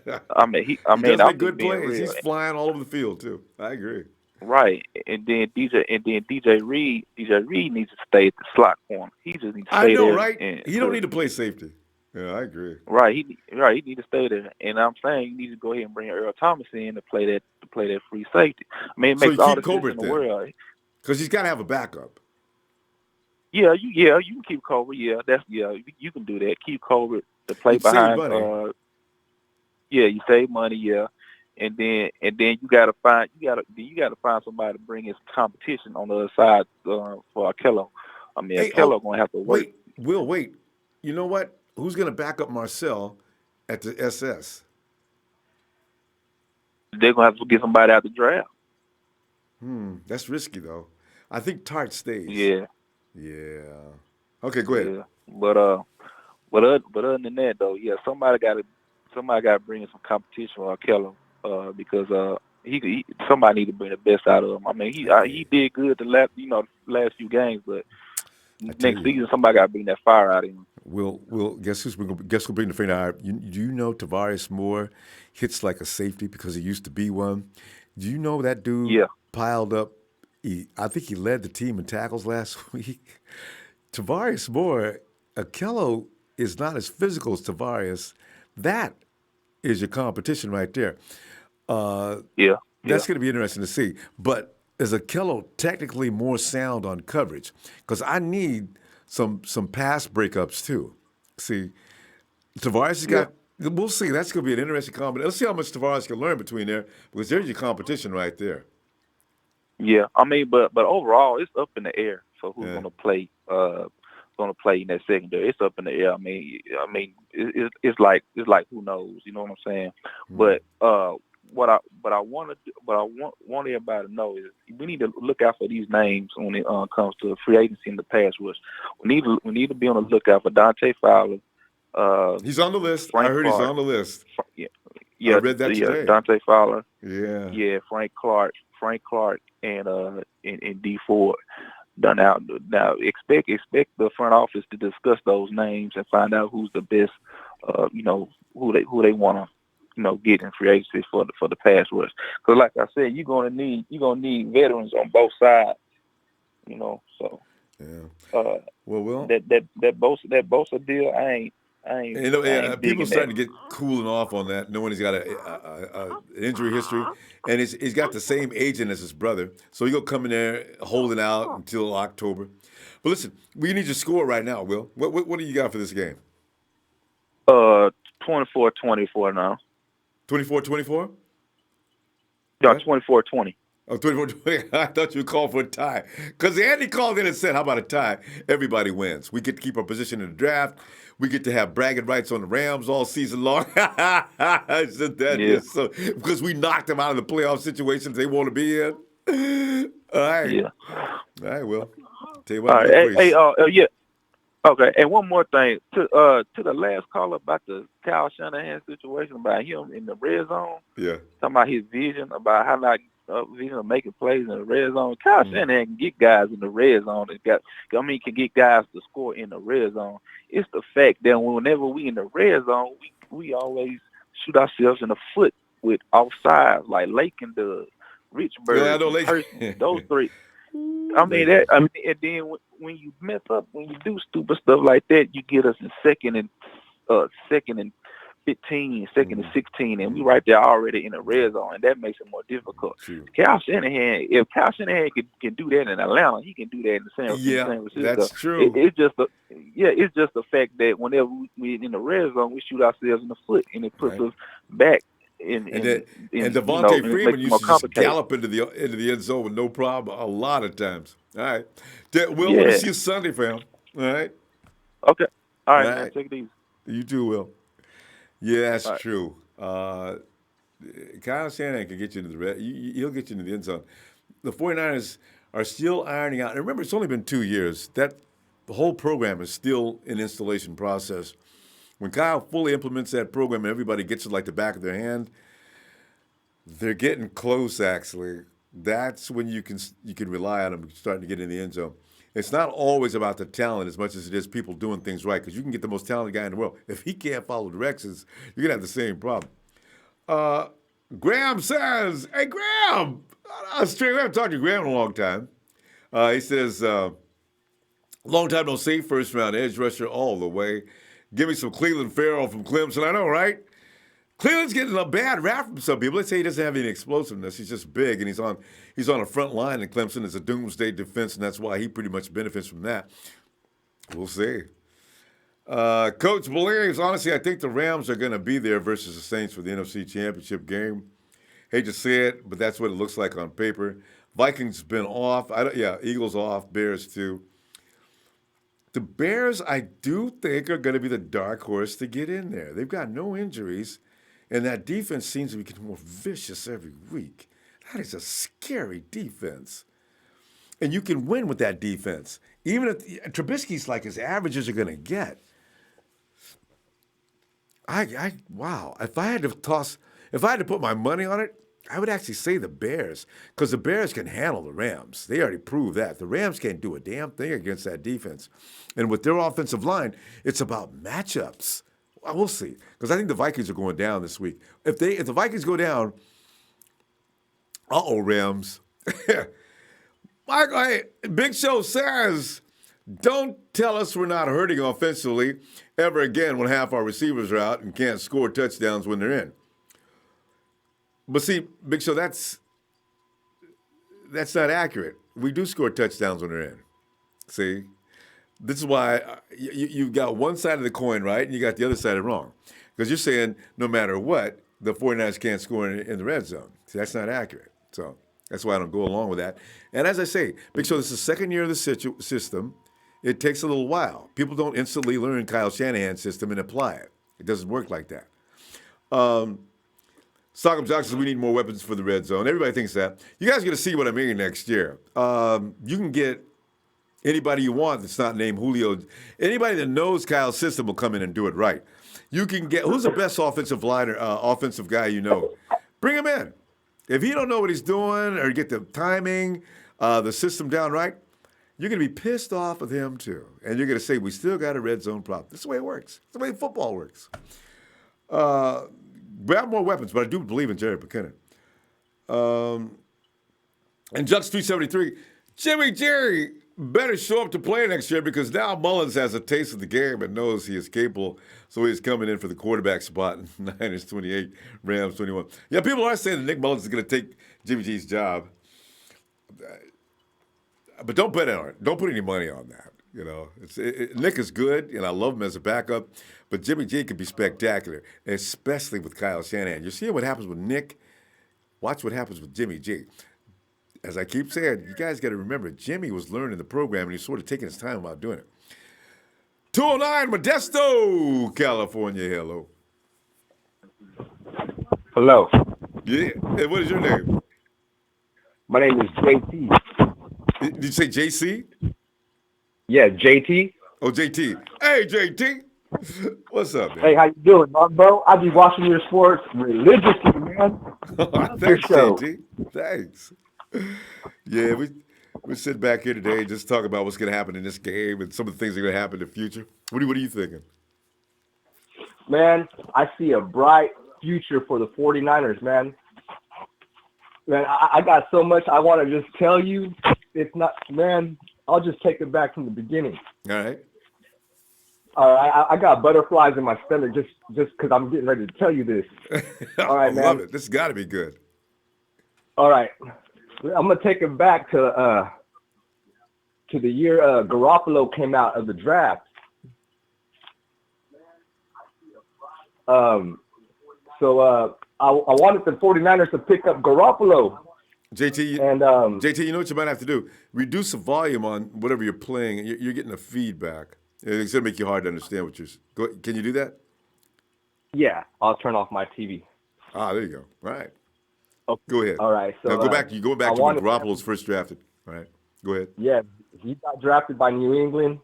he does make good plays. Real. He's flying all over the field too. I agree. Right, and then DJ Reed needs to stay at the slot corner. He just needs to stay there. Right? He don't need to play safety. Yeah, I agree. Right, he needs to stay there. And I'm saying you need to go ahead and bring Earl Thomas in to play that free safety. I mean, it makes all the sense in the world. Because he's got to have a backup. Yeah, you can keep Colbert. Yeah, you can do that. Keep Colbert to play behind. You save money. Yeah. And then you gotta find somebody to bring his competition on the other side for Akello. I mean, Akello gonna have to work. Wait. You know what? Who's gonna back up Marcel at the SS? They're gonna have to get somebody out the draft. That's risky though. I think Tart stays. Yeah. Okay, go ahead. Yeah. But other than that though, yeah, somebody gotta bring in some competition for Akello. Because somebody need to bring the best out of him. I mean, he did good the last few games, but next season somebody got to bring that fire out of him. Will guess who'll bring the fire out? Do you know Tavares Moore hits like a safety because he used to be one? Do you know that dude piled up? I think he led the team in tackles last week. Tavares Moore, Akello is not as physical as Tavares. That is your competition right there. That's going to be interesting to see. But is Akello technically more sound on coverage? Because I need some pass breakups too. See, Tavares has got. We'll see. That's going to be an interesting combination. Let's see how much Tavares can learn between there, because there's your competition right there. Yeah, I mean, but overall, it's up in the air for who's going to play. Going to play in that secondary. It's up in the air. I mean, it's like who knows? You know what I'm saying? But what I want everybody to know is we need to look out for these names when it comes to free agency in the pass rush. We need to be on the lookout for Dante Fowler. He's on the list. Frank I heard Clark. He's on the list. Yeah, I read that today. Dante Fowler. Yeah, Frank Clark, and D Ford. Now expect the front office to discuss those names and find out who's the best, who they want to, get in free agency for the pass rush. Because like I said, you're gonna need veterans on both sides, So well, that Bosa deal, I ain't people starting to get cooling off on that, knowing he's got an injury history, and he's got the same agent as his brother, so he'll come in there holding out until October. But listen, we need your score right now, Will. What do you got for this game? 24-24 now. 24-24? Yeah, 24-20. Oh, 24-20. I thought you called for a tie. Because Andy called in and said, how about a tie? Everybody wins. We get to keep our position in the draft. We get to have bragging rights on the Rams all season long. I said that is so, because we knocked them out of the playoff situations they want to be in. All right. Yeah. All right, Will. Tell you what. All right. Yeah. Okay, and one more thing to the last call about the Kyle Shanahan situation about him in the red zone. Yeah. Talking about his vision about how not vision of making plays in the red zone. Kyle Shanahan can get guys in the red zone. Can get guys to score in the red zone. It's the fact that whenever we in the red zone, we always shoot ourselves in the foot with offsides like Lakin does, Richburg, those three. And then when you mess up, when you do stupid stuff like that, you get us in second and 15, second and 16, and we right there already in the red zone, and that makes it more difficult. Kyle Shanahan, if Kyle Shanahan can do that in Atlanta, he can do that in San Francisco. That's true. It's just the fact that whenever we in the red zone, we shoot ourselves in the foot, and it puts us back And Devontae Freeman used to just gallop into the end zone with no problem a lot of times. All right. Will, we'll see you Sunday, fam. All right. Okay. All right, man. Take it easy. You too, Will. Yeah, that's true. Kyle Shanahan can get you into he'll get you into the end zone. The 49ers are still ironing out. And remember, it's only been 2 years. The whole program is still an installation process. When Kyle fully implements that program and everybody gets it like the back of their hand, they're getting close, actually. That's when you can rely on them starting to get in the end zone. It's not always about the talent as much as it is people doing things right, because you can get the most talented guy in the world. If he can't follow directions, you're going to have the same problem. Graham says, hey, Graham, straight, we haven't talked to Graham in a long time. He says, long time no see, first round edge rusher all the way. Give me some Cleveland Farrell from Clemson. I know, right? Cleveland's getting a bad rap from some people. They say he doesn't have any explosiveness. He's just big, and he's on a front line in Clemson as a doomsday defense, and that's why he pretty much benefits from that. We'll see. Coach believes, honestly, I think the Rams are going to be there versus the Saints for the NFC Championship game. Hate to say it, but that's what it looks like on paper. Vikings been off. Eagles off. Bears too. The Bears, I do think, are going to be the dark horse to get in there. They've got no injuries, and that defense seems to be getting more vicious every week. That is a scary defense. And you can win with that defense. Even if Trubisky's like his averages are going to get. Wow. If I had to put my money on it, I would actually say the Bears, because the Bears can handle the Rams. They already proved that. The Rams can't do a damn thing against that defense. And with their offensive line, it's about matchups. Well, we'll see, because I think the Vikings are going down this week. If the Vikings go down, Rams. Michael, hey, Big Show says, don't tell us we're not hurting offensively ever again when half our receivers are out and can't score touchdowns when they're in. But see, Big Show, that's not accurate. We do score touchdowns when they're in. See? This is why you've got one side of the coin right, and you got the other side wrong. Because you're saying no matter what, the 49ers can't score in the red zone. See, that's not accurate. So that's why I don't go along with that. And as I say, Big Show, this is the second year of the system. It takes a little while. People don't instantly learn Kyle Shanahan's system and apply it. It doesn't work like that. Stockholm Jock says we need more weapons for the red zone. Everybody thinks that. You guys are going to see what I mean next year. You can get anybody you want that's not named Julio. Anybody that knows Kyle's system will come in and do it right. You can get, who's the best offensive guy you know? Bring him in. If he don't know what he's doing or get the timing, the system down right, you're going to be pissed off with him too. And you're going to say, we still got a red zone problem. That's the way it works. That's the way football works. Grab more weapons, but I do believe in Jerry McKinnon. And Jux 373, Jerry better show up to play next year, because now Mullins has a taste of the game and knows he is capable, so he's coming in for the quarterback spot. Niners 28, Rams 21. Yeah, people are saying that Nick Mullins is going to take Jimmy G's job. But don't bet on it. Don't put any money on that. You know, Nick is good, and I love him as a backup, but Jimmy G can be spectacular, especially with Kyle Shanahan. You see what happens with Nick? Watch what happens with Jimmy G. As I keep saying, you guys got to remember, Jimmy was learning the program, and he's sort of taking his time about doing it. 209 Modesto, California. Hello. Hello. Yeah. Hey, what is your name? My name is JT. Did you say JC? Yeah, JT. Oh, JT. Hey, JT. What's up, man? Hey, how you doing, Ronbo? I be watching your sports religiously, man. Thanks, JT. Thanks. Yeah, we sit back here today and just talk about what's going to happen in this game and some of the things that are going to happen in the future. What are you thinking? Man, I see a bright future for the 49ers, man. Man, I got so much I want to just tell you. It's not, man, I'll just take it back from the beginning. All right. I got butterflies in my stomach just because I'm getting ready to tell you this. All right, man. I love it. This has got to be good. All right. I'm going to take it back to the year Garoppolo came out of the draft. So I wanted the 49ers to pick up Garoppolo. JT, and JT, you know what you might have to do? Reduce the volume on whatever you're playing. You're getting a feedback. It's going to make you hard to understand what you're. Can you do that? Yeah, I'll turn off my TV. Ah, there you go. All right. Okay. Go ahead. All right. So now go back. You go back to when Garoppolo's first drafted. All right. Go ahead. Yeah, he got drafted by New England,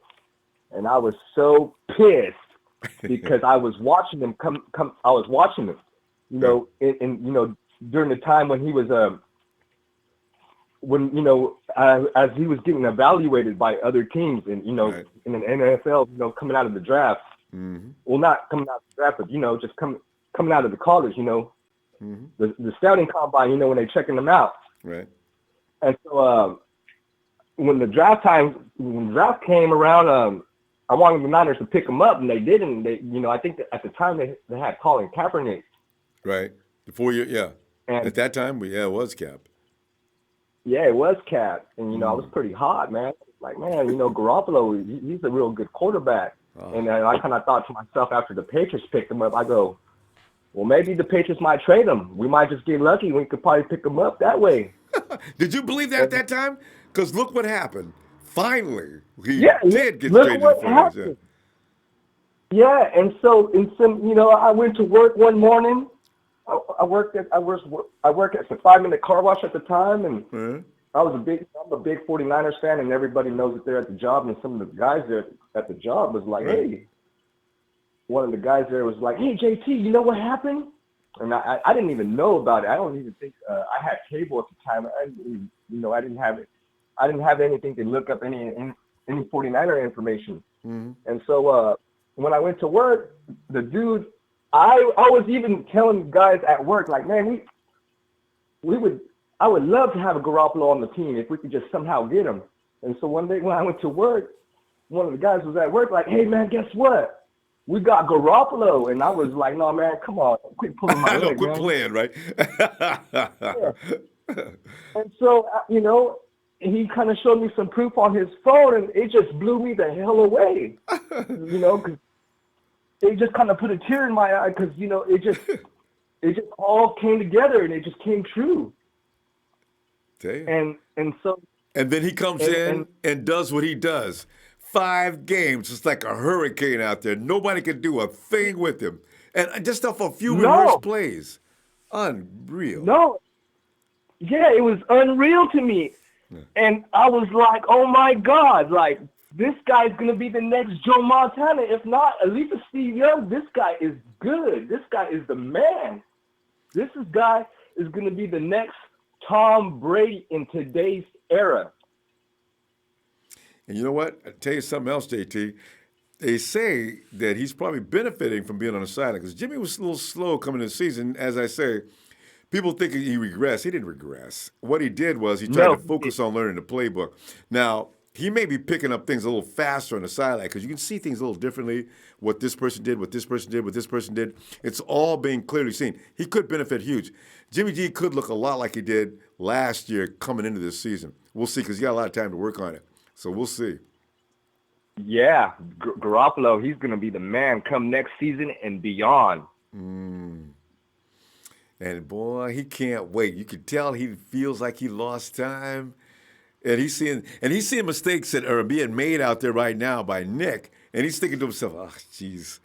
and I was so pissed because I was watching him come. I was watching him, you know, in during the time when he was as he was getting evaluated by other teams, and right. in an NFL, coming out of the draft. Mm-hmm. Well, not coming out of the draft, but just coming out of the college, mm-hmm. the scouting combine, when they're checking them out. Right. And so when the draft came around, I wanted the Niners to pick him up, and they didn't. They, I think that at the time they had Colin Kaepernick. Right. The 4 year, yeah. And at that time, it was Cap. Yeah, it was Cap, and I was pretty hot, man. Like, man, Garoppolo, he's a real good quarterback. Oh. And I kind of thought to myself after the Patriots picked him up, I go, well, maybe the Patriots might trade him. We might just get lucky. We could probably pick him up that way. Did you believe that at that time? Because look what happened. Finally, he did get look traded what for happened. Yeah, and so I went to work one morning. I work at the 5-minute car wash at the time, and mm-hmm. I'm a big 49ers fan, and everybody knows that they're at the job. And some of the guys there at the job was like, right. hey, one of the guys there was like, hey, JT, you know what happened? And I didn't even know about it. I don't even think I had cable at the time. I didn't have it. I didn't have anything to look up any 49er information. Mm-hmm. And so when I went to work, the dude, I was even telling guys at work, like, man, I would love to have a Garoppolo on the team if we could just somehow get him. And so one day when I went to work, one of the guys was at work like, hey, man, guess what? We got Garoppolo. And I was like, no, man, come on. Quit pulling my leg, quit playing, right? Yeah. And so, he kind of showed me some proof on his phone, and it just blew me the hell away, because it just kind of put a tear in my eye because, it just all came together, and it just came true. Damn. And then he comes in and does what he does. 5 games. It's like a hurricane out there. Nobody can do a thing with him. And just off a few reverse plays. Unreal. No. Yeah, it was unreal to me. Yeah. And I was like, oh, my God. Like, this guy's going to be the next Joe Montana. If not, at least a Steve Young. This guy is good. This guy is the man. This guy is going to be the next Tom Brady in today's era. And you know what? I'll tell you something else, JT. They say that he's probably benefiting from being on the sideline because Jimmy was a little slow coming into the season. As I say, people think he regressed. He didn't regress. What he did was he tried to focus on learning the playbook. Now, he may be picking up things a little faster on the sideline because you can see things a little differently, what this person did, what this person did, what this person did. It's all being clearly seen. He could benefit huge. Jimmy G could look a lot like he did last year coming into this season. We'll see because he got a lot of time to work on it. So we'll see. Yeah, Garoppolo, he's going to be the man come next season and beyond. And boy, he can't wait. You can tell he feels like he lost time. And he's seeing mistakes that are being made out there right now by Nick. And he's thinking to himself, oh, geez,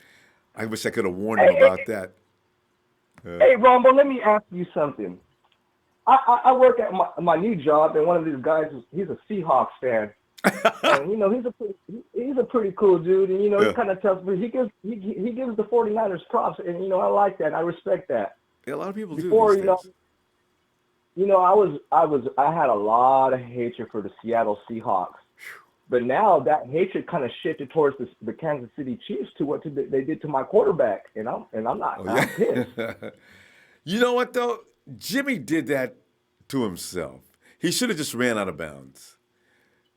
I wish I could have warned him about that. Hey, Ronbo, let me ask you something. I work at my new job, and one of these guys, he's a Seahawks fan. And, he's a pretty cool dude. And, he kind of tells me, he gives the 49ers props. And, I like that. I respect that. Yeah, a lot of people do. Before, I had a lot of hatred for the Seattle Seahawks, but now that hatred kind of shifted towards the Kansas City Chiefs to what they did to my quarterback, and I'm pissed. You know what though? Jimmy did that to himself. He should have just ran out of bounds.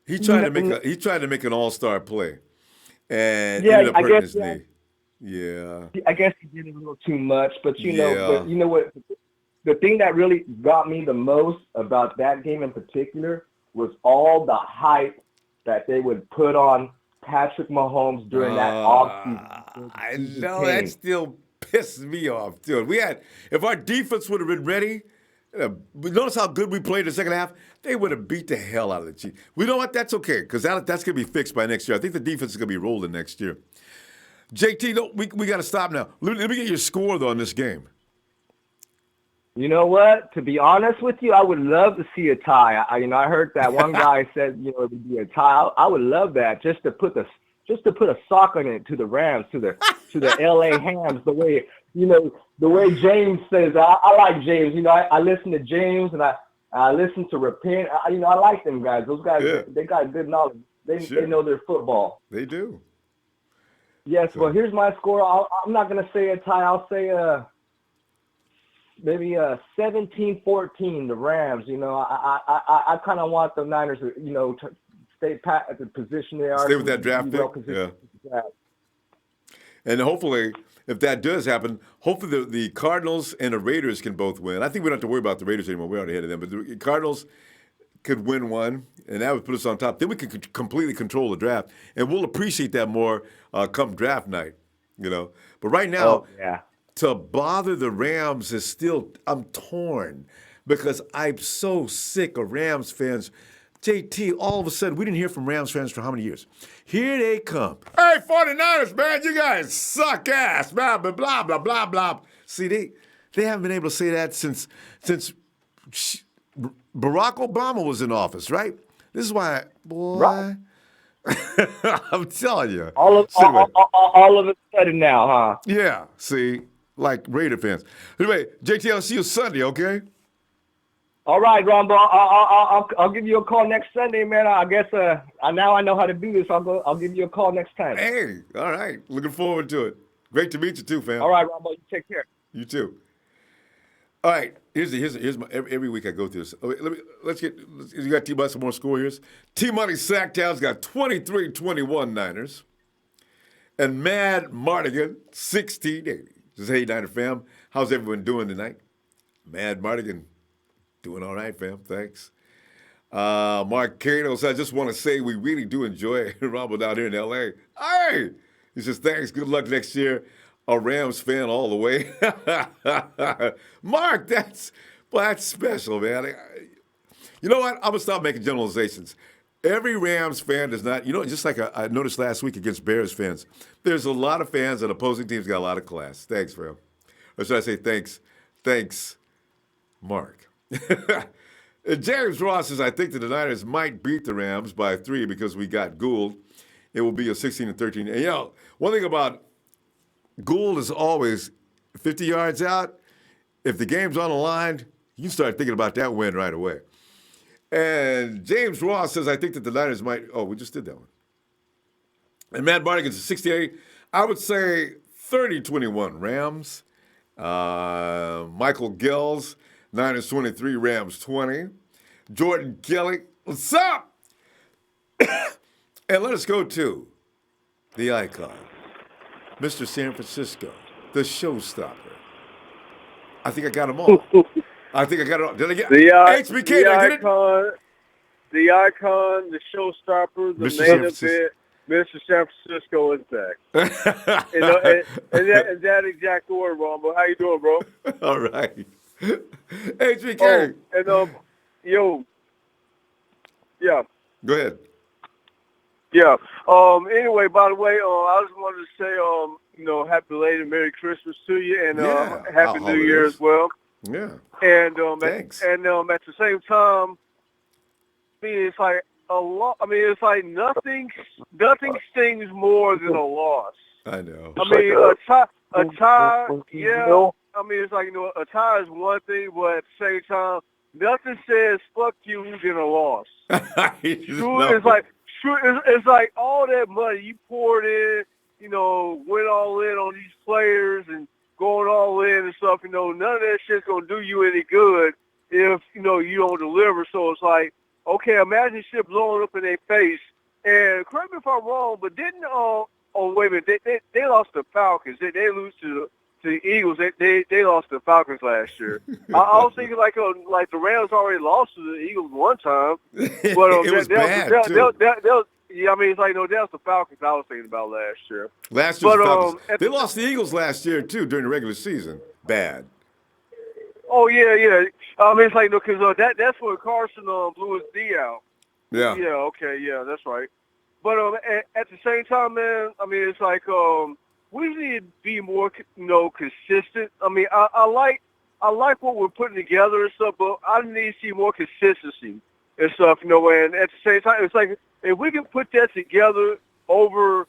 He tried to make an all-star play, and ended up hurting his knee. Yeah. I guess he did a little too much, but you know what? The thing that really got me the most about that game in particular was all the hype that they would put on Patrick Mahomes during that offseason. I know that still pisses me off, dude. If our defense would have been ready, notice how good we played in the second half. They would have beat the hell out of the Chiefs. We know what? That's okay because that's going to be fixed by next year. I think the defense is going to be rolling next year. JT, no, we got to stop now. Let me get your score though on this game. You know what? To be honest with you, I would love to see a tie. I heard that one guy said, it would be a tie. I would love that just to put a sock on it to the Rams, to the LA Hams. The way James says. I like James. I listen to James and I listen to Repent. I like them guys. Those guys, they got good knowledge. They know their football. They do. Yes. Well, here's my score. I'm not gonna say a tie. I'll say maybe 17-14, the Rams. I kind of want the Niners, to stay at the position they are. Stay with that draft pick. Yeah. And hopefully, if that does happen, hopefully the Cardinals and the Raiders can both win. I think we don't have to worry about the Raiders anymore. We're already ahead of them. But the Cardinals could win one, and that would put us on top. Then we could completely control the draft, and we'll appreciate that more come draft night. But right now, to bother the Rams is still, I'm torn because I'm so sick of Rams fans. JT, all of a sudden, we didn't hear from Rams fans for how many years? Here they come. Hey, 49ers, man, you guys suck ass, blah, blah, blah, blah, blah, blah. See, they haven't been able to say that since Barack Obama was in office, right? This is why, boy, I'm telling you. All of a sudden now, huh? Yeah, see, like Raider fans. Anyway, JT, I'll see you Sunday, okay? All right, Ronbo. I'll give you a call next Sunday, man. I guess now I know how to do this. I'll give you a call next time. Hey, all right. Looking forward to it. Great to meet you too, fam. All right, Ronbo. You take care. You too. All right. Here's my every week I go through this. Okay, you got T-Money some more score here. T-Money Sacktown's got 23-21 Niners. And Mad Mardigan, 16-80. Just hey, Niner fam. How's everyone doing tonight? Mad Mardigan. Doing all right, fam. Thanks. Mark Cato says, I just want to say we really do enjoy Ronbo down here in L.A. Hey! He says, thanks. Good luck next year. A Rams fan all the way. Mark, that's special, man. You know what? I'm going to stop making generalizations. Every Rams fan does not, just like I noticed last week against Bears fans, there's a lot of fans and opposing teams got a lot of class. Thanks, fam. Or should I say thanks? Thanks, Mark. James Ross says, I think that the Niners might beat the Rams by 3 because we got Gould. It will be a 16-13. And, one thing about Gould is always 50 yards out. If the game's on the line, you start thinking about that win right away. And James Ross says, I think that the Niners might – we just did that one. And Matt Barnigan's a 68. I would say 30-21 Rams. Michael Gills – Niners 23, Rams 20. Jordan Kelly, what's up? And let us go to the icon, Mr. San Francisco, the showstopper. I think I got them all. Did I get HBK? Did I get it? The icon, the showstopper, the main event, Mr. San Francisco is back. and that exact word, Ronbo. How you doing, bro? All right. HBK. Yeah. Go ahead. Yeah. Anyway, by the way, I just wanted to say, happy belated Merry Christmas to you and Happy New Year as well. Yeah. And thanks. At the same time, it's like a lot. I mean, it's like nothing stings more than a loss. I know. I mean, a tie. Yeah. I mean, it's like, a tie is one thing, but at the same time, nothing says fuck you than a loss. It's like all that money you poured in, went all in on these players and going all in and stuff, none of that shit's going to do you any good if, you don't deliver. So it's like, okay, imagine shit blowing up in their face. And correct me if I'm wrong, but didn't, wait a minute, they lost the Falcons. They lose to the Eagles. They lost to the Falcons last year. I was thinking like the Rams already lost to the Eagles one time, but it was bad too. Yeah, I mean, it's like, no, that's the Falcons I was thinking about last year. Last year's Falcons. They lost the Eagles last year, too, during the regular season. Bad. Oh, yeah. I mean, it's like, no, because that's when Garçon blew his knee out. Yeah. Yeah, okay, yeah, that's right. But at the same time, man, I mean, it's like we need to be more, consistent. I mean, I like what we're putting together and stuff, but I need to see more consistency and stuff, and at the same time, it's like if we can put that together over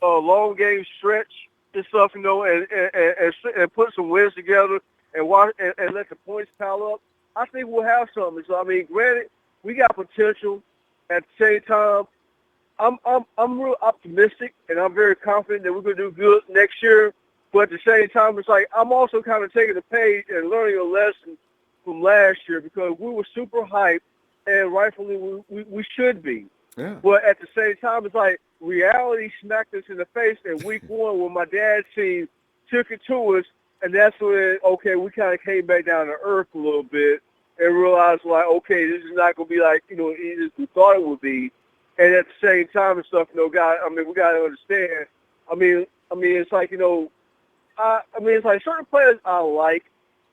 a long game stretch and stuff, and put some wins together and watch and let the points pile up, I think we'll have something. So I mean, granted, we got potential. At the same time, I'm real optimistic and I'm very confident that we're gonna do good next year. But at the same time, it's like I'm also kind of taking the page and learning a lesson from last year because we were super hyped and rightfully we should be. Yeah. But at the same time, it's like reality smacked us in the face in week one when my dad's team took it to us, and that's when, we kind of came back down to earth a little bit and realized, like, okay, this is not going to be like, easy as we thought it would be. And at the same time and stuff, we got to understand. I mean, it's like, it's like certain players I like,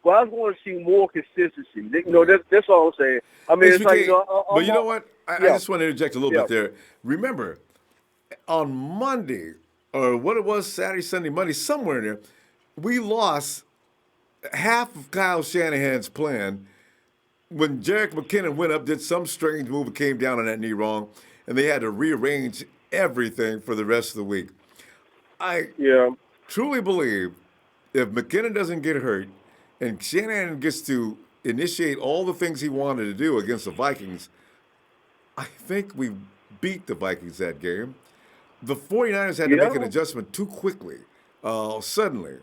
but I just want to see more consistency. That's all I'm saying. I mean, it's like, but you know what? I just want to interject a little bit there. Remember, on Monday, or what it was, Saturday, Sunday, Monday, somewhere in there, we lost half of Kyle Shanahan's plan when Jerick McKinnon went up, did some strange move, and came down on that knee wrong, and they had to rearrange everything for the rest of the week. I truly believe if McKinnon doesn't get hurt and Shanahan gets to initiate all the things he wanted to do against the Vikings, I think we beat the Vikings that game. The 49ers had to make an adjustment too quickly, suddenly,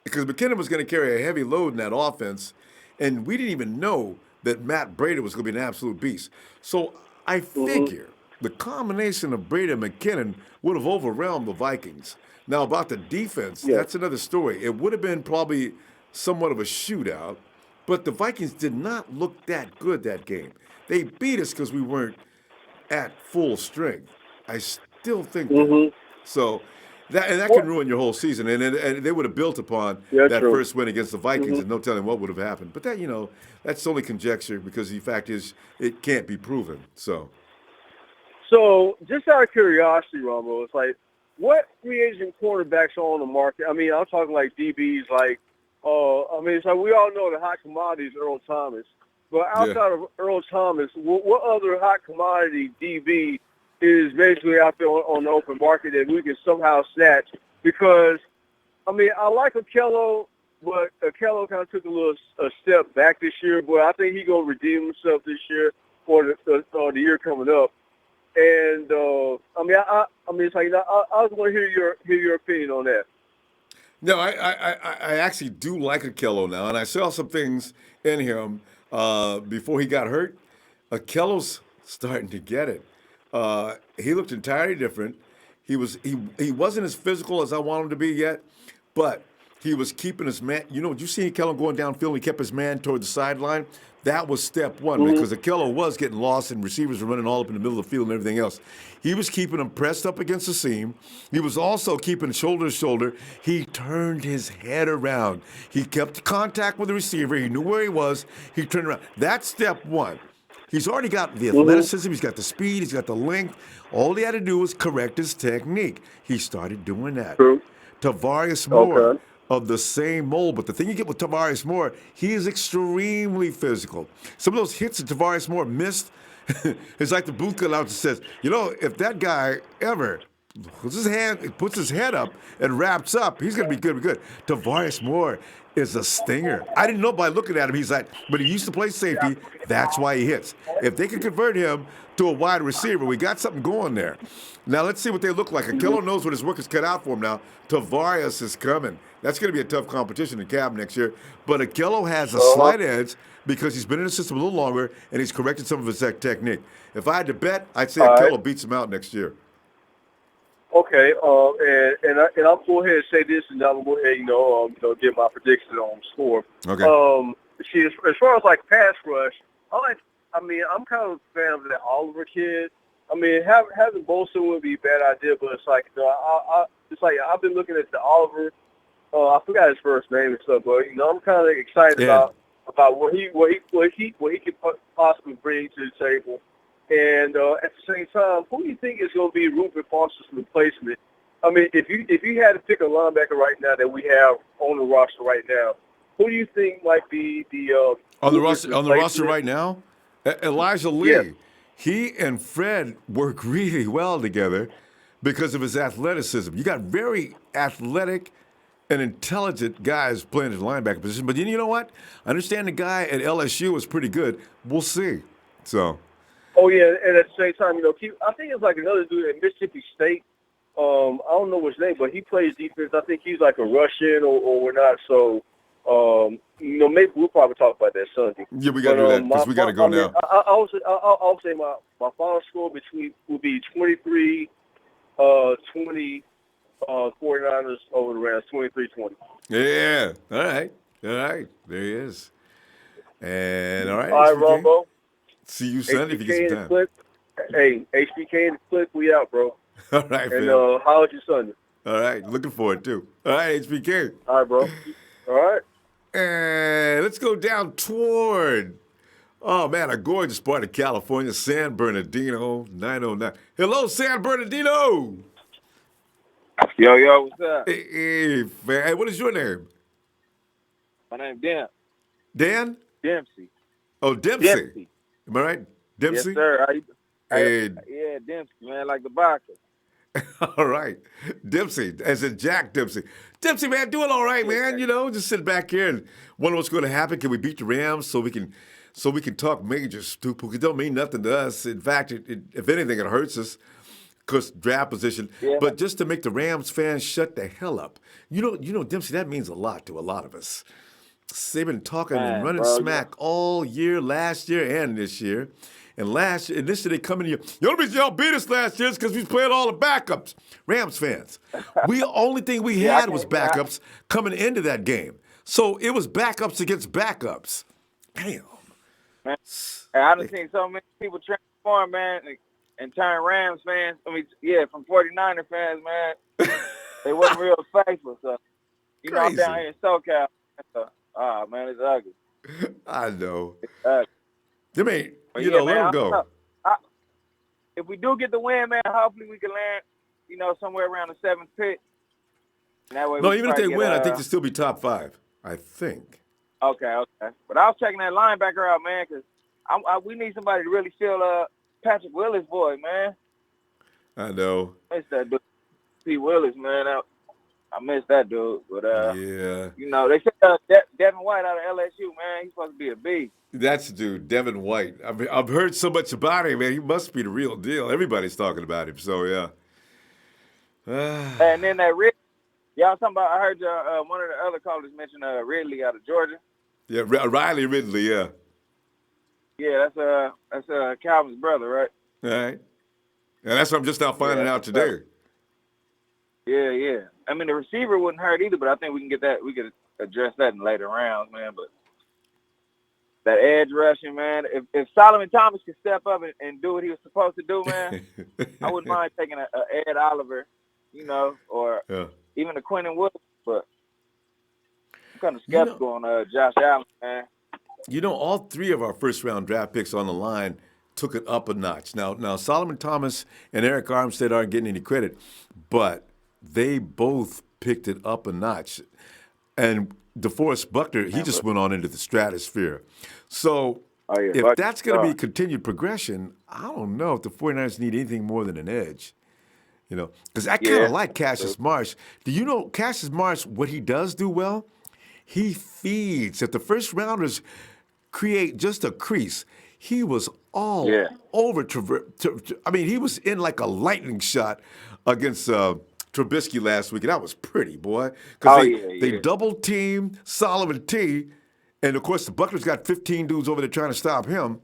because McKinnon was going to carry a heavy load in that offense, and we didn't even know that Matt Breida was going to be an absolute beast. So I figure the combination of Breida and McKinnon would have overwhelmed the Vikings. Now, about the defense, that's another story. It would have been probably somewhat of a shootout, but the Vikings did not look that good that game. They beat us because we weren't at full strength. I still think that. So that can ruin your whole season, and they would have built upon that first win against the Vikings, and no telling what would have happened. But that, that's only conjecture because the fact is it can't be proven. So just out of curiosity, Ronbo, it's like, what free agent quarterbacks are on the market? I mean, I'm talking like DBs, like, it's like we all know the hot commodity is Earl Thomas. But outside of Earl Thomas, what other hot commodity DB is basically out there on the open market that we can somehow snatch? Because, I mean, I like Okello, but Okello kind of took a step back this year. But I think he's going to redeem himself this year for the year coming up. And it's like I just want to hear your opinion on that. No, I actually do like Okello now, and I saw some things in him before he got hurt. Okello's starting to get it. He looked entirely different. He wasn't as physical as I want him to be yet, but he was keeping his man. Did you see Okello going downfield? He kept his man toward the sideline. That was step one because Okello was getting lost and receivers were running all up in the middle of the field and everything else. He was keeping them pressed up against the seam. He was also keeping shoulder to shoulder. He turned his head around. He kept contact with the receiver. He knew where he was. He turned around. That's step one. He's already got the athleticism. He's got the speed. He's got the length. All he had to do was correct his technique. He started doing that. Tavares Moore. Of the same mold. But the thing you get with Tavares Moore, he is extremely physical. Some of those hits that Tavares Moore missed, it's like the booth announcer says, if that guy ever puts his head up and wraps up, he's going to be good. Tavares Moore is a stinger. I didn't know by looking at him. He's like, but he used to play safety. That's why he hits. If they can convert him to a wide receiver, we got something going there. Now, let's see what they look like. Okello knows what his work is cut out for him now. Tavares is coming. That's going to be a tough competition in Cab next year. But Okello has a slight edge because he's been in the system a little longer and he's corrected some of his technique. If I had to bet, I'd say Okello beats him out next year. Okay, and I'll go ahead and say this, and I'll go ahead, give my prediction on the score. Okay. As far as like pass rush, I'm kind of a fan of that Oliver kid. I mean, having Bolson would be a bad idea, but it's like, it's like I've been looking at the Oliver. I forgot his first name and stuff, but I'm kind of excited about what he could possibly bring to the table. And at the same time, who do you think is going to be Rupert Foster's replacement? I mean, if you had to pick a linebacker right now that we have on the roster right now, who do you think might be the on the roster right now? Elijah Lee. Yeah. He and Fred work really well together because of his athleticism. You got very athletic and intelligent guys playing at the linebacker position. But you know what? I understand the guy at LSU was pretty good. We'll see. So. Oh yeah, and at the same time, I think it's like another dude at Mississippi State. I don't know his name, but he plays defense. I think he's like a Russian or not. So, maybe we'll probably talk about that Sunday. Yeah, we got to do that because we got to go now. I'll say my final score will be 23-20 49ers over the Rams, 23-20. Yeah. All right. There he is. And all right. All right, Ronbo. See you Sunday if you get some time. Clip. Hey, HBK and the Clip, we out, bro. All right, and man. how was your Sunday? All right, looking forward to. All right, HBK. All right, bro. All right. And let's go down toward, a gorgeous part of California, San Bernardino, 909. Hello, San Bernardino. Yo, what's up? Hey, man. What is your name? My name's Dan. Dan? Dempsey. Oh, Dempsey. Am I right? Dempsey? Yes, sir. Hey. Yeah, Dempsey, man, like the boxer. All right. Dempsey, as in Jack Dempsey. Dempsey, man, doing all right, man. Just sit back here and wonder what's going to happen. Can we beat the Rams so we can talk major stupid? It don't mean nothing to us. In fact, if anything, it hurts us because draft position. Yeah. But just to make the Rams fans shut the hell up. Dempsey, that means a lot to a lot of us. They've been talking and running smack all year, last year and this year. And this year they come in here. The only reason y'all beat us last year is because we was playing all the backups. Rams fans. Only thing we had was backups coming into that game. So it was backups against backups. Damn. Man, I done seen so many people transform, man, and turn Rams fans. From 49er fans, man. They wasn't real faithful. So, I'm down here in SoCal. So, man, it's ugly. I know. It's ugly. Let them go. If we do get the win, man, hopefully we can land, somewhere around the 7th pick. And that way even if they win, I think they'll still be top 5. I think. Okay. But I was checking that linebacker out, man, because we need somebody to really fill Patrick Willis' void, man. I know. I miss that dude, P. Willis, man. I miss that dude. But, yeah. They said Devin White out of LSU, man, he's supposed to be a beast. That's the dude, Devin White. I've heard so much about him, man. He must be the real deal. Everybody's talking about him, so yeah. And then that Ridley, y'all talking about, I heard one of the other callers mention Ridley out of Georgia. Yeah, Riley Ridley, yeah. Yeah, that's Calvin's brother, right? All right. And that's what I'm just now finding out today. Yeah. I mean, the receiver wouldn't hurt either, but I think we can get that. We could address that in later rounds, man. But that edge rushing, man. If Solomon Thomas could step up and do what he was supposed to do, man, I wouldn't mind taking a Ed Oliver, or even a Quentin Williams. But I'm kind of skeptical on Josh Allen, man. All 3 of our first-round draft picks on the line took it up a notch. Now Solomon Thomas and Eric Armstead aren't getting any credit, but they both picked it up a notch. And DeForest Buckner, he just went on into the stratosphere. So if that's going to be continued progression, I don't know if the 49ers need anything more than an edge. Because I kind of like Cassius Marsh. Do you know Cassius Marsh, what he does do well? He feeds. If the first rounders create just a crease, he was all over. He was in like a lightning shot against Trubisky last week, and that was pretty, boy. Because they double-teamed Solomon T, and, of course, the Buckner's got 15 dudes over there trying to stop him,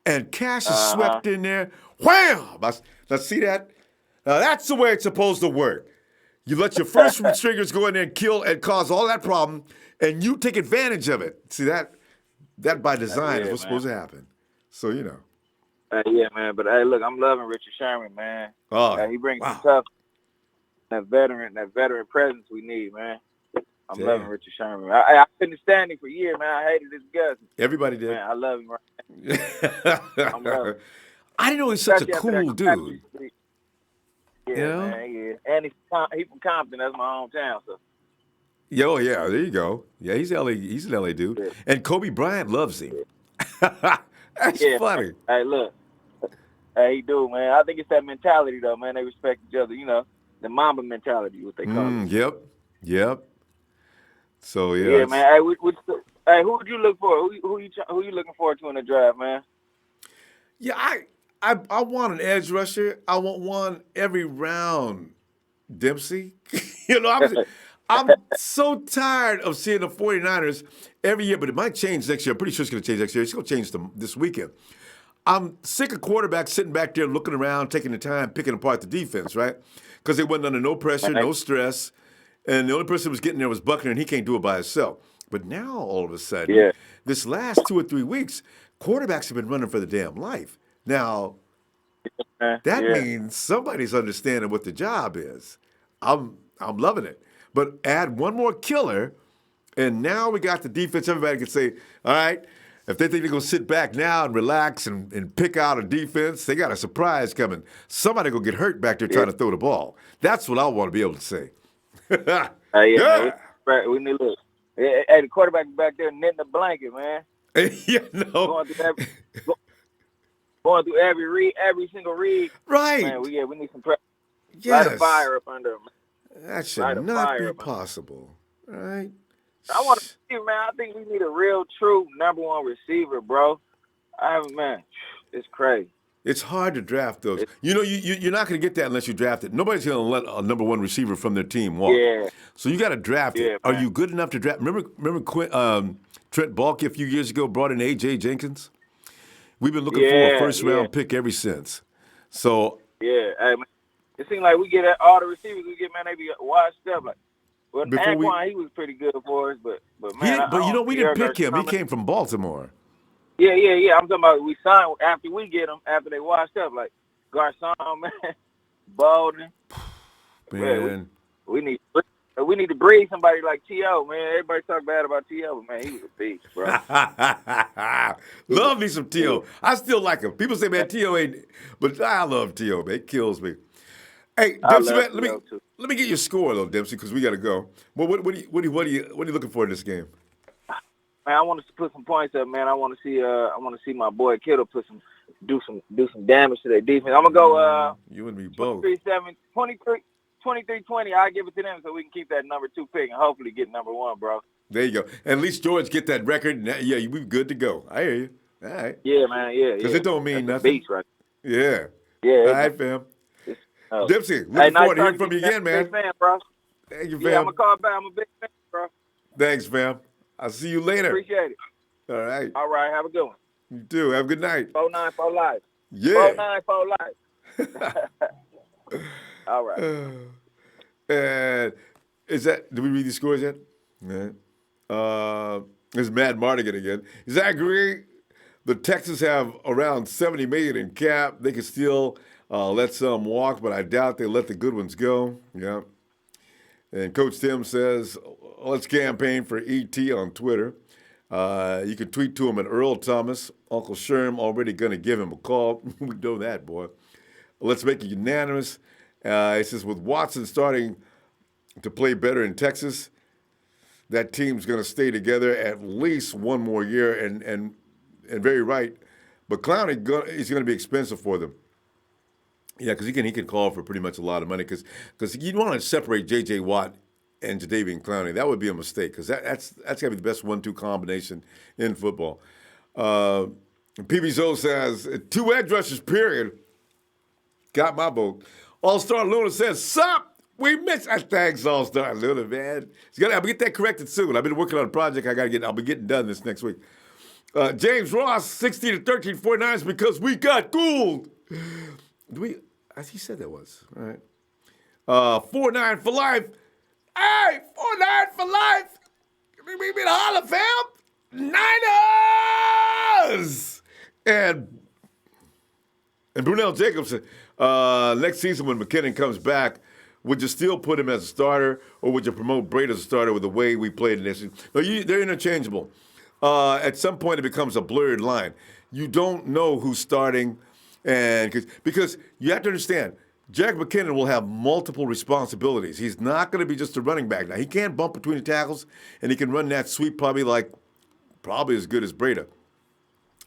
and Cash is swept in there. Wham! Let's see that? Now, that's the way it's supposed to work. You let your first stringers go in there and kill and cause all that problem, and you take advantage of it. See, that by design is what's supposed to happen. So, Yeah, man. But hey, look, I'm loving Richard Sherman, man. Oh, he brings wow. some tough, that veteran presence we need, man. I'm Damn. loving Richard Sherman. I've been standing for years, man. I hated this guy. Everybody did. Man, I love him. Right? I'm loving him. I didn't know he's such a Especially after cool that dude. Yeah, You know? man. Yeah, and he from Compton. That's my hometown. So. Oh, yeah, there you go. Yeah, he's LA. He's an LA dude. Yeah. And Kobe Bryant loves him. That's funny. Hey, look. Hey, he do, man. I think it's that mentality, though, man. They respect each other. You know, the Mamba mentality, what they call it. Yep. So yeah. Yeah, man. Hey, who would you look for? Who you looking forward to in the draft, man? Yeah, I want an edge rusher. I want one every round, Dempsey. You know, I'm so tired of seeing the 49ers every year, but it might change next year. I'm pretty sure it's going to change next year. It's going to change this weekend. I'm sick of quarterbacks sitting back there looking around, taking the time, picking apart the defense, right? Because they wasn't under no pressure, no stress, and the only person who was getting there was Buckner, and he can't do it by himself. But now, all of a sudden, this last 2 or 3 weeks, quarterbacks have been running for the damn life. Now, that means somebody's understanding what the job is. I'm loving it. But add one more killer, and now we got the defense. Everybody can say, all right, if they think they're going to sit back now and relax and pick out a defense, they got a surprise coming. Somebody going to get hurt back there trying to throw the ball. That's what I want to be able to say. Man, we need to look. Hey, the quarterback back there knitting the blanket, man. Going through every single read. Right. Man, we need some pressure. Yes. Light a fire up under him. That should not be possible. Right? I want to see, man. I think we need a real, true number one receiver, bro. Man, it's crazy. It's hard to draft those. You're not going to get that unless you draft it. Nobody's going to let a number one receiver from their team walk. Yeah. So you got to draft it. Man. Are you good enough to draft? Remember Trent Baalke a few years ago brought in A.J. Jenkins? We've been looking for a first-round pick ever since. So hey, man, it seems like we get all the receivers we get, man, they be washed up. Like, well, Anquan, he was pretty good for us, but man. We didn't pick him. He came from Baltimore. Yeah. I'm talking about we signed after we get them, after they washed up, like Garçon, man, Baldwin. Man, we need to breed somebody like T.O., man. Everybody talk bad about T.O., but, man, he was a beast, bro. Love me some T.O. I still like him. People say, man, T.O. ain't, but I love T.O., man. It kills me. Hey, Dempsey, man, let me get your score, though, Dempsey, because we got to go. Well, what are you looking for in this game? Man, I want to put some points up, man. I want to see my boy Kittle do some damage to their defense. I'm gonna go. You and me both. 23-20. I give it to them so we can keep that number 2 pick and hopefully get number 1, bro. There you go. And at least George get that record. Yeah, we good to go. I hear you. All right. Yeah, man. Yeah. Because it don't mean nothing. Beast, right? Yeah. Yeah. All right, fam. Dempsey, looking forward to hearing from you again, man. Big fan, bro. Thank you, fam. Yeah, I'm gonna call back. I'm a big fan, bro. Thanks, fam. I'll see you later. Appreciate it. All right. All right. Have a good one. You too. Have a good night. 4-9 for life. Yeah. 4-9 for life. All right. And did we read these scores yet? Yeah. It's Matt Mardigan again. Is that agree? The Texans have around $70 million in cap. They could still let some walk, but I doubt they let the good ones go. Yeah. And Coach Tim says, let's campaign for ET on Twitter. You can tweet to him at Earl Thomas. Uncle Sherm already going to give him a call. We know that, boy. Let's make it unanimous. He says, with Watson starting to play better in Texas, that team's going to stay together at least one more year. And very right. But Clowney is going to be expensive for them. Yeah, because he can call for pretty much a lot of money. Because you want to separate J.J. Watt and Jadeveon Clowney. That would be a mistake because that's got to be the best 1-2 combination in football. PB Zoe says, 2 edge rushers, period. Got my vote. All-Star Luna says, sup? We missed that. Thanks, All-Star Luna, man. I'll get that corrected soon. I've been working on a project I'll be getting done this next week. James Ross, 16-13, 49ers because we got Gould. As he said that was. All right. 4-9 for life. Hey, 4-9 for life. We been holler, fam. Niners! And And Brunel Jacobs, next season when McKinnon comes back, would you still put him as a starter, or would you promote Breida as a starter with the way we played in this season? No, they're interchangeable. At some point, it becomes a blurred line. You don't know who's starting, and because you have to understand, Jack McKinnon will have multiple responsibilities. He's not going to be just a running back. Now, he can bump between the tackles, and he can run that sweep probably as good as Breida.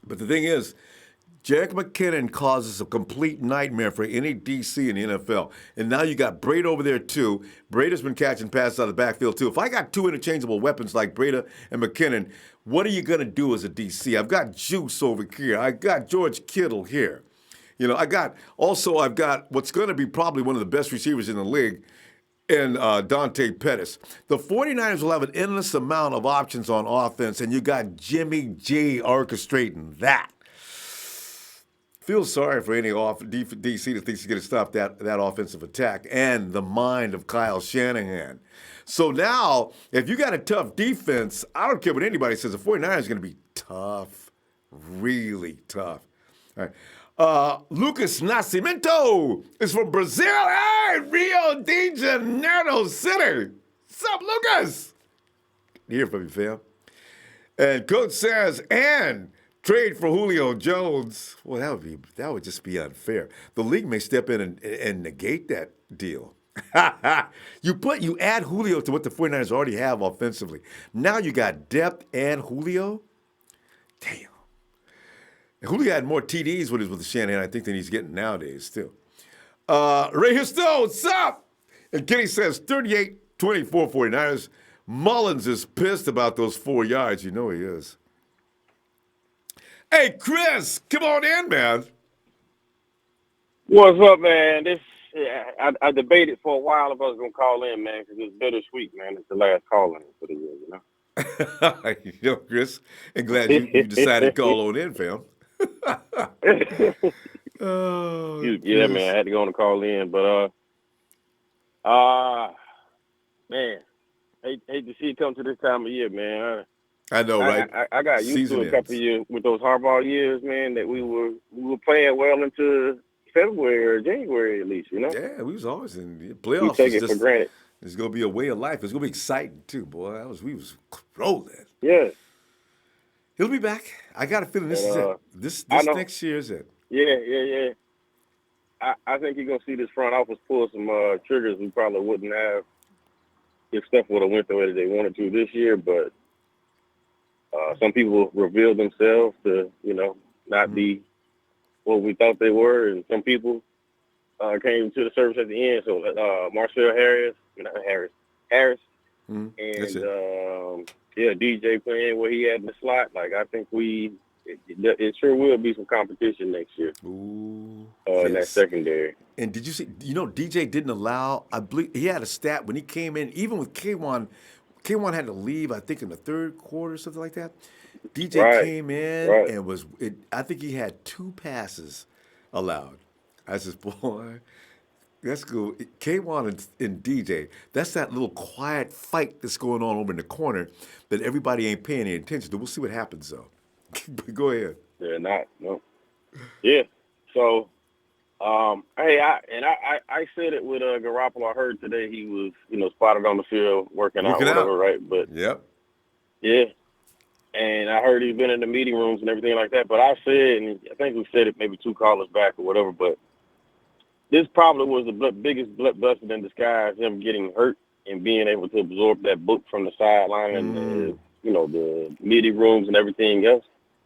But the thing is, Jack McKinnon causes a complete nightmare for any DC in the NFL. And now you got Breida over there, too. Breida's been catching passes out of the backfield, too. If I got two interchangeable weapons like Breida and McKinnon, what are you going to do as a DC? I've got Juice over here. I got George Kittle here. I've got what's going to be probably one of the best receivers in the league in Dante Pettis. The 49ers will have an endless amount of options on offense, and you got Jimmy G orchestrating that. Feel sorry for any DC that thinks he's going to stop that offensive attack and the mind of Kyle Shanahan. So now, if you got a tough defense, I don't care what anybody says, the 49ers are going to be tough, really tough. All right. Lucas Nascimento is from Brazil. Hey, Rio de Janeiro City. What's up, Lucas? Good to hear from you, fam. And Coach says, and trade for Julio Jones. Well, that would just be unfair. The league may step in and negate that deal. You add Julio to what the 49ers already have offensively. Now you got depth and Julio. Damn. And Julio had more TDs when he was with Shanahan, I think, than he's getting nowadays still. Ray Histo, what's up? And Kenny says 38-24 49ers. Mullins is pissed about those 4 yards. You know he is. Hey, Chris, come on in, man. What's up, man? I debated for a while if I was going to call in, man, because it's bittersweet, man. It's the last call in for the year, Chris, I'm glad you decided to call on in, fam. Oh, yeah, man, I had to go on and call in, but man, hate to see it come to this time of year, man. I know, right? I got used to it a couple of years with those Harbaugh years, man, that we were playing well into February or January at least, Yeah, we was always in the playoffs. We take it for granted. It's gonna be a way of life. It's gonna be exciting too, boy. We was rolling. Yeah. He'll be back. I got a feeling this is it. This next year is it. Yeah. I think you're gonna see this front office pull some triggers we probably wouldn't have if stuff would have went the way that they wanted to this year, but some people revealed themselves to, not be what we thought they were, and some people came to the surface at the end. So Marcel Harris, and DJ playing what he had in the slot. Like I think it sure will be some competition next year. Ooh, in that secondary. And did you see? DJ didn't allow. I believe he had a stat when he came in, even with K1. K1 had to leave, I think, in the third quarter, something like that. DJ came in and I think he had 2 passes allowed. I said, boy, that's cool. K1 and DJ, that's that little quiet fight that's going on over in the corner that everybody ain't paying any attention to. We'll see what happens, though. Go ahead. No. Yeah. So, I said it with Garoppolo. I heard today he was, spotted on the field working out, whatever, right? But yep. Yeah. And I heard he's been in the meeting rooms and everything like that. But I said, and I think we said it maybe 2 callers back or whatever, but this probably was the biggest blessing in disguise, him getting hurt and being able to absorb that book from the sideline and, the meeting rooms and everything else.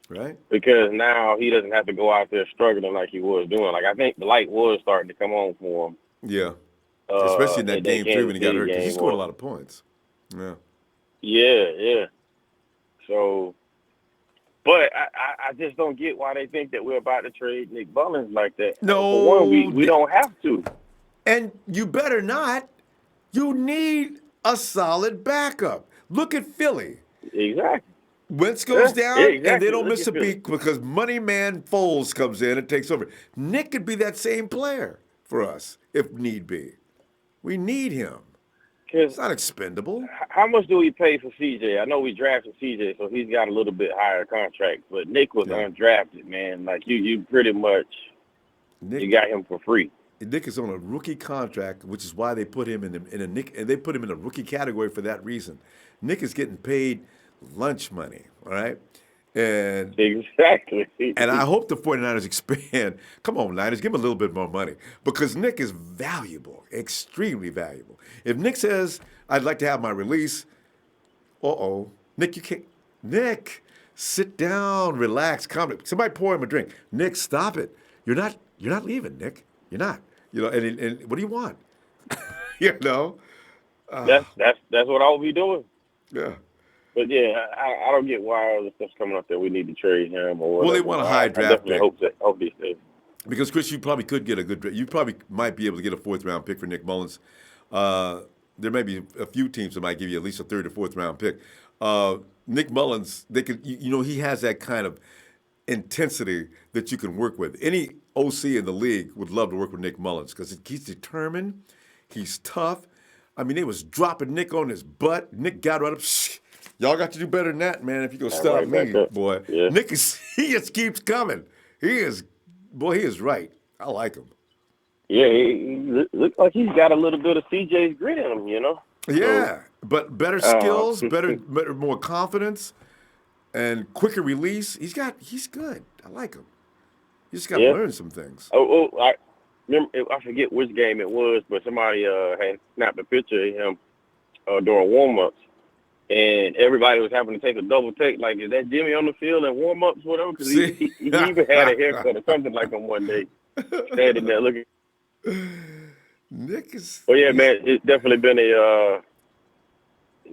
Right. Because now he doesn't have to go out there struggling like he was doing. Like, I think the light was starting to come on for him. Yeah. Especially in that game 3 when he got hurt, because he scored a lot of points. Yeah. Yeah. So, but I just don't get why they think that we're about to trade Nick Mullins like that. No. For one, we don't have to. And you better not. You need a solid backup. Look at Philly. Exactly. Wentz goes down, exactly. and they don't miss a beat because Money Man Foles comes in and takes over. Nick could be that same player for us if need be. We need him. It's not expendable. How much do we pay for CJ? I know we drafted CJ, so he's got a little bit higher contract, but Nick was undrafted, man. Like, you pretty much You got him for free. Nick is on a rookie contract, which is why they put him in a Nick, and they put him in a rookie category for that reason. Nick is getting paid lunch money, all right? And exactly. And I hope the 49ers expand. Come on, Niners, give him a little bit more money because Nick is valuable, extremely valuable. If Nick says, I'd like to have my release, Nick, you can't. Nick, sit down, relax, calm. Somebody pour him a drink. Nick, stop it. You're not leaving, Nick. You're not. And what do you want? That's what I'll be doing. Yeah. But yeah, I don't get why all the stuff's coming up that we need to trade him or whatever. Well, they want a high draft pick. Hope he stays. Because Chris, you probably could get a good. You probably might be able to get a 4th round pick for Nick Mullins. There may be a few teams that might give you at least a 3rd or 4th round pick. Nick Mullins, they could. He has that kind of intensity that you can work with. Any OC in the league would love to work with Nick Mullins because he's determined, he's tough. I mean, they was dropping Nick on his butt. Nick got right up. Y'all got to do better than that, man. If you go stop me, boy. Yeah. Nick he just keeps coming. He is right. I like him. Yeah, he looks like he's got a little bit of CJ's grit in him, Yeah, but better skills, better, more confidence, and quicker release. He's good. I like him. You just got to learn some things. I remember. I forget which game it was, but somebody had snapped a picture of him during warm-ups. And everybody was having to take a double take, like, is that Jimmy on the field in warm-ups, whatever? Because he even had a haircut or something like him one day, standing there looking. Nick is. Well, yeah, man, it's definitely been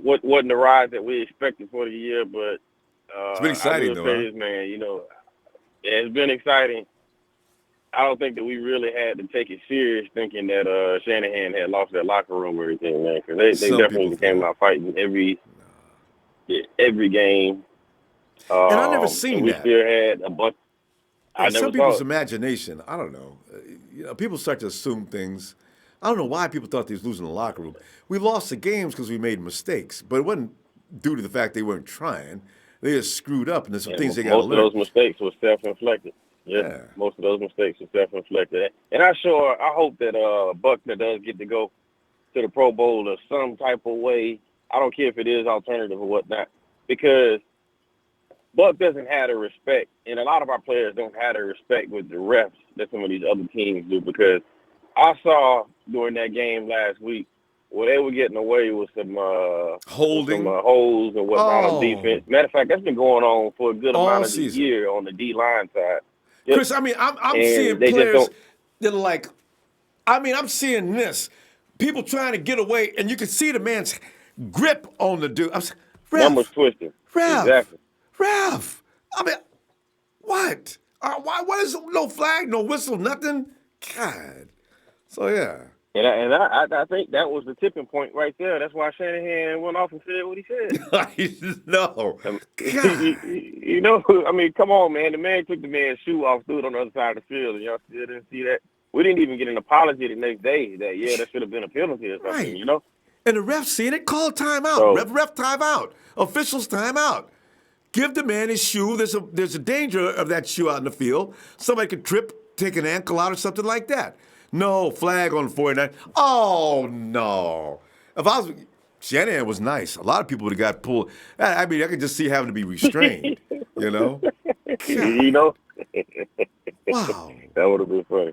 wasn't the ride that we expected for the year, but it's been exciting, though. This, man, it's been exciting. I don't think that we really had to take it serious, thinking that Shanahan had lost that locker room or anything, man, because they definitely came out fighting every game. And I never seen we that. We still had a bunch. Some people's imagination, I don't know. People start to assume things. I don't know why people thought they was losing the locker room. We lost the games because we made mistakes, but it wasn't due to the fact they weren't trying. They just screwed up, and there's some things they got to learn. Most of those mistakes were self-inflicted. Yeah, most of those mistakes were self-inflicted. And I hope that Buckner does get to go to the Pro Bowl or some type of way. I don't care if it is alternative or whatnot, because Buck doesn't have the respect, and a lot of our players don't have the respect with the refs that some of these other teams do, because I saw during that game last week where they were getting away with some holding, some holds and whatnot on defense. Matter of fact, that's been going on for a good amount of the year on the D-line side. Chris, I mean, I'm seeing players that are like, I'm seeing this. People trying to get away, and you can see the man's grip on the dude. Numbers twisted. Exactly. Ref. I mean, what? What is no flag, no whistle, nothing? God. So, yeah. And I think that was the tipping point right there. That's why Shanahan went off and said what he said. No. I mean, come on, man. The man took the man's shoe off, threw it on the other side of the field, and y'all still didn't see that. We didn't even get an apology the next day that, that should have been a penalty or something, right. And the ref seeing it, call timeout. So, ref timeout. Officials timeout. Give the man his shoe. There's a danger of that shoe out in the field. Somebody could trip, take an ankle out or something like that. No, flag on 49. Oh, no. Shanahan was nice. A lot of people would have got pulled. I mean, I could just see having to be restrained, God. Wow. That would have been funny.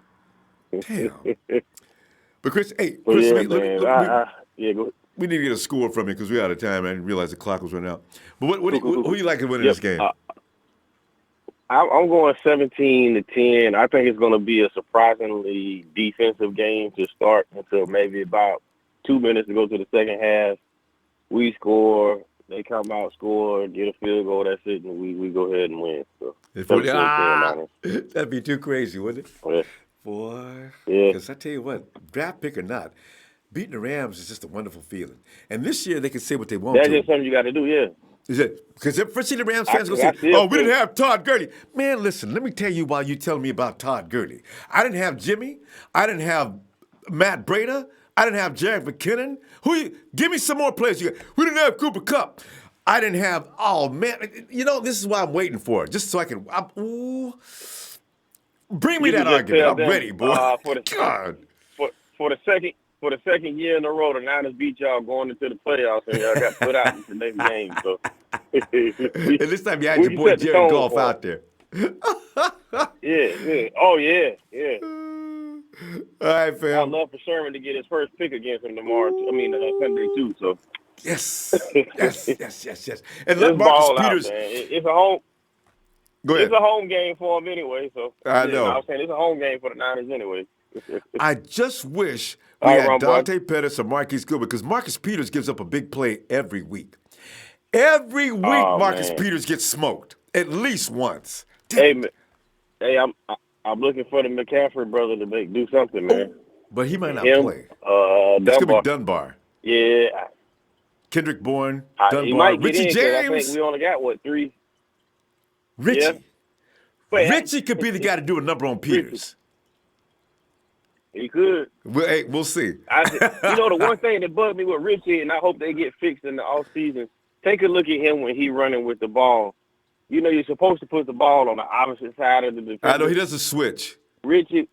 Damn. But Chris, go ahead. We need to get a score from you because we're out of time. I didn't realize the clock was running out. But who you like to win in this game? I'm going 17-10. I think it's going to be a surprisingly defensive game to start until maybe about 2 minutes to go to the second half. We score, they come out, score, get a field goal, that's it, and we go ahead and win. So, that'd be too crazy, wouldn't it? Yeah. Boy. Yeah. Because I tell you what, draft pick or not, beating the Rams is just a wonderful feeling. And this year they can say what they want That's just something you got to do, yeah. Is it? Because first the Rams fans going to say, we didn't have Todd Gurley. Man, listen, let me tell you why you telling me about Todd Gurley. I didn't have Jimmy. I didn't have Matt Breida. I didn't have Jerick McKinnon. Give me some more players. We didn't have Cooper Kupp. I didn't have, this is why I'm waiting for it. Just so I can, Bring me that argument. I'm ready, boy. God. For the second year in a row, the Niners beat y'all going into the playoffs, and y'all got put out in the next game. So, and this time you had your boy Jared Goff out there. Yeah. Oh, yeah. All right, fam. I'd love for Sherman to get his first pick against him tomorrow. Sunday too. So. Yes. And let Marcus Peters. It's a home. Go ahead. It's a home game for him anyway. So I know. I'm saying it's a home game for the Niners anyway. I just wish we had Dante Pettis or Marquise Goodwin, because Marcus Peters gives up a big play every week. Every week, Marcus Peters gets smoked at least once. Hey, I'm looking for the McCaffrey brother to do something, man. But he might not play. It's gonna be Dunbar. Yeah. Kendrick Bourne, Dunbar, he might get Richie in, James. I think we only got 3. Richie. Yeah. Richie could be the guy to do a number on Peters. He could. We'll see. The one thing that bugged me with Richie, and I hope they get fixed in the offseason, take a look at him when he's running with the ball. You're supposed to put the ball on the opposite side of the defense. I know he doesn't switch. Richie,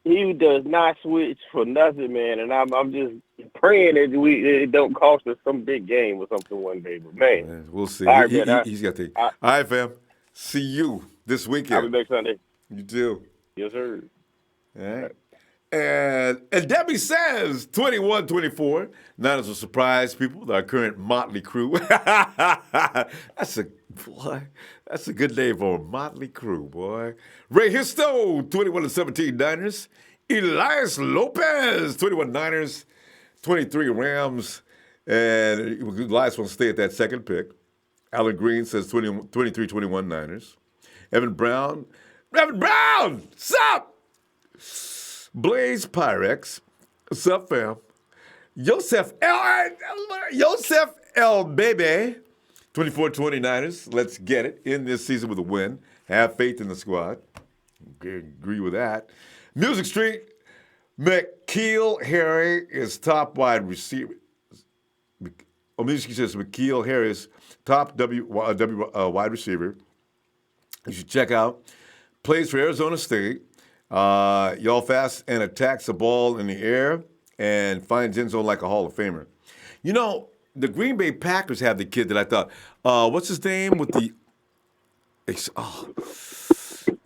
he does not switch for nothing, man. And I'm just praying that it don't cost us some big game or something one day. But man, we'll see. All right, he's got the. All right, fam. See you this weekend. I'll be back Sunday. You too. Yes, sir. All right. And Debbie says 21-24. Niners will surprise people with our current motley crew. That's a good name for a motley crew, boy. Ray Histo, 21-17 Niners. Elias Lopez, 21 Niners, 23 Rams. And Elias wants to stay at that second pick. Alan Green says 23-21 Niners. Evan Brown, sup? Blaze Pyrex, sup, fam? Yosef L. Baby, 24-20 Niners. Let's get it in this season with a win. Have faith in the squad. Agree with that. Music Street, McKeel Harry is top wide receiver. Music Street says McKeel Harry is top wide receiver. You should check out. Plays for Arizona State. Y'all fast and attacks the ball in the air and finds end zone like a Hall of Famer. The Green Bay Packers have the kid that I thought, what's his name with the?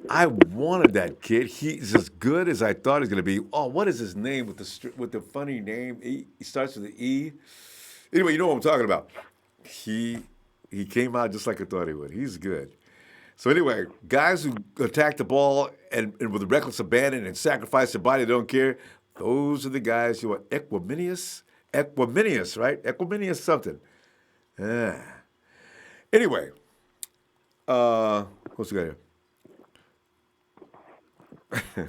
I wanted that kid. He's as good as I thought he was going to be. Oh, what is his name with the funny name? He starts with an E. Anyway, you know what I'm talking about. He came out just like I thought he would. He's good. So anyway, guys who attack the ball and with reckless abandon and sacrifice their body, they don't care. Those are the guys who are equanimous, right? Equanimous something. Anyway, what's we got here?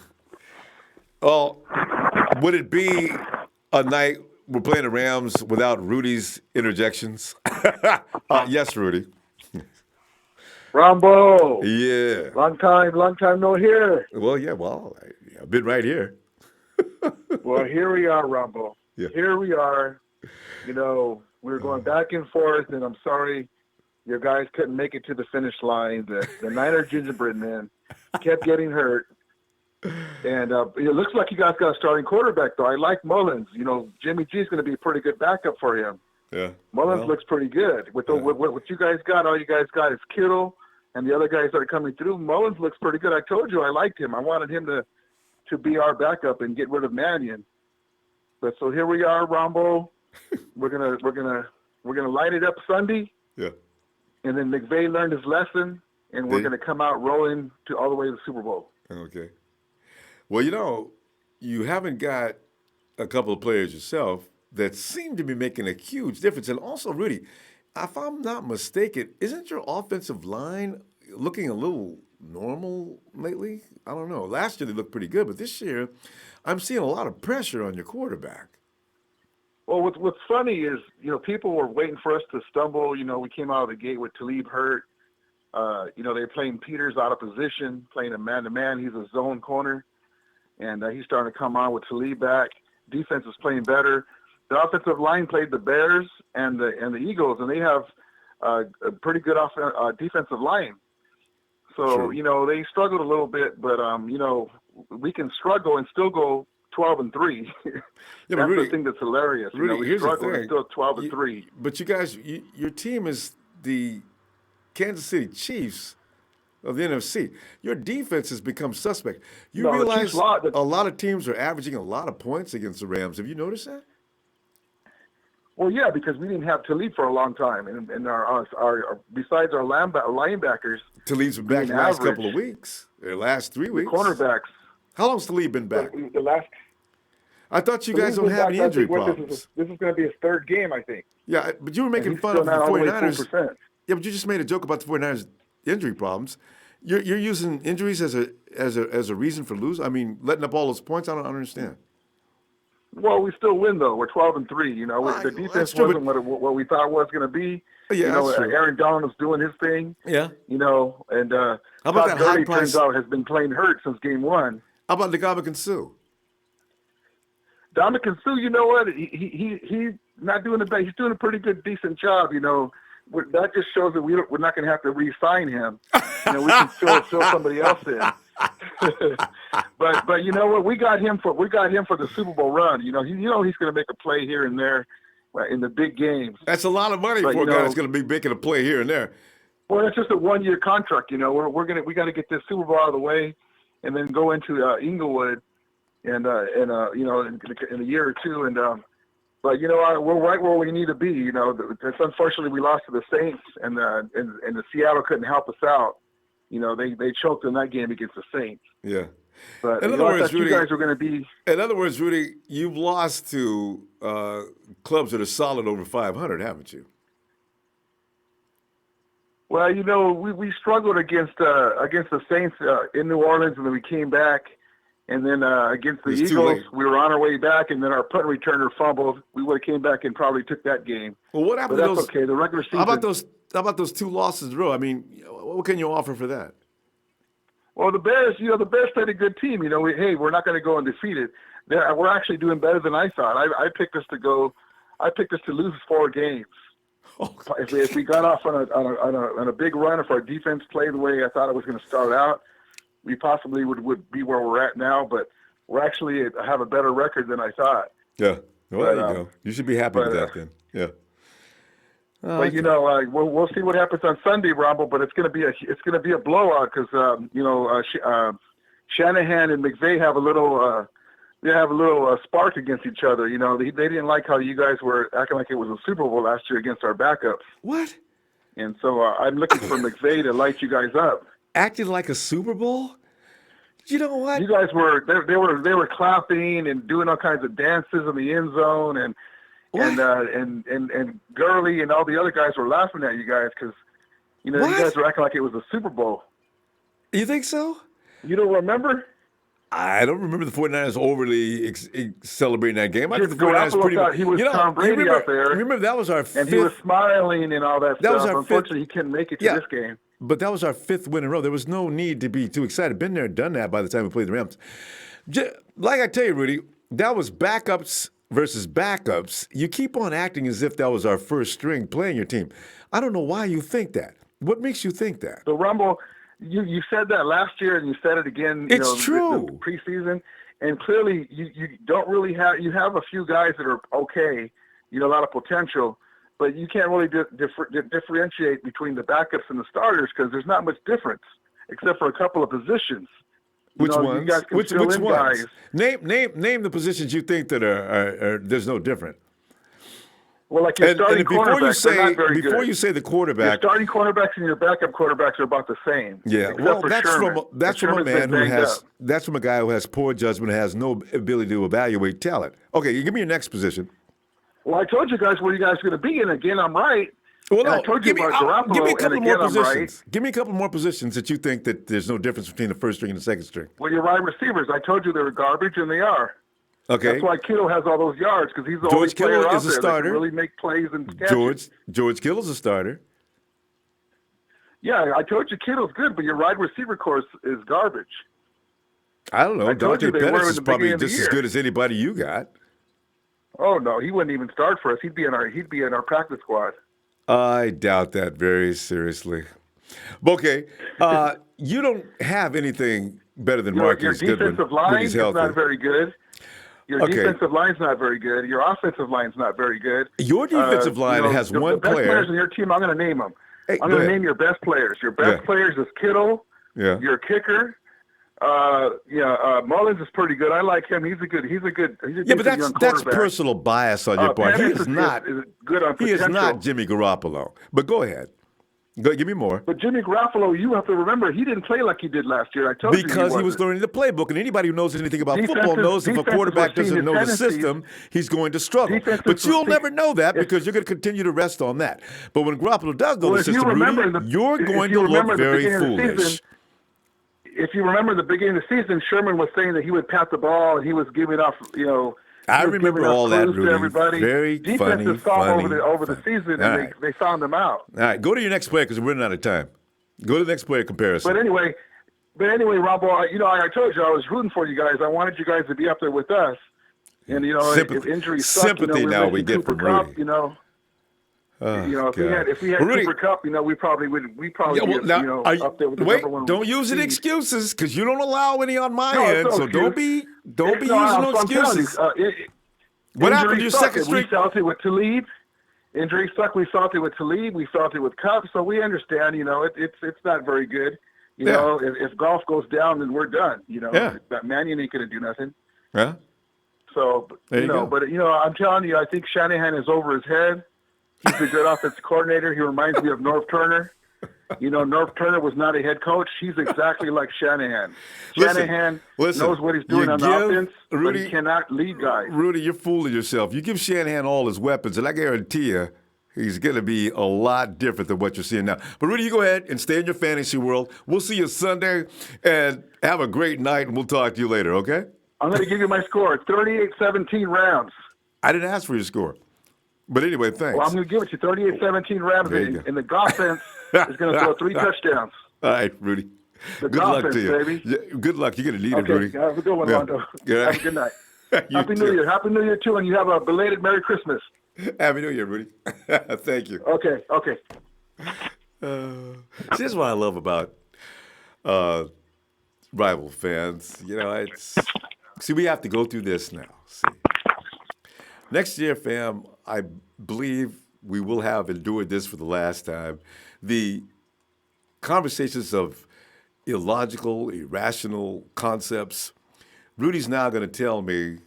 Oh, would it be a night we're playing the Rams without Rudy's interjections? Yes, Rudy. Ronbo. Yeah. Long time no hear. Well, yeah, I've been right here. Well, here we are, Ronbo. Yeah. Here we are. We were going back and forth, and I'm sorry your guys couldn't make it to the finish line. The Niner gingerbread man kept getting hurt. And it looks like you guys got a starting quarterback, though. I like Mullins. Jimmy G's going to be a pretty good backup for him. Yeah. Mullins looks pretty good. With what you guys got, all you guys got is Kittle and the other guys that are coming through. Mullins looks pretty good. I told you I liked him. I wanted him to be our backup and get rid of Mannion. But so here we are, Ronbo. We're gonna light it up Sunday. Yeah. And then McVay learned his lesson, and we're gonna come out rolling all the way to the Super Bowl. Okay. Well, you haven't got a couple of players yourself that seem to be making a huge difference. And also, Rudy, if I'm not mistaken, isn't your offensive line looking a little normal lately? I don't know. Last year they looked pretty good, but this year I'm seeing a lot of pressure on your quarterback. Well, what's funny is, people were waiting for us to stumble. We came out of the gate with Talib hurt. They're playing Peters out of position, playing a man-to-man. He's a zone corner, and he's starting to come on with Talib back. Defense is playing better. The offensive line played the Bears and the Eagles, and they have a pretty good defensive line. So, True. you know, they struggled a little bit, but, you know, we can struggle and still go 12-3. Yeah, That's Rudy, the thing that's hilarious. Rudy, You know, we here's the struggle and thing. still 12-3. But you guys, your team is the Kansas City Chiefs of the NFC. Your defense has become suspect. You No, the realize Chiefs lot. a lot of teams are averaging a lot of points against the Rams. Have you noticed that? Well, yeah, because we didn't have Talib for a long time, and our besides our linebackers, Talib's been back the last couple of weeks, or last 3 weeks. Cornerbacks. How long's Talib been back? The last. I thought you guys don't have any injury problems. This is going to be his third game, I think. Yeah, but you were making fun of the 49ers. Yeah, but you just made a joke about the 49ers injury problems. You're using injuries as a reason for losing. I mean, letting up all those points. I don't understand. Well, we still win though. We're 12-3. You know, the defense wasn't what we thought it was going to be. Yeah, you know, that's true. Aaron Donald was doing his thing. Yeah. You know, and how about Todd that high Gurley price? turns out has been playing hurt since game one. How about Ndamukong Suh? Ndamukong Suh, you know what? He's not doing the best. He's doing a pretty good, decent job. You know, that just shows that we're not going to have to re-sign him. You know, we can fill somebody else in. but you know what? We got him for the Super Bowl run. You know, he's going to make a play here and there in the big games. That's a lot of money for a guy that's going to be making a play here and there. Well, it's just a 1-year contract. You know, we got to get this Super Bowl out of the way, and then go into Inglewood, and you know, in a year or two, and but you know, we're right where we need to be. You know, it's unfortunately we lost to the Saints, and the Seattle couldn't help us out. You know, they choked in that game against the Saints. Yeah. But in other words, Rudy, you guys are going to be. In other words, Rudy, you've lost to clubs that are solid over 500, haven't you? Well, you know, we struggled against the Saints in New Orleans, and then we came back, and then against the Eagles, we were on our way back, and then our punt returner fumbled. We would have came back and probably took that game. Well, what happened but to that's those? Okay, the regular season. How about those 2 losses in a row? I mean, what can you offer for that? Well, the Bears played a good team. You know, we're not going to go undefeated. We're actually doing better than I thought. I picked us to lose 4 games. Oh, if we got off on a big run, if our defense played the way I thought it was going to start out, we possibly would be where we're at now. But we're actually have a better record than I thought. Yeah. Well, there you go. You should be happy with that then. Yeah. But you know, we'll see what happens on Sunday, Ronbo. But it's going to be a blowout because you know Shanahan and McVay have a little spark against each other. You know, they didn't like how you guys were acting like it was a Super Bowl last year against our backups. What? And so I'm looking for McVay to light you guys up. Acting like a Super Bowl? You know what? You guys were they were clapping and doing all kinds of dances in the end zone and Gurley and all the other guys were laughing at you guys because you know you guys were acting like it was a Super Bowl. You think so? You don't remember? I don't remember the 49ers overly celebrating that game. I think the Garoppolo 49ers pretty thought he was Tom Brady out there. Remember that was our 5th. And he was smiling and all that stuff. Was our Unfortunately, he couldn't make it to this game. But that was our 5th win in a row. There was no need to be too excited. Been there, done that by the time we played the Rams. Like I tell you, Rudy, that was backups versus backups. You keep on acting as if that was our first string playing your team. I don't know why you think that. What makes you think that? The Ronbo, you said that last year and you said it again. It's true. The preseason, and clearly you don't really have. You have a few guys that are okay. You know, a lot of potential, but you can't really differentiate between the backups and the starters because there's not much difference except for a couple of positions. Which ones? You guys can Which fill in ones? Guys. Name the positions you think that are there's no different. Well, like your starting cornerbacks are not very good. Before you say the quarterback, your starting quarterbacks and your backup quarterbacks are about the same. Yeah, well, that's from a man who has up. That's from a guy who has poor judgment, has no ability to evaluate talent. Okay, you give me your next position. Well, I told you guys where you guys are going to be, and again, I'm right. Well, no, I told you about Garoppolo, give me a couple and more again, positions. I'm right. Give me a couple more positions that you think that there's no difference between the first string and the second string. Well, your wide receivers, I told you they were garbage, and they are. Okay. That's why Kittle has all those yards, because he's the only player out there that can really make plays and catches. George Kittle's a starter. Yeah, I told you Kittle's good, but your wide receiver course is garbage. I don't know. I told Dante you they were Pettis in is the probably beginning of the just as year. good as anybody you got. Oh no, he wouldn't even start for us. He'd be in our practice squad. I doubt that very seriously. Okay, you don't have anything better than Your Marquise Goodwin defensive when line he's is healthy. not very good. Your defensive line's not very good. Your offensive line's not very good. Your defensive line has one the best player. players on your team, I'm going to name them. Hey, I'm going to name your best players. Your best players is Kittle. Yeah. Your kicker. Mullins is pretty good. I like him. He's a good Yeah, but that's personal bias on your part. Pettis He is not good on potential. He is not Jimmy Garoppolo. But go ahead. Give me more. But Jimmy Garoppolo, you have to remember, he didn't play like he did last year. I told you because he was learning the playbook, and anybody who knows anything about football knows if a quarterback doesn't know the system, he's going to struggle. But you'll never know that because you're going to continue to rest on that. But when Garoppolo does know the system, you're going to look very foolish. If you remember the beginning of the season, Sherman was saying that he would pat the ball and he was giving off, I remember all that, Rudy. Everybody. Very funny. Over the season, and they found him out. All right, go to your next player because we're running out of time. Go to the next player comparison. But anyway, Ronbo, I told you I was rooting for you guys. I wanted you guys to be up there with us. And if injuries suck, sympathy now we get from Rudy. If we had Cooper Kupp, we probably would. We probably be up there with the number one. Don't use any excuses because you don't allow any on my end. So don't be using no excuses. What happened to your second streak? We felt it with Talib. Injury suck. We felt it with Talib. We felt it with Kupp. So we understand. It's not very good. If golf goes down, then we're done. That Mannion ain't gonna do nothing. Yeah. So I'm telling you, I think Shanahan is over his head. He's a good offensive coordinator. He reminds me of Norv Turner. Norv Turner was not a head coach. He's exactly like Shanahan. Shanahan knows what he's doing on offense, but he cannot lead guys. Rudy, you're fooling yourself. You give Shanahan all his weapons, and I guarantee you he's going to be a lot different than what you're seeing now. But, Rudy, you go ahead and stay in your fantasy world. We'll see you Sunday, and have a great night, and we'll talk to you later, okay? I'm going to give you my score, 38-17 Rams. I didn't ask for your score. But anyway, thanks. Well, I'm going to give it to 38-17 Rams, and the offense is going to throw 3 touchdowns. All right, Rudy. Good luck to you. Baby. Yeah, good luck. You're going to need it, Rudy. Have a good one, Rondo. Yeah. Have a good night. Happy New Year. Happy New Year, too, and you have a belated Merry Christmas. Happy New Year, Rudy. Thank you. Okay. See, this is what I love about rival fans. We have to go through this now. See. Next year, fam, I believe we will have endured this for the last time. The conversations of illogical, irrational concepts. Rudy's now going to tell me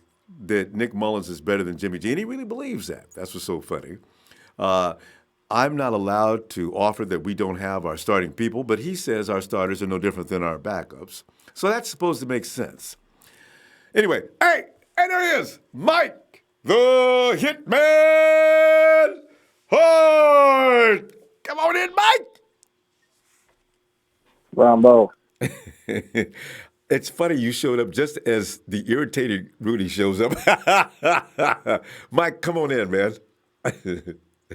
that Nick Mullins is better than Jimmy G, and he really believes that. That's what's so funny. I'm not allowed to offer that we don't have our starting people, but he says our starters are no different than our backups. So that's supposed to make sense. Anyway, hey, there he is, Mike. The Hitman Hart! Come on in, Mike! Ronbo. It's funny you showed up just as the irritated Rudy shows up. Mike, come on in, man.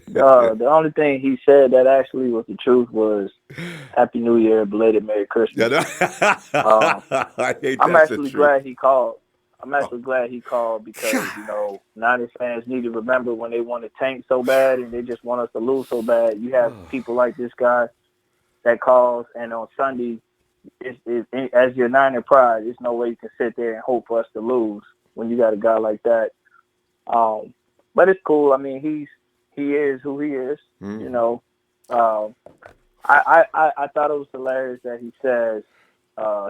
The only thing he said that actually was the truth was Happy New Year, belated Merry Christmas. I hate I'm actually glad he called. Because, Niners fans need to remember when they want to tank so bad and they just want us to lose so bad. You have people like this guy that calls, and on Sunday, as your Niner pride, there's no way you can sit there and hope for us to lose when you got a guy like that. But it's cool. I mean, he is who he is. I thought it was hilarious that he says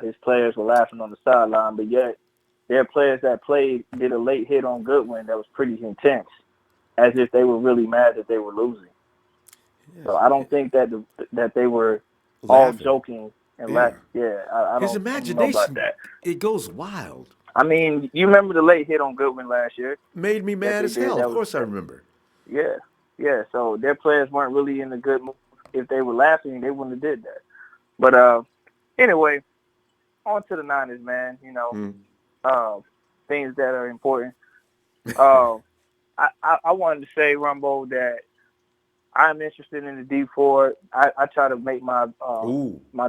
his players were laughing on the sideline, but yet there are players that did a late hit on Goodwin that was pretty intense, as if they were really mad that they were losing. Yeah, so I don't think that they were all joking and laughing. Yeah, I his don't imagination, know about that. It goes wild. I mean, you remember the late hit on Goodwin last year? Made me mad as hell. Of course I remember. Yeah. So their players weren't really in a good mood. If they were laughing, they wouldn't have did that. But anyway, on to the Niners, man. Things that are important. I wanted to say, Ronbo, that I'm interested in the D4. I try to make my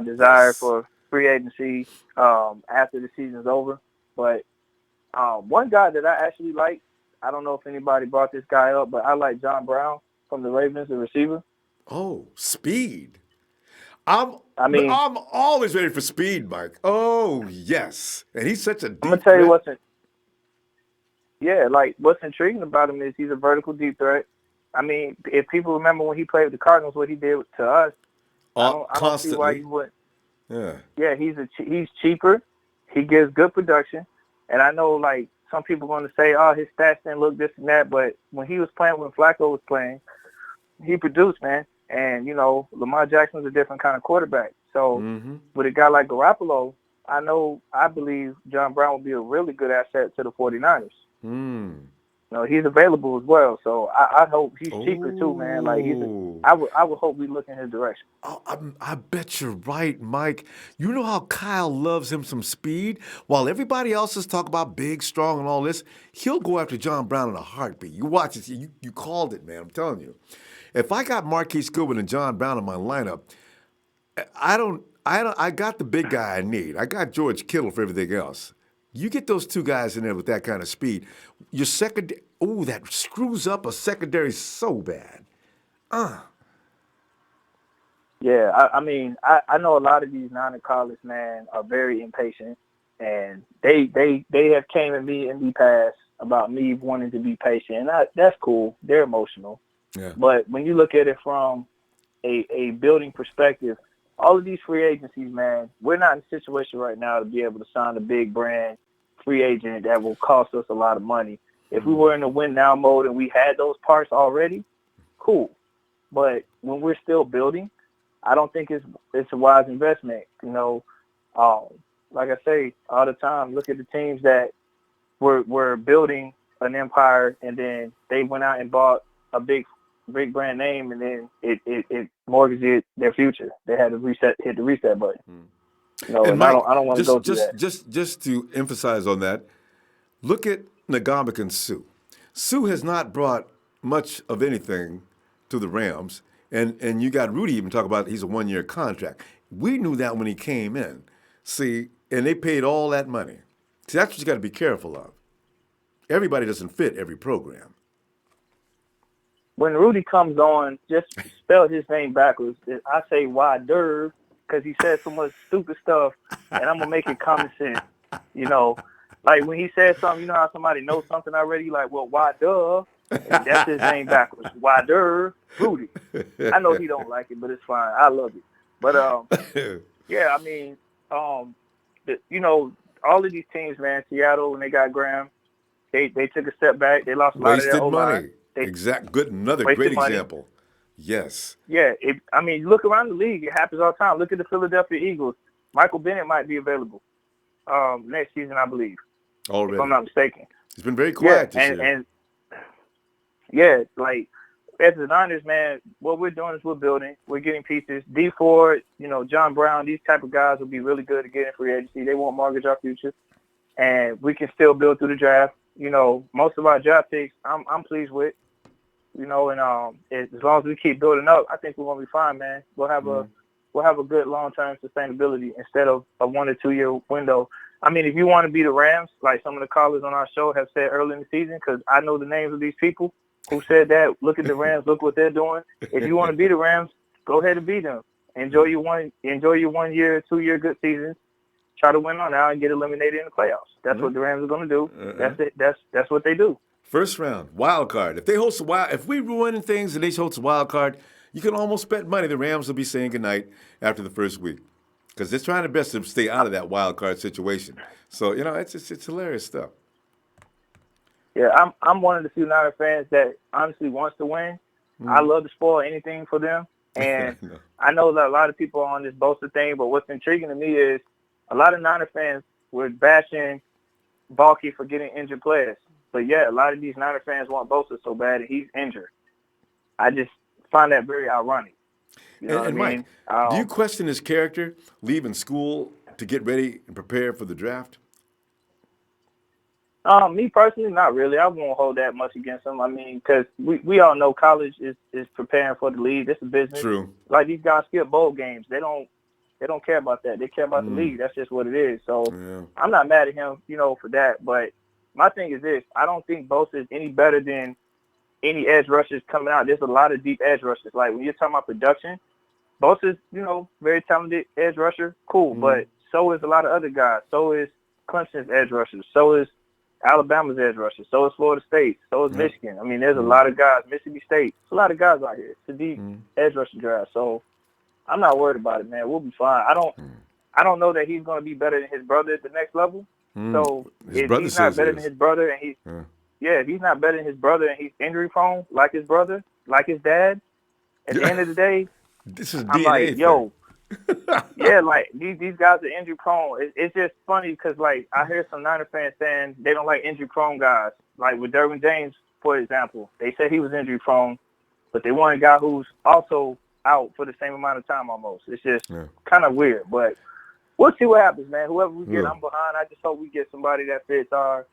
desire for free agency after the season's over. But one guy that I actually like, I don't know if anybody brought this guy up, but I like John Brown from the Ravens, the receiver. Oh, speed. I'm always ready for speed, Mike. Oh, yes. And he's such a deep I'm going to tell you threat. what's intriguing about him is he's a vertical deep threat. I mean, if people remember when he played with the Cardinals, what he did to us, I don't see why he wouldn't. Yeah. Yeah, he's cheaper. He gives good production. And I know, like, some people are going to say, oh, his stats didn't look this and that. But when he was playing, when Flacco was playing, he produced, man. And, Lamar Jackson's a different kind of quarterback. So with a guy like Garoppolo, I believe John Brown will be a really good asset to the 49ers. He's available as well. So I hope he's cheaper too, man. Like I would hope we look in his direction. I bet you're right, Mike. You know how Kyle loves him some speed? While everybody else is talking about big, strong, and all this, he'll go after John Brown in a heartbeat. You watch it. You called it, man. I'm telling you. If I got Marquise Goodwin and John Brown in my lineup, I got the big guy I need. I got George Kittle for everything else. You get those two guys in there with that kind of speed, your secondary, that screws up a secondary so bad. Yeah, I know a lot of these non-college men are very impatient, and they have came at me in the past about me wanting to be patient, and that's cool. They're emotional. Yeah. But when you look at it from a building perspective, all of these free agencies, man, we're not in a situation right now to be able to sign a big brand free agent that will cost us a lot of money. If we were in a win now mode and we had those parts already, cool. But when we're still building, I don't think it's a wise investment. Like I say all the time, look at the teams that were building an empire, and then they went out and bought a big brand name, and then it mortgaged their future. They had to hit the reset button. And Mike, I don't want to go through that. Just to emphasize on that, look at Nagambik and Sue. Sue has not brought much of anything to the Rams, and you got Rudy even talk about he's a one-year contract. We knew that when he came in. See, and they paid all that money. See, that's what you got to be careful of. Everybody doesn't fit every program. When Rudy comes on, just spell his name backwards. I say Wider because he said so much stupid stuff, and I'm going to make it common sense. Like when he says something, you know how somebody knows something already? Like, well, Wider, that's his name backwards. Wider Rudy. I know he don't like it, but it's fine. I love it. But, yeah, all of these teams, man, Seattle, when they got Graham, they took a step back. They lost a lot of their O-line. Another great example. Yes. Yeah, look around the league. It happens all the time. Look at the Philadelphia Eagles. Michael Bennett might be available next season, I believe. Already. If I'm not mistaken. He's been very quiet this year. And yeah, like as the Niners, man, what we're doing is we're building. We're getting pieces. D Ford, John Brown, these type of guys will be really good at getting free agency. They won't mortgage our future. And we can still build through the draft. Most of our draft picks, I'm pleased with. And as long as we keep building up, I think we're gonna be fine, man. We'll have a good long-term sustainability instead of a 1 or 2 year window. If you want to be the Rams, like some of the callers on our show have said early in the season, because I know the names of these people who said that. Look at the Rams. Look what they're doing. If you want to be the Rams, go ahead and be them. Enjoy your 1 year, 2 year good seasons. Try to win on out and get eliminated in the playoffs. That's what the Rams are going to do. That's it. That's what they do. First round, wild card. If we ruin things and they host a wild card, you can almost bet money the Rams will be saying goodnight after the first week, because they're trying their best to stay out of that wild card situation. So it's hilarious stuff. Yeah, I'm one of the few Niner fans that honestly wants to win. I love to spoil anything for them, and I know that a lot of people are on this Bosa thing. But what's intriguing to me is a lot of Niner fans were bashing Balky for getting injured players. But, yeah, a lot of these Niner fans want Bosa so bad, and he's injured. I just find that very ironic. You know what I mean? Mike, do you question his character leaving school to get ready and prepare for the draft? Me personally, not really. I won't hold that much against him. Because we all know college is preparing for the league. It's a business. True. Like these guys skip bowl games. They don't care about that. They care about the league. That's just what it is. So I'm not mad at him, for that. But my thing is this: I don't think Bosa is any better than any edge rushers coming out. There's a lot of deep edge rushers. Like when you're talking about production, Bosa's, very talented edge rusher. Cool, but so is a lot of other guys. So is Clemson's edge rushers. So is Alabama's edge rushers. So is Florida State. So is Michigan. I mean, there's a lot of guys. Mississippi State. There's a lot of guys out here. It's a deep edge rusher draft. So I'm not worried about it, man. We'll be fine. I don't know that he's going to be better than his brother at the next level. So if he's not better than his brother and he's if he's not better than his brother and he's injury prone like his brother, like his dad, at the end of the day, this is I'm DNA like, thing. yo, like these guys are injury prone. It's just funny because like I hear some Niner fans saying they don't like injury prone guys. Like with Derwin James, for example, they said he was injury prone, but they want a guy who's also out for the same amount of time almost. It's just kind of weird, but we'll see what happens, man. Whoever we get, I'm behind. I just hope we get somebody that fits our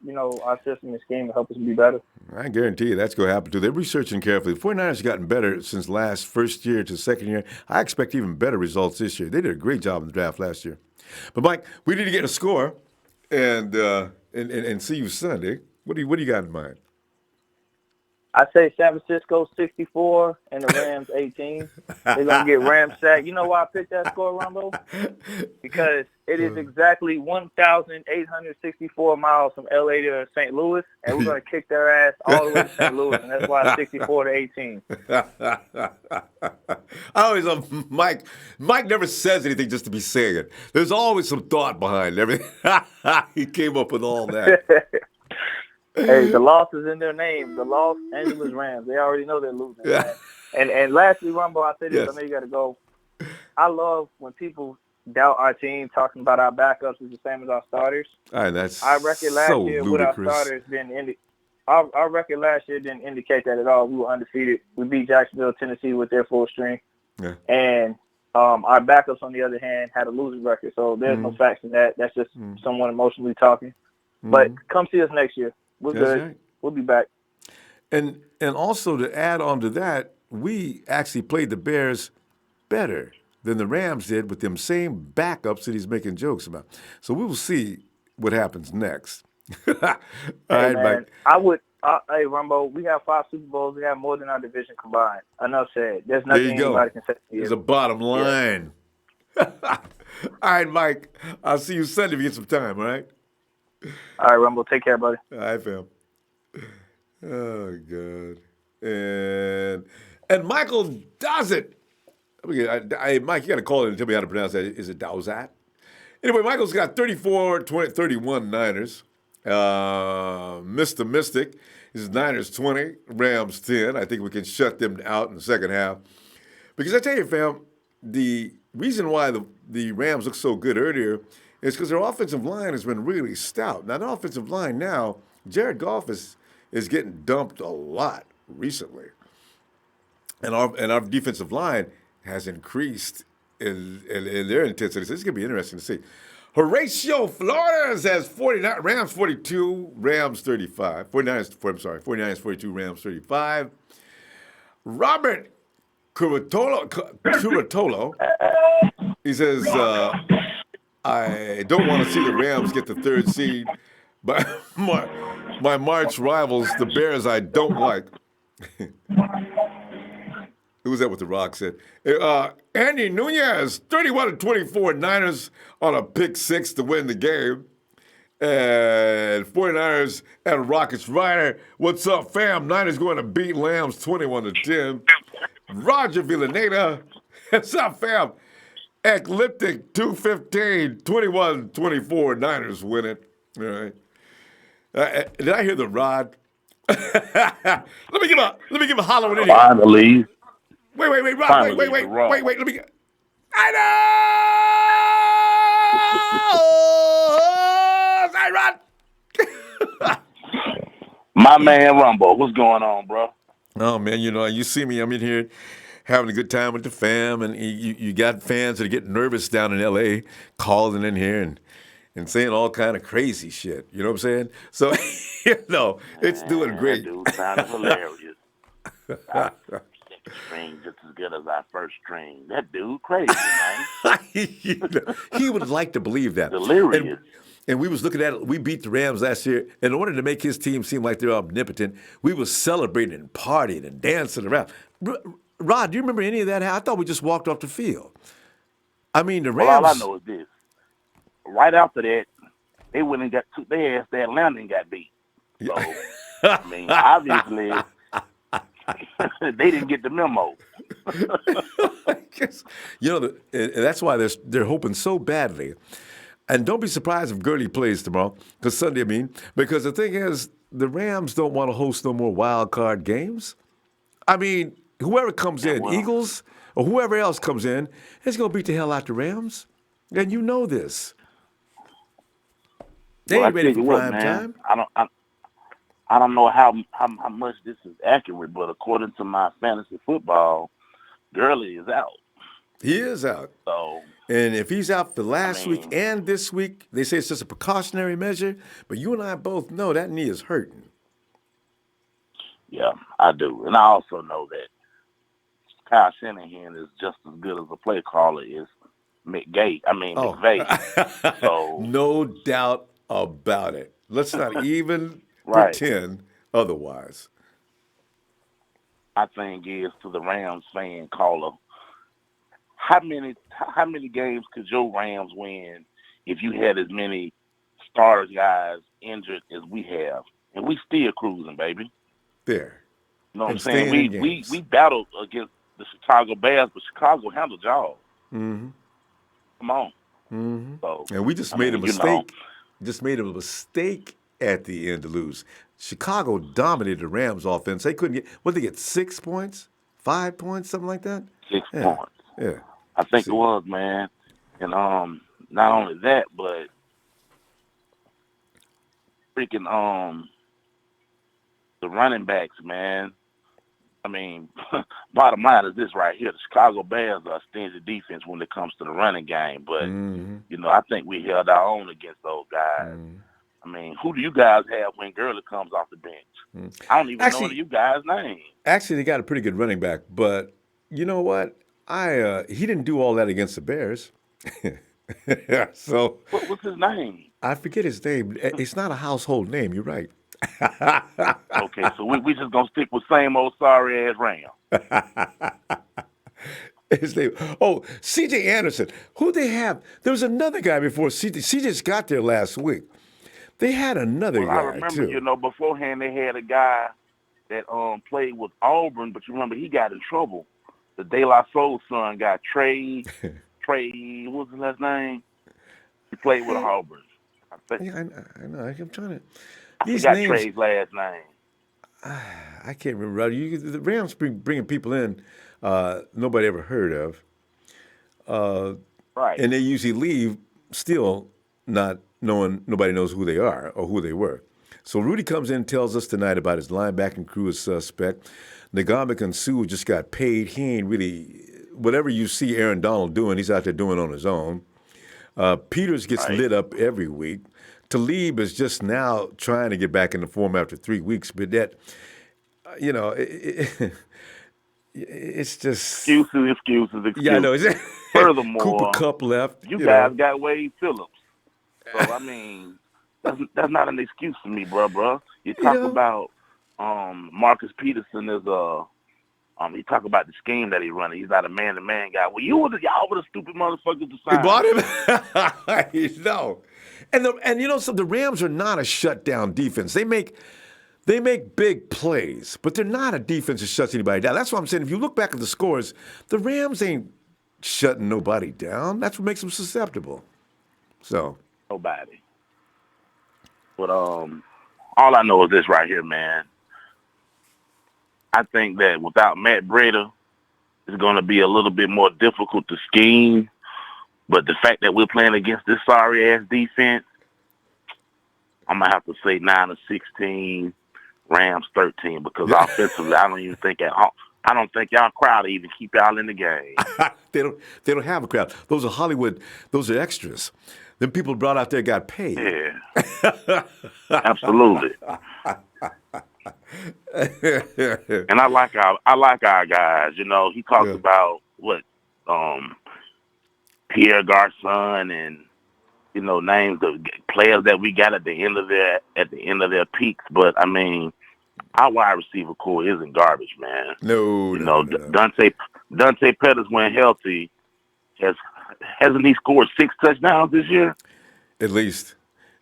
system and scheme to help us be better. I guarantee you that's going to happen, too. They're researching carefully. The 49ers have gotten better since first year to second year. I expect even better results this year. They did a great job in the draft last year. But, Mike, we need to get a score and see you Sunday. What do you got in mind? I say San Francisco 64 and the Rams 18. They're going to get ramsacked. You know why I picked that score, Ronbo? Because it is exactly 1,864 miles from L.A. to St. Louis, and we're going to kick their ass all the way to St. Louis, and that's why it's 64 to 18. I always love Mike. Mike never says anything just to be saying it. There's always some thought behind everything. He came up with all that. Hey, the loss is in their name. The Los Angeles Rams. They already know they're losing. Man. And lastly, Ronbo, I say this. Yes. I know you got to go. I love when people doubt our team, talking about our backups is the same as our starters. All right, that's our record last so year ludicrous. With our starters our record last year didn't indicate that at all. We were undefeated. We beat Jacksonville, Tennessee with their full strength. Yeah. And our backups, on the other hand, had a losing record. So there's no facts in that. That's just someone emotionally talking. But come see us next year. We're good. Right. We'll be back. And also to add on to that, we actually played the Bears better than the Rams did with them same backups that he's making jokes about. So we will see what happens next. All right, man. Mike. Hey, Ronbo, we have 5 Super Bowls. We have more than our division combined. Enough said. There's nothing anybody can say. There's a bottom line. Yeah. All right, Mike. I'll see you Sunday if you get some time, all right? All right, Rumble. Take care, buddy. All right, fam. Oh, God. And Michael does it. Mike, you got to call in and tell me how to pronounce that. Is it Dowsat? Anyway, Michael's got 31 Niners. Mr. Mystic is Niners 20, Rams 10. I think we can shut them out in the second half. Because I tell you, fam, the reason why the Rams looked so good earlier is because their offensive line has been really stout. Now, the offensive line now, Jared Goff is getting dumped a lot recently. And our defensive line has increased in their intensity. So it's going to be interesting to see. Horatio Flores has 49, Rams 42, Rams 35. 49ers 42, Rams 35. Robert Curatolo, he says, I don't want to see the Rams get the 3rd seed, but my March rivals, the Bears, I don't like. Who was that with The Rock said? Andy Nunez, 31-24 Niners on a pick 6 to win the game. And 49ers and Rockets Ryder. What's up, fam? Niners going to beat Lambs 21-10. Roger Villaneda. What's up, fam? Ecliptic 215, 21-24. Niners win it. All right. Did I hear the Rod? Let me give a holler in here. Finally. Wait, Rod. Finally, Wait. Let me get. I know. Sorry, Rod. My man Ronbo, what's going on, bro? Oh man, you see me. I'm in here having a good time with the fam, and you got fans that are getting nervous down in L.A. calling in here and saying all kind of crazy shit. You know what I'm saying? So, it's doing great. That dude sounded hilarious. Second string just as good as our first string. That dude crazy, man. He would like to believe that. Delirious. And we was looking at it. We beat the Rams last year. In order to make his team seem like they're omnipotent, we was celebrating and partying and dancing around. Rod, do you remember any of that? I thought we just walked off the field. I mean, the Well, all I Rams. know is this. Right after that, they went and got their ass to Atlanta and got beat. So, I mean, obviously, they didn't get the memo. And that's why they're hoping so badly. And don't be surprised if Gurley plays tomorrow, because the thing is, the Rams don't want to host no more wild card games. I mean, whoever comes in, Eagles or whoever else comes in, is going to beat the hell out the Rams. And you know this. They ain't ready for prime time. I don't know how much this is accurate, but according to my fantasy football, Gurley is out. He is out. So, and if he's out the last week and this week, they say it's just a precautionary measure. But you and I both know that knee is hurting. Yeah, I do. And I also know that Kyle Shanahan is just as good as a play caller as McVay. So, no doubt about it. Let's not even pretend otherwise. My thing is to the Rams fan caller, how many games could your Rams win if you had as many starters guys injured as we have? And we still cruising, baby. There. You know what I'm saying? We battled against the Chicago Bears, but Chicago handled y'all. Mm-hmm. Come on. Mm-hmm. So, and we just made a mistake. Just made a mistake at the end to lose. Chicago dominated the Rams offense. They couldn't get 6 points? 5 points? Something like that? 6 points. Yeah. I think it was, man. And not only that, but freaking the running backs, man. I mean, bottom line is this right here. The Chicago Bears are a stingy defense when it comes to the running game. But, I think we held our own against those guys. I mean, who do you guys have when Gurley comes off the bench? I don't even know you guys' names. Actually, they got a pretty good running back. But you know what? He didn't do all that against the Bears. So what was his name? I forget his name. It's not a household name. You're right. Okay, so we just gonna stick with same old sorry ass Ram. His name. Oh, C.J. Anderson. Who they have? There was another guy before C.J. just got there last week. They had another guy I remember, too. Beforehand they had a guy that played with Auburn, but you remember he got in trouble. The De La Soul's son got Trey. What was his last name? He played with Auburn. I know. I'm trying to. I forgot Trey's last name. I can't remember. The Rams bringing people in nobody ever heard of. Right. And they usually leave still not knowing, nobody knows who they are or who they were. So Rudy comes in and tells us tonight about his linebacking crew is suspect. Nagamick and Sue just got paid. He ain't really, whatever you see Aaron Donald doing, he's out there doing on his own. Peters gets lit up every week. Talib is just now trying to get back in the form after 3 weeks, but that, it's just excuses. Yeah, I know. Furthermore, Cooper Kupp left. You guys got Wade Phillips, so I mean, that's not an excuse for me, bro. You talk about Marcus Peterson is he talk about the scheme that he running. He's not a man-to-man guy. Well, y'all were the stupid motherfuckers to sign. You bought him. No. And so the Rams are not a shutdown defense. They make big plays, but they're not a defense that shuts anybody down. That's what I'm saying. If you look back at the scores, the Rams ain't shutting nobody down. That's what makes them susceptible. So nobody. But all I know is this right here, man. I think that without Matt Breida, it's going to be a little bit more difficult to scheme. But the fact that we're playing against this sorry-ass defense, I'm going to have to say 9-16, Rams 13, because offensively, I don't think y'all crowd will even keep y'all in the game. They don't have a crowd. Those are Hollywood. Those are extras. Them people brought out there got paid. Yeah. Absolutely. And I like our guys. He talks about what Pierre Garçon and names of players that we got at the end of their peaks. But I mean, our wide receiver core isn't garbage, man. No. Dante Pettis, when healthy, hasn't he scored 6 touchdowns this year? At least.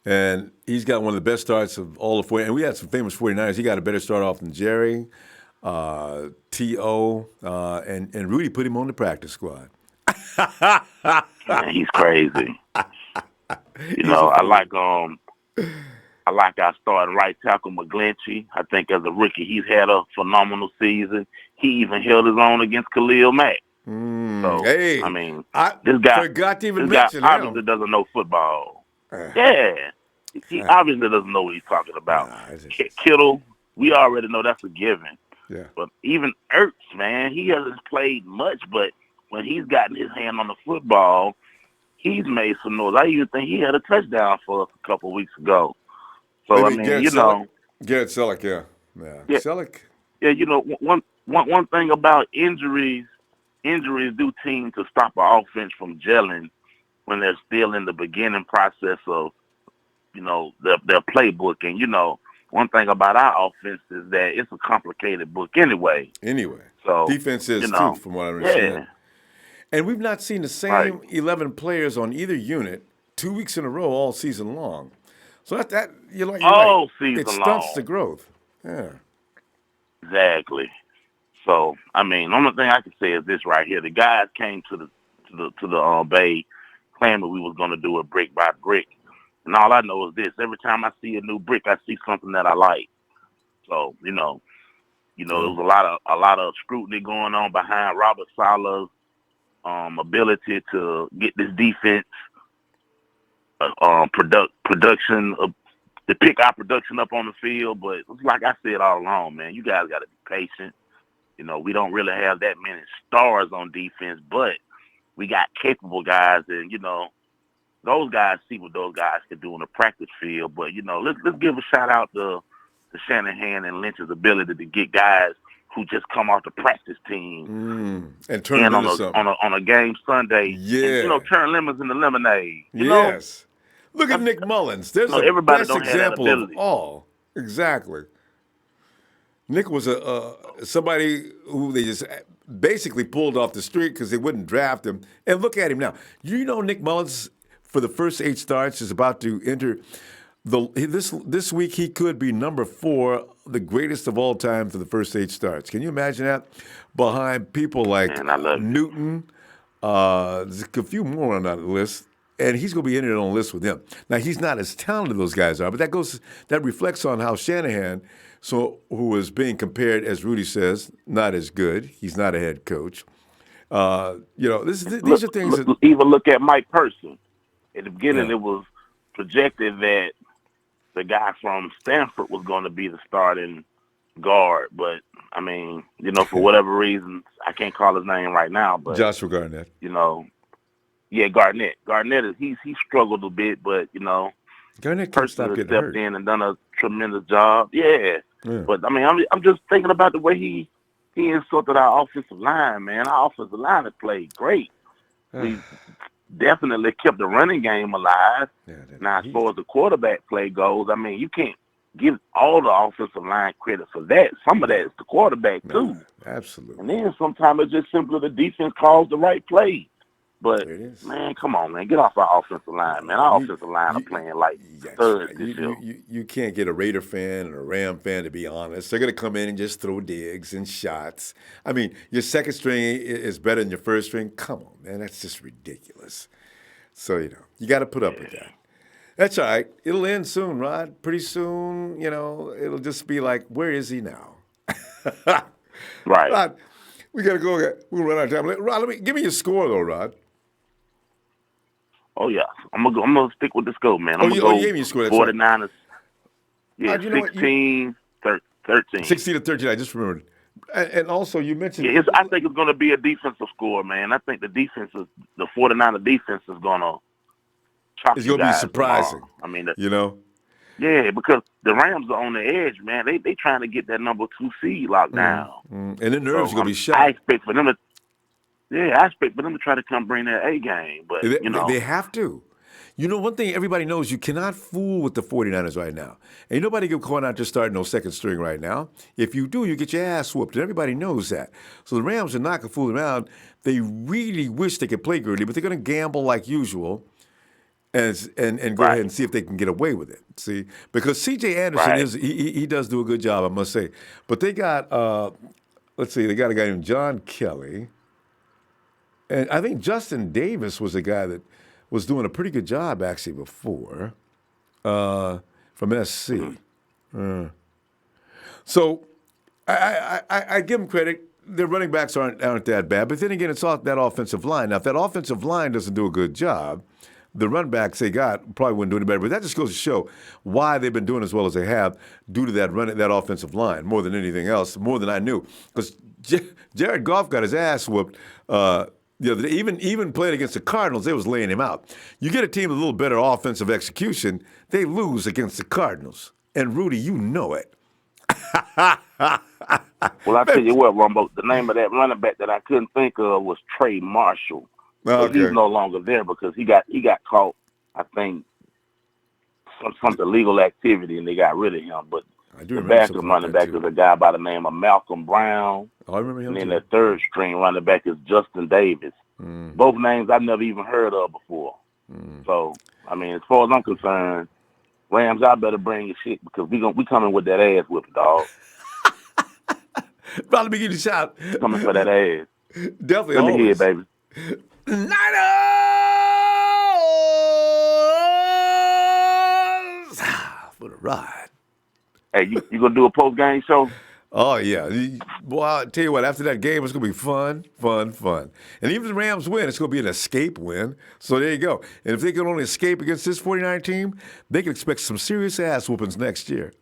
And he's got one of the best starts of all the 49ers. And we had some famous 49ers. He got a better start off than Jerry, T.O., and Rudy put him on the practice squad. Man, he's crazy. I like our starting right tackle, McGlinchey. I think as a rookie, he's had a phenomenal season. He even held his own against Khalil Mack. Hey, I mean, I this guy obviously doesn't know football. He obviously doesn't know what he's talking about. Kittle, we already know that's a given. Yeah. But even Ertz, man, he hasn't played much, but when he's gotten his hand on the football, he's made some noise. I even think he had a touchdown for us a couple weeks ago. So, Garrett Selleck, yeah. Selleck. Yeah, one thing about injuries do team to stop an offense from gelling when they're still in the beginning process of, their playbook. And, one thing about our offense is that it's a complicated book anyway. So defense is too, from what I understand. Yeah. And we've not seen the same 11 players on either unit 2 weeks in a row all season long. So you're right. Season it stunts long. the growth. Yeah. Exactly. So, the only thing I can say is this right here. The guys came to the Bay claiming we was going to do it brick by brick. And all I know is this. Every time I see a new brick, I see something that I like. So, there was a lot of scrutiny going on behind Robert Saleh's ability to get this defense production to pick our production up on the field. But like I said all along, man, you guys got to be patient. We don't really have that many stars on defense, but we got capable guys, and those guys see what those guys can do in the practice field. But let's give a shout out to Shanahan and Lynch's ability to get guys who just come off the practice team and turn them into something on a game Sunday. Yeah, and, turn lemons into lemonade. Yes. Look at Nick Mullins. There's the best example of all. Exactly. Nick was somebody who they just basically pulled off the street because they wouldn't draft him. And look at him now. Nick Mullins, for the first 8 starts, is about to enter this week. He could be number 4, the greatest of all time for the first 8 starts. Can you imagine that? Behind people like Newton, there's a few more on that list. And he's going to be entered on a list with them. Now, he's not as talented as those guys are, but that reflects on how Shanahan, who is being compared, as Rudy says, not as good. He's not a head coach. These are things that... Even look at Mike Person. At the beginning, it was projected that the guy from Stanford was going to be the starting guard. But, for whatever reason, I can't call his name right now. But Joshua Garnett. Yeah, Garnett. Garnett he struggled a bit, but Garnett can't stop getting hurt. Stepped in and done a tremendous job. Yeah. But I'm just thinking about the way he insulted our offensive line, man. Our offensive line has played great. We definitely kept the running game alive. Now, as far as the quarterback play goes, you can't give all the offensive line credit for that. Some of that is the quarterback too. Absolutely. And then sometimes it's just simply the defense calls the right play. But, man, come on, man. Get off our offensive line, man. Our offensive line are playing like thuds this year. You can't get a Raider fan and a Ram fan to be honest. They're going to come in and just throw digs and shots. Your second string is better than your first string. Come on, man. That's just ridiculous. So, you got to put up with that. That's all right. It'll end soon, Rod. Pretty soon, it'll just be like, where is he now? Right. Rod, we got to go. We'll run out of time. Rod, give me your score, though, Rod. Oh, yeah. I'm gonna stick with the score, man. I'm going to go 49ers. Yeah, 16-13. 16-13, I just remembered. And also, you mentioned... Yeah, I think it's going to be a defensive score, man. I think the 49er defense is going to chop It's going to be surprising. Yeah, because the Rams are on the edge, man. They trying to get that number 2 seed locked down. And the nerves are going to be shot. I expect for them to try to come bring that A game. But, They have to. You know, one thing everybody knows, you cannot fool with the 49ers right now. Ain't nobody going out just starting no second string right now. If you do, you get your ass whooped, and everybody knows that. So the Rams are not going to fool around. They really wish they could play Gurley, but they're going to gamble like usual and go ahead and see if they can get away with it. See? Because C.J. Anderson, he does do a good job, I must say. But they got, they got a guy named John Kelly. And I think Justin Davis was a guy that was doing a pretty good job actually before from SC. So I give them credit. Their running backs aren't that bad. But then again, it's all that offensive line. Now, if that offensive line doesn't do a good job, the run backs they got probably wouldn't do any better. But that just goes to show why they've been doing as well as they have due to that offensive line more than anything else, more than I knew. Because Jared Goff got his ass whooped. Even playing against the Cardinals, they was laying him out. You get a team with a little better offensive execution, they lose against the Cardinals. And Rudy, you know it. Well, I tell you what, Ronbo, the name of that running back that I couldn't think of was Trey Marshall. But he's no longer there because he got caught, I think, some illegal activity, and they got rid of him. But the backup running back is a guy by the name of Malcolm Brown. Oh, I remember him. And then the third string running back is Justin Davis. Both names I've never even heard of before. So, I mean, as far as I'm concerned, Rams, I better bring your shit because we coming with that ass whipping, dog. Probably be getting shot. Coming for that ass. Definitely. Let me hear it, baby. Niners for the ride. Hey, you gonna do a post game show? Oh yeah, boy! I'll tell you what. After that game, it's gonna be fun. And even if the Rams win, it's gonna be an escape win. So there you go. And if they can only escape against this 49 team, they can expect some serious ass whoopings next year.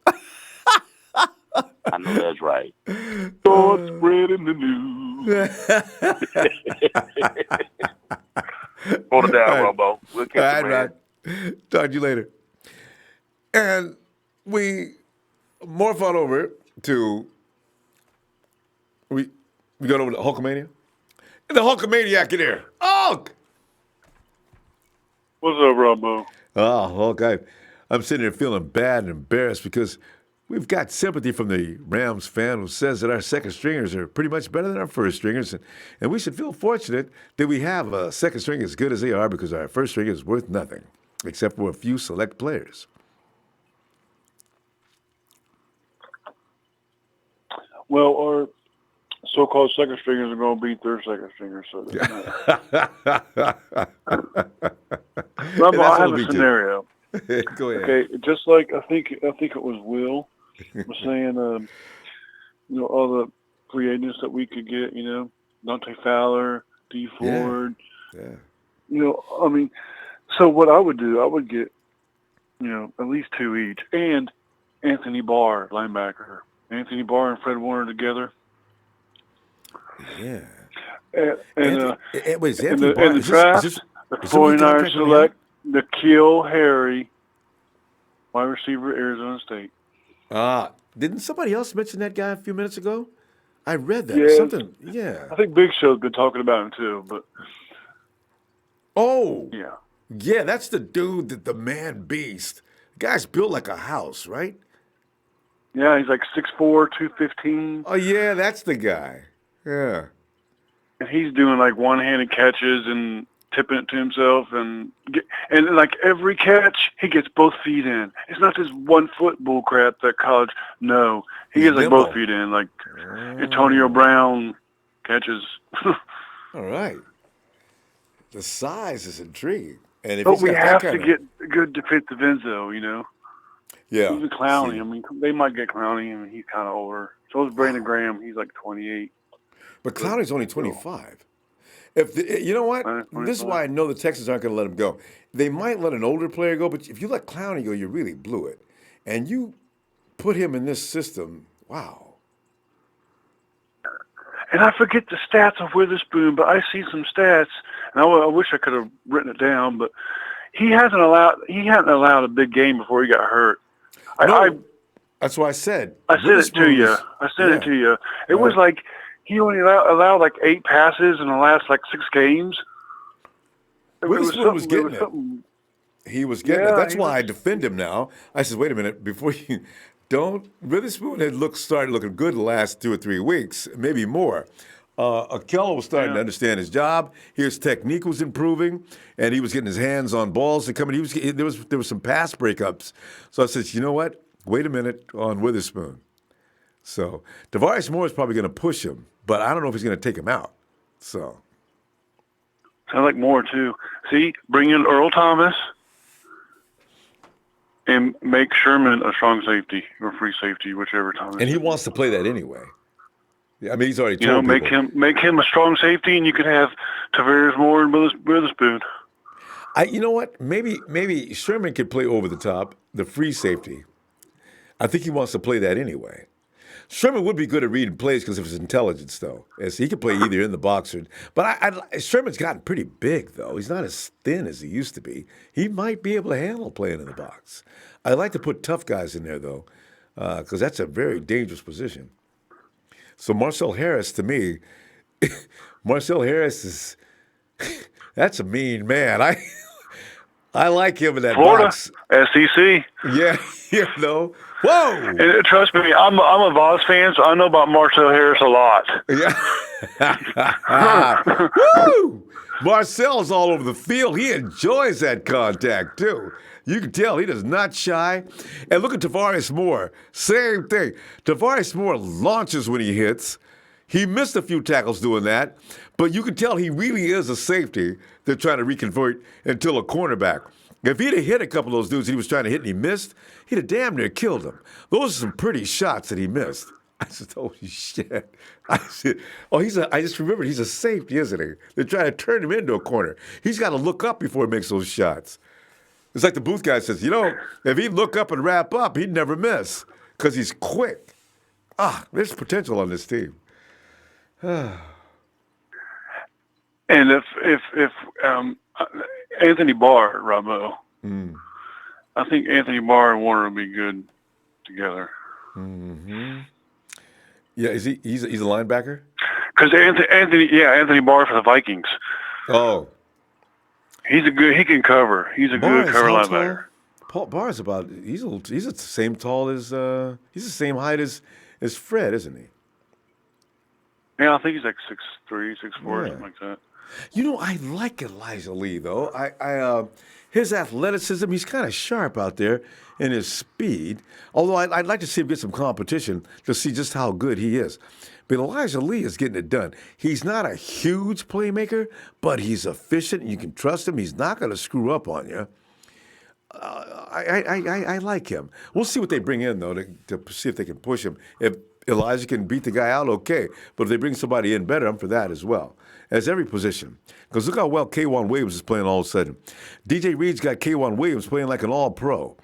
I know that's right. Start spreading the news. Hold it down, Ronbo. We'll catch you, man. Right. Talk to you later. And we morph on over to we go over to Hulkamania. The Hulkamaniac in there. Hulk! What's up, Ronbo? Oh, Hulk, I'm sitting here feeling bad and embarrassed because we've got sympathy from the Rams fan who says that our second stringers are pretty much better than our first stringers. And we should feel fortunate that we have a second string as good as they are because our first string is worth nothing except for a few select players. Well, our so-called second stringers are going to beat their second stringers. So Ronbo, I have a scenario. Go ahead. Okay, just like I think it was Will was saying, all the free agents that we could get, Dante Fowler, D Ford. Yeah. I mean, so what I would do, I would get, at least two each, and Anthony Barr, linebacker. Anthony Barr and Fred Warner together. Yeah. And the draft, the 49ers select N'Keal Harry, wide receiver, Arizona State. Didn't somebody else mention that guy a few minutes ago? I read that. Yeah. Something. Yeah. I think Big Show's been talking about him too, but. Oh. Yeah. Yeah, that's the dude that the man beast. The guy's built like a house, right? Yeah, he's like 6'4", 215. Oh, yeah, that's the guy. Yeah. And he's doing like one-handed catches and tipping it to himself. And like every catch, he gets both feet in. It's not this 1 foot bull crap that college. No, he gets like both feet in. Like Antonio Brown catches. All right. The size is intriguing. And if but we have to get good defensive ends, though, Yeah. Even Clowney. I mean, they might get Clowney. I mean, he's kind of older. So is Brandon Graham. He's like 28. But Clowney's only 25. You know what? This is why I know the Texans aren't going to let him go. They might let an older player go, but if you let Clowney go, you really blew it. And you put him in this system, wow. And I forget the stats of Witherspoon, but I see some stats, and I wish I could have written it down, but he hadn't allowed a big game before he got hurt. That's what I said. I sent it to you. It was like he only allowed like 8 passes in the last like 6 games. Witherspoon was getting it. He was getting it. That's why I defend him now. I said, wait a minute, before you don't. Witherspoon had started looking good the last 2 or 3 weeks, maybe more. Keller was starting to understand his job. His technique was improving, and he was getting his hands on balls and coming. There was some pass breakups. So I said, you know what? Wait a minute on Witherspoon. So Tavares Moore is probably going to push him, but I don't know if he's going to take him out. So I like Moore too. See, bring in Earl Thomas and make Sherman a strong safety or free safety, whichever Thomas. And he wants to play that anyway. I mean, he's already told people. Make him a strong safety, and you could have Tavares Moore and Witherspoon. You know what? Maybe Sherman could play over the top, the free safety. I think he wants to play that anyway. Sherman would be good at reading plays because of his intelligence, though. As he could play either in the box or. But Sherman's gotten pretty big, though. He's not as thin as he used to be. He might be able to handle playing in the box. I like to put tough guys in there, though, because that's a very dangerous position. So Marcel Harris, to me, Marcel Harris is that's a mean man. I like him in that Florida, box. SEC. Yeah, Whoa! And trust me, I'm a Vols fan, so I know about Marcel Harris a lot. Yeah. Woo! Marcel's all over the field. He enjoys that contact, too. You can tell he does not shy. And look at Tavares Moore. Same thing. Tavares Moore launches when he hits. He missed a few tackles doing that, but you can tell he really is a safety they're trying to reconvert into a cornerback. If he'd have hit a couple of those dudes he was trying to hit and he missed, he'd have damn near killed them. Those are some pretty shots that he missed. I said, holy shit. I said, I just remembered he's a safety, isn't he? They're trying to turn him into a corner. He's got to look up before he makes those shots. It's like the booth guy says, if he'd look up and wrap up, he'd never miss because he's quick. There's potential on this team. And if Anthony Barr, Ronbo, I think Anthony Barr and Warner would be good together. Mm-hmm. Yeah, he's a linebacker? Because Anthony Barr for the Vikings. Oh. He can cover. He's a good cover linebacker. Paul Barr's he's the same tall as he's the same height as Fred, isn't he? Yeah, I think he's like 6'3", 6'4", something like that. I like Elijah Lee though. His athleticism, he's kind of sharp out there in his speed. Although I'd like to see him get some competition to see just how good he is. But Elijah Lee is getting it done. He's not a huge playmaker, but he's efficient. You can trust him. He's not going to screw up on you. I like him. We'll see what they bring in, though, to see if they can push him. If Elijah can beat the guy out, okay. But if they bring somebody in better, I'm for that as well. As every position. Because look how well K'Wan Williams is playing all of a sudden. DJ Reed's got K'Wan Williams playing like an all-pro.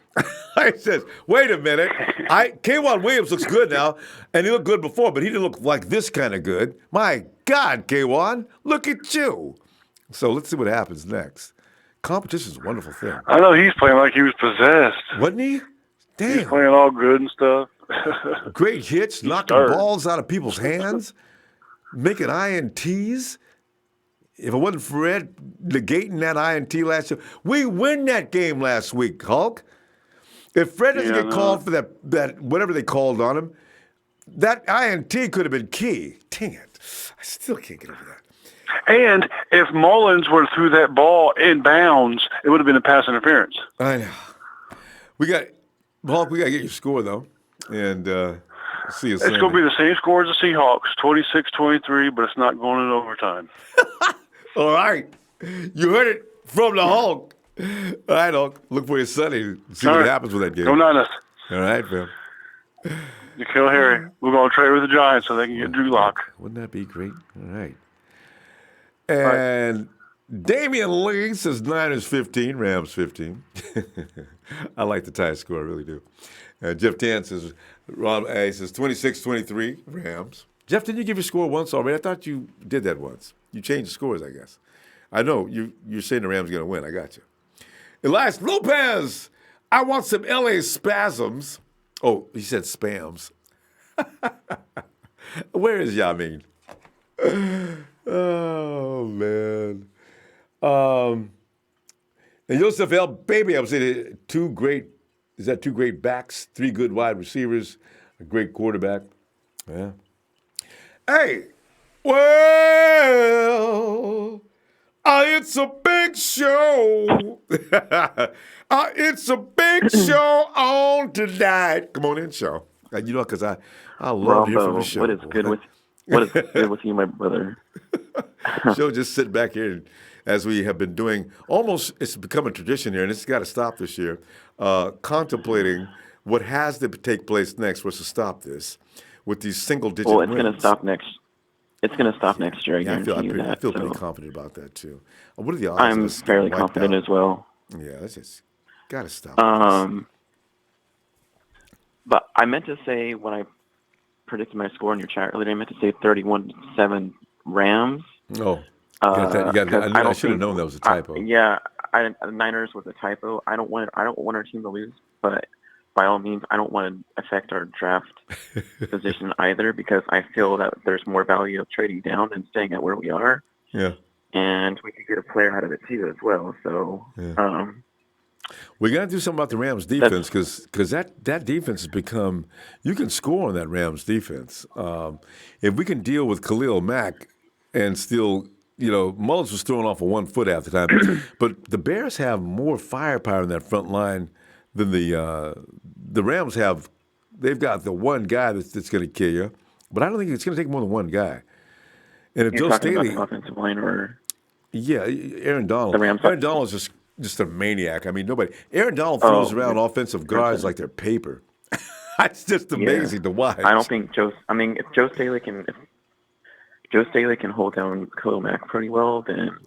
I says, wait a minute. K'Wan Williams looks good now, and he looked good before, but he didn't look like this kind of good. My God, K'Wan, look at you. So let's see what happens next. Competition's a wonderful thing. I know he's playing like he was possessed. Wasn't he? Damn. He's playing all good and stuff. Great hits, knocking balls out of people's hands, making INTs. If it wasn't Fred negating that INT last year, we win that game last week, Hulk. If Fred doesn't get called for that whatever they called on him, that INT could have been key. Dang it. I still can't get over that. And if Mullins would have threw that ball in bounds, it would have been a pass interference. I know. Hulk, we got to get your score, though. And see you soon. It's going to be the same score as the Seahawks, 26-23, but it's not going in overtime. All right. You heard it from the Hulk. All right, Hulk. Look for your Sunday. See what happens with that game. Go Niners. All right, fam. You kill Harry. We're going to trade with the Giants so they can get Drew Lock. Wouldn't that be great? All right. And Damian Lee says Niners 15, Rams 15. I like the tie score, I really do. Jeff Tan says, he says 26-23, Rams. Jeff, didn't you give your score once already? I thought you did that once. You changed the scores, I guess. I know you're saying the Rams are going to win. I got you. Elias Lopez, I want some LA spasms. Oh, he said spams. Where is Yamin? Oh, man. And Joseph L. Baby, I would say two great backs, three good wide receivers, a great quarterback. Yeah. Hey, well, it's a big show. It's a big show on tonight. Come on in, show. You know, because I love to hear from the show. What is good with you, my brother? Show just sit back here and, as we have been doing, almost it's become a tradition here, and it's got to stop this year, contemplating what has to take place next was to stop this with these single-digit wins. Well, it's going to stop next. It's going to stop next year. I feel pretty confident about that too. What are the odds? I'm fairly confident as well. Yeah, that's just got to stop. But I meant to say when I predicted my score in your chat earlier, I meant to say 31-7 Rams. Oh, I should have known that was a typo. The Niners was a typo. I don't want our team to lose, but by all means, I don't want to affect our draft position either, because I feel that there's more value of trading down than staying at where we are. Yeah. And we could get a player out of it too as well. So we got to do something about the Rams defense, because that defense has become, you can score on that Rams defense. If we can deal with Khalil Mack and still, Mullins was throwing off of 1 foot half the time, but the Bears have more firepower in that front line than the Rams have. They've got the one guy that's going to kill you, but I don't think it's going to take more than one guy. And if You're Joe talking Staley, about the offensive line, or Aaron Donald. The Rams. Aaron Donald is just a maniac. I mean, Aaron Donald throws around offensive guards like they're paper. It's just amazing to watch. I don't think if Joe Staley can hold down Khalil Mack pretty well, then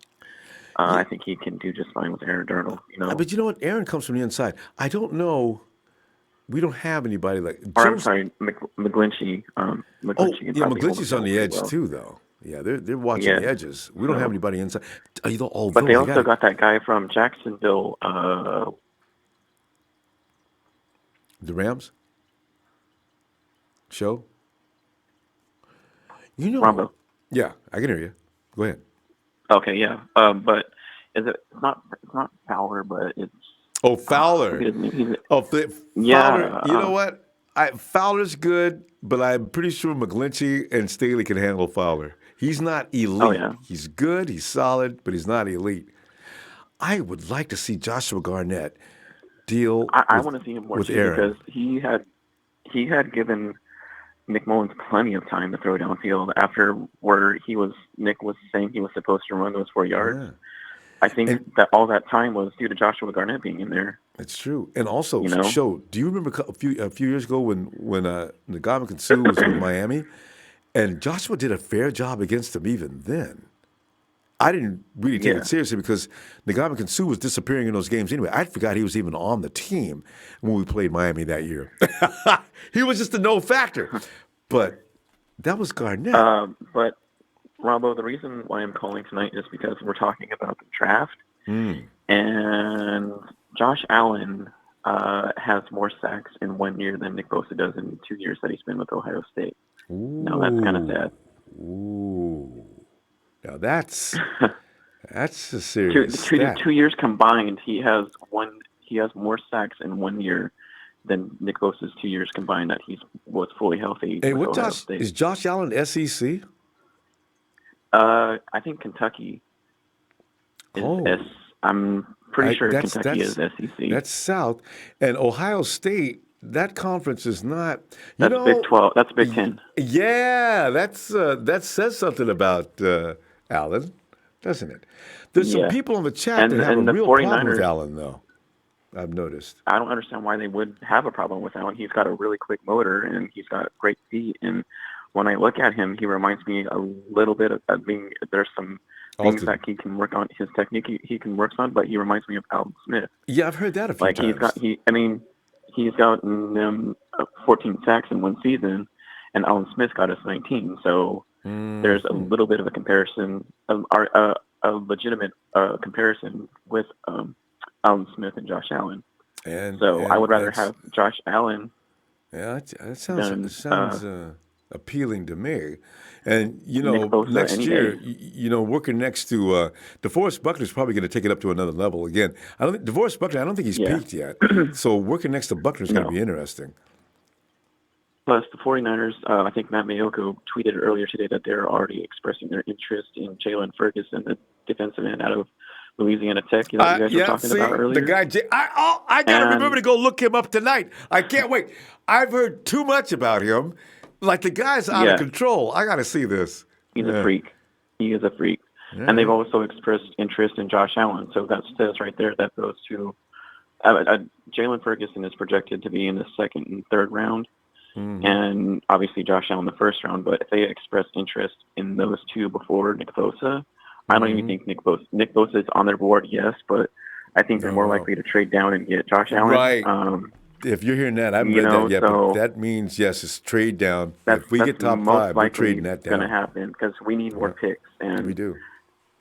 I think he can do just fine with Aaron Donald. But you know what? Aaron comes from the inside. I don't know. We don't have anybody like. I'm sorry, McGlinchey. McGlinchey's on the edge too, though. Yeah, they're watching the edges. We don't have anybody inside. But they also got that guy from Jacksonville. The Rams? Show? Ronbo. Yeah, I can hear you. Go ahead. Okay, yeah. But it's not Fowler, but it's... Oh, Fowler. Fowler. You know what? Fowler's good, but I'm pretty sure McGlinchey and Staley can handle Fowler. He's not elite. Oh, yeah. He's good, he's solid, but he's not elite. I would like to see Joshua Garnett deal I want to see him more with too, Aaron. because he had given Nick Mullins plenty of time to throw downfield after where Nick was saying he was supposed to run those 4 yards. Yeah. I think that all that time was due to Joshua Garnett being in there. It's true. And also, Show, do you remember a few years ago when Ndamukong Suh was in Miami? And Joshua did a fair job against him even then. I didn't really take it seriously because Ndamukong Suh was disappearing in those games anyway. I forgot he was even on the team when we played Miami that year. He was just a no factor. But that was Garnett. But, Ronbo, the reason why I'm calling tonight is because we're talking about the draft. And Josh Allen has more sacks in 1 year than Nick Bosa does in 2 years that he's been with Ohio State. Ooh. Now that's kind of sad. Ooh. Now that's a serious stat. 2 years combined, he has more sacks in 1 year than Nick Bosa's 2 years combined that he was fully healthy. Hey, with Ohio State. Is Josh Allen SEC? I think Kentucky is I'm pretty sure Kentucky is SEC. That's South. And Ohio State, that conference is not. That's Big 12. That's Big 10. Yeah, that says something about Allen, doesn't it? There's some people in the chat that have a real problem with Allen, though. I've noticed. I don't understand why they would have a problem with Allen. He's got a really quick motor, and he's got great feet. And when I look at him, he reminds me a little bit of being. There's some things that he can work on. His technique he can work on, but he reminds me of Alden Smith. Yeah, I've heard that a few times. He's gotten 14 sacks in one season, and Alden Smith got us 19. So there's a little bit of a comparison, a legitimate comparison with Alden Smith and Josh Allen. And I would rather have Josh Allen. Yeah, that sounds appealing to me. And, Bosa next any year, day. working next to DeForest Buckner's probably going to take it up to another level. Again, DeForest Buckner, I don't think he's peaked yet. So working next to Buckner's going to be interesting. Plus, the 49ers, I think Matt Mayoko tweeted earlier today that they're already expressing their interest in Jalen Ferguson, the defensive end out of Louisiana Tech that you guys were talking about earlier. The guy, I got to remember to go look him up tonight. I can't wait. I've heard too much about him. Like, the guy's out of control. I got to see this. He's a freak. He is a freak. Yeah. And they've also expressed interest in Josh Allen. So that says right there that those two, Jalen Ferguson is projected to be in the second and third round. Mm-hmm. And obviously Josh Allen the first round. But if they express interest in those two before Nick Bosa, I don't even think Nick Bosa is on their board, yes, but I think they're more likely to trade down and get Josh Allen. Right. If you're hearing that, I haven't read that yet, but that means, yes, it's trade down. If we get top five, we're trading that down. That's going to happen because we need more picks. And we do.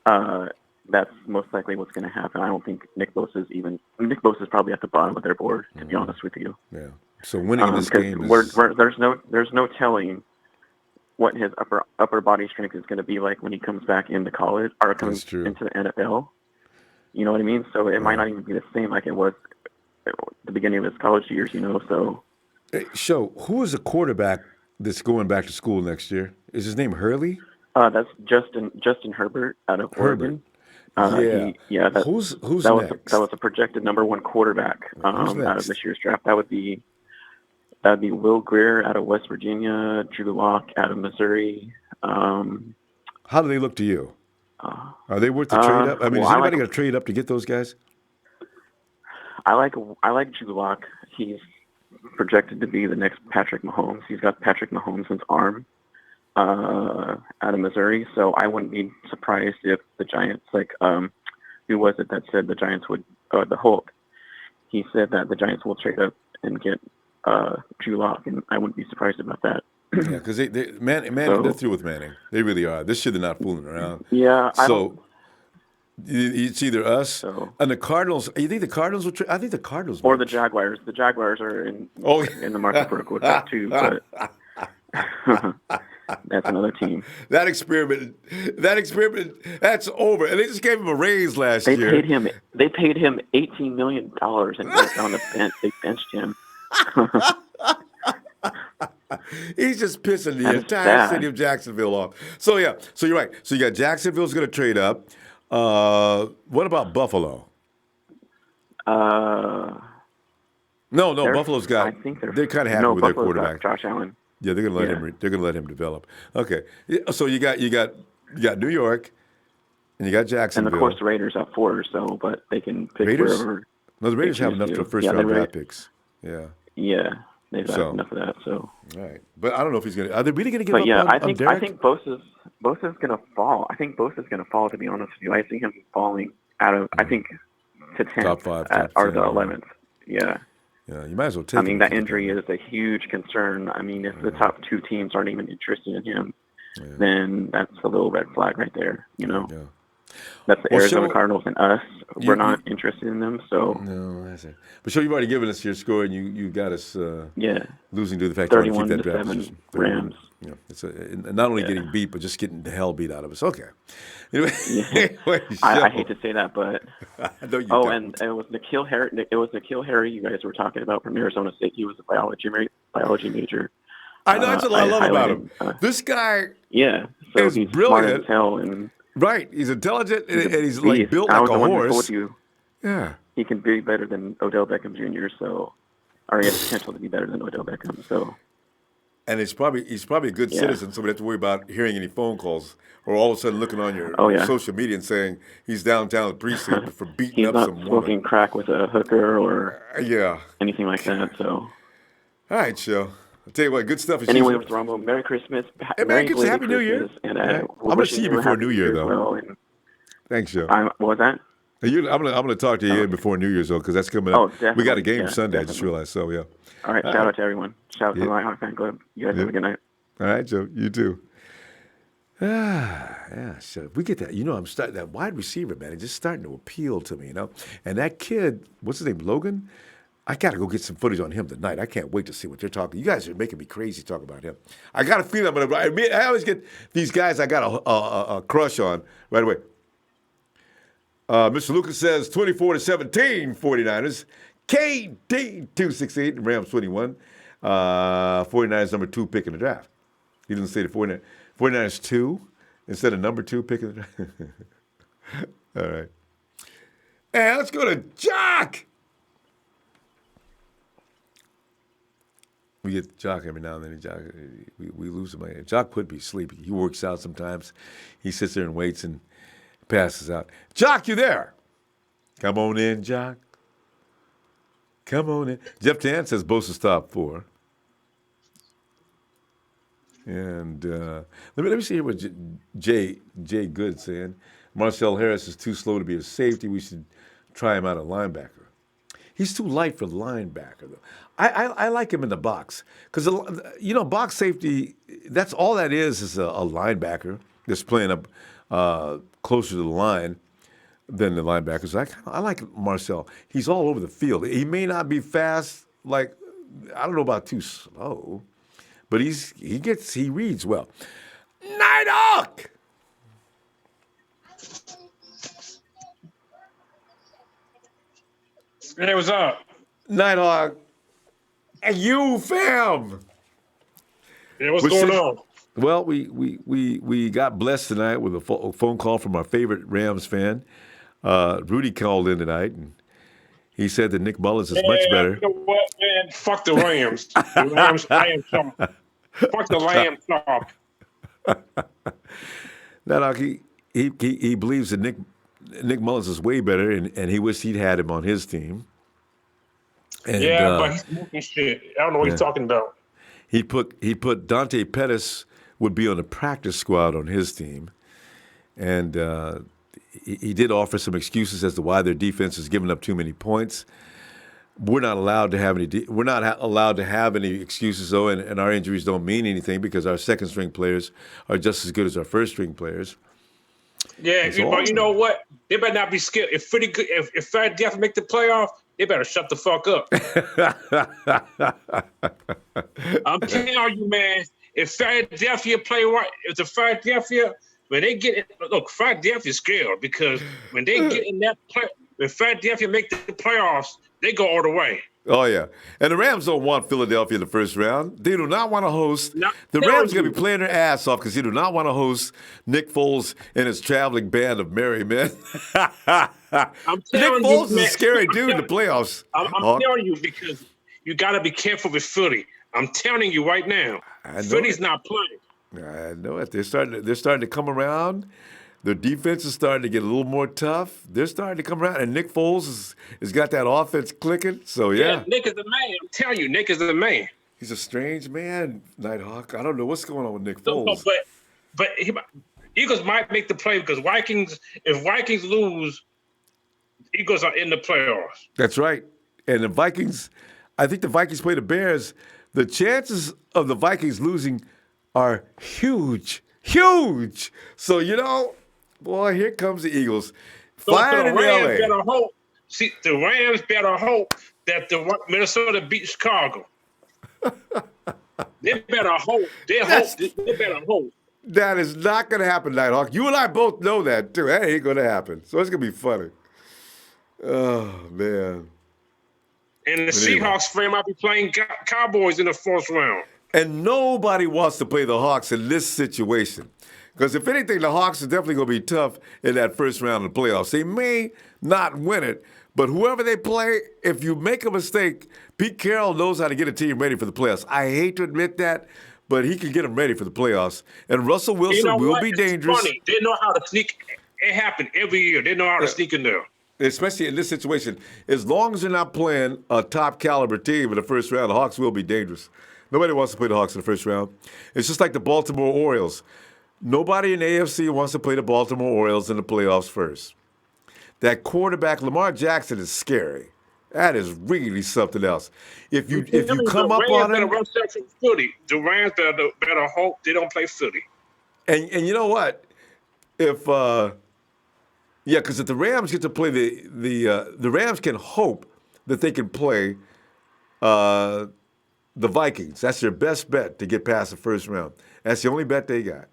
That's most likely what's going to happen. I don't think Nick Bosa is probably at the bottom of their board, to be honest with you. Yeah. So winning in this game is... there's no telling what his upper body strength is going to be like when he comes back into college or comes into the NFL. You know what I mean? So it might not even be the same like it was at the beginning of his college years, so. Hey, who is the quarterback that's going back to school next year? Is his name Hurley? That's Justin Herbert out of Oregon. Who's next? That was a projected number one quarterback out of this year's draft. That'd be Will Grier out of West Virginia, Drew Lock out of Missouri. How do they look to you? Are they worth the trade up? I mean, is anybody going to trade up to get those guys? I like Drew Lock. He's projected to be the next Patrick Mahomes. He's got Patrick Mahomes' arm out of Missouri. So I wouldn't be surprised if the Giants, who was it that said the Giants would, the Hulk, he said that the Giants will trade up and get Drew Lock, and I wouldn't be surprised about that. Yeah, because they're through with Manning. They really are. This year they're not fooling around. Yeah. It's either us and the Cardinals. You think the Cardinals would? I think the Cardinals or the Jaguars. The Jaguars are in the market for a quarterback too, but that's another team. That experiment, that's over. And they just gave him a raise last year. They paid him $18 million, and on the bench, they benched him. He's just pissing the entire city of Jacksonville off. So you're right. So you got Jacksonville's going to trade up. What about Buffalo? No, Buffalo's got. I think they're kind of happy with their quarterback, Josh Allen. Yeah, they're going to let him. They're going to let him develop. Okay, so you got New York, and you got Jacksonville, and of course the Raiders have 4. So, but they can pick wherever. No, the Raiders have enough for first round draft picks. Yeah. Yeah. They've got enough of that, so. All right. But I don't know if he's going to. Are they really going to give up on Derek? I think Bosa's going to fall. I think Bosa's going to fall, to be honest with you. I see him falling out of, I think, to 10th. Top 5. Or the 11th. Yeah. Yeah, you might as well take him. I mean, that injury is a huge concern. I mean, if the top 2 teams aren't even interested in him, then that's a little red flag right there, Yeah. That's the Arizona Cardinals and us. We're not interested in them, so. No, that's it. But you've already given us your score, and you got us losing to the fact that you want to keep that draft position. Rams. Yeah, it's not only getting beat, but just getting the hell beat out of us. Okay. Anyway, I hate to say that, but. No, you don't. And it was N'Keal Harry. It was N'Keal Harry you guys were talking about from Arizona State. He was a biology major. I know, that's what I love about him. This guy is he's brilliant. Smart as hell and right. He's intelligent, and he's like built like a horse. Told you, yeah. He can be better than Odell Beckham Jr., or he has potential to be better than Odell Beckham, so. And he's probably a good citizen, so we don't have to worry about hearing any phone calls or all of a sudden looking on your social media and saying he's downtown the precinct for beating up some woman. He's not smoking crack with a hooker or anything like that, so. All right, Joe. I'll tell you what, good stuff. Anyway, with Ronbo, Merry Christmas. Merry Christmas, Happy New Year. And I'm going to see you before New Year, though. Well, thanks, Joe. What was that? I'm gonna talk to you before New Year's, though, because that's coming up. Oh, definitely. We got a game Sunday, I just realized, so yeah. All right, shout out to everyone. Shout out to the Nighthawk fan club. You guys have a good night. All right, Joe. You too. So if we get that, I'm starting that wide receiver, man. It's just starting to appeal to me, And that kid, what's his name, Logan? I got to go get some footage on him tonight. I can't wait to see what they're talking. You guys are making me crazy talking about him. I got a feeling I always get these guys I got a crush on right away. Mr. Lucas says 24-17 49ers. KD 268, Rams 21. 49ers number 2 pick in the draft. He didn't say the 49ers 2 instead of number 2 pick in the draft. All right. And let's go to Jock. We get Jock every now and then. We lose him. Jock could be sleepy. He works out sometimes. He sits there and waits and passes out. Jock, you there? Come on in, Jock. Come on in. Jeff Tan says Bosa's top 4. And let me see here what Jay Good saying. Marcel Harris is too slow to be a safety. We should try him out at linebacker. He's too light for linebacker, though. I like him in the box because, box safety, that's all that is a linebacker that's playing up closer to the line than the linebackers. I like Marcel. He's all over the field. He may not be fast, I don't know about too slow, but he reads well. Nighthawk! Hey, what's up? Nighthawk. And you, fam. Yeah, what's going on? Well, we got blessed tonight with a phone call from our favorite Rams fan. Rudy called in tonight, and he said that Nick Mullins is much better. You know what, man? Fuck the Rams. The Rams talk. Fuck the Rams talk. Now, he believes that Nick Mullins is way better, and he wished he'd had him on his team. And, but he's smoking shit. I don't know what he's talking about. He put Dante Pettis would be on the practice squad on his team, and he did offer some excuses as to why their defense is giving up too many points. We're not allowed to have any excuses though, and our injuries don't mean anything because our second string players are just as good as our first string players. Yeah, but you know what? They better not be scared. If Philadelphia make the playoff, they better shut the fuck up. I'm telling you, man. If Philadelphia play right, when they get it, look, Philadelphia's scared because when they get in that play, when Philadelphia make the playoffs, they go all the way. Oh, yeah. And the Rams don't want Philadelphia in the first round. They do not want to host. The Rams are going to be playing their ass off because they do not want to host Nick Foles and his traveling band of merry men. Nick Foles is a scary dude in the playoffs. I'm telling you because you got to be careful with Philly. I'm telling you right now. Philly's not playing. I know it. They're starting to come around. Their defense is starting to get a little more tough. They're starting to come around, and Nick Foles has got that offense clicking. So yeah, Nick is the man. I'm telling you, Nick is the man. He's a strange man, Nighthawk. I don't know what's going on with Nick Foles. But Eagles might make the play because if Vikings lose, Eagles are in the playoffs. That's right. And I think the Vikings play the Bears. The chances of the Vikings losing are huge. Huge. So, boy, here comes the Eagles. Flying in LA. The Rams better hope that the Minnesota beat Chicago. They better hope. They better hope. That is not going to happen, Nighthawk. You and I both know that, too. That ain't going to happen. So it's going to be funny. Oh, man. And the Seahawks fan might be playing Cowboys in the fourth round. And nobody wants to play the Hawks in this situation. Because if anything, the Hawks are definitely going to be tough in that first round of the playoffs. They may not win it, but whoever they play, if you make a mistake, Pete Carroll knows how to get a team ready for the playoffs. I hate to admit that, but he can get them ready for the playoffs. And Russell Wilson will be dangerous. It's funny. They know how to sneak. It happened every year. They know how to sneak in there. Especially in this situation. As long as they're not playing a top caliber team in the first round, the Hawks will be dangerous. Nobody wants to play the Hawks in the first round. It's just like the Baltimore Orioles. Nobody in the AFC wants to play the Baltimore Orioles in the playoffs first. That quarterback, Lamar Jackson, is scary. That is really something else. If you come up on him, the Rams better hope they don't play Philly. And you know what? Because if the Rams get to play the Rams can hope that they can play the Vikings. That's their best bet to get past the first round. That's the only bet they got.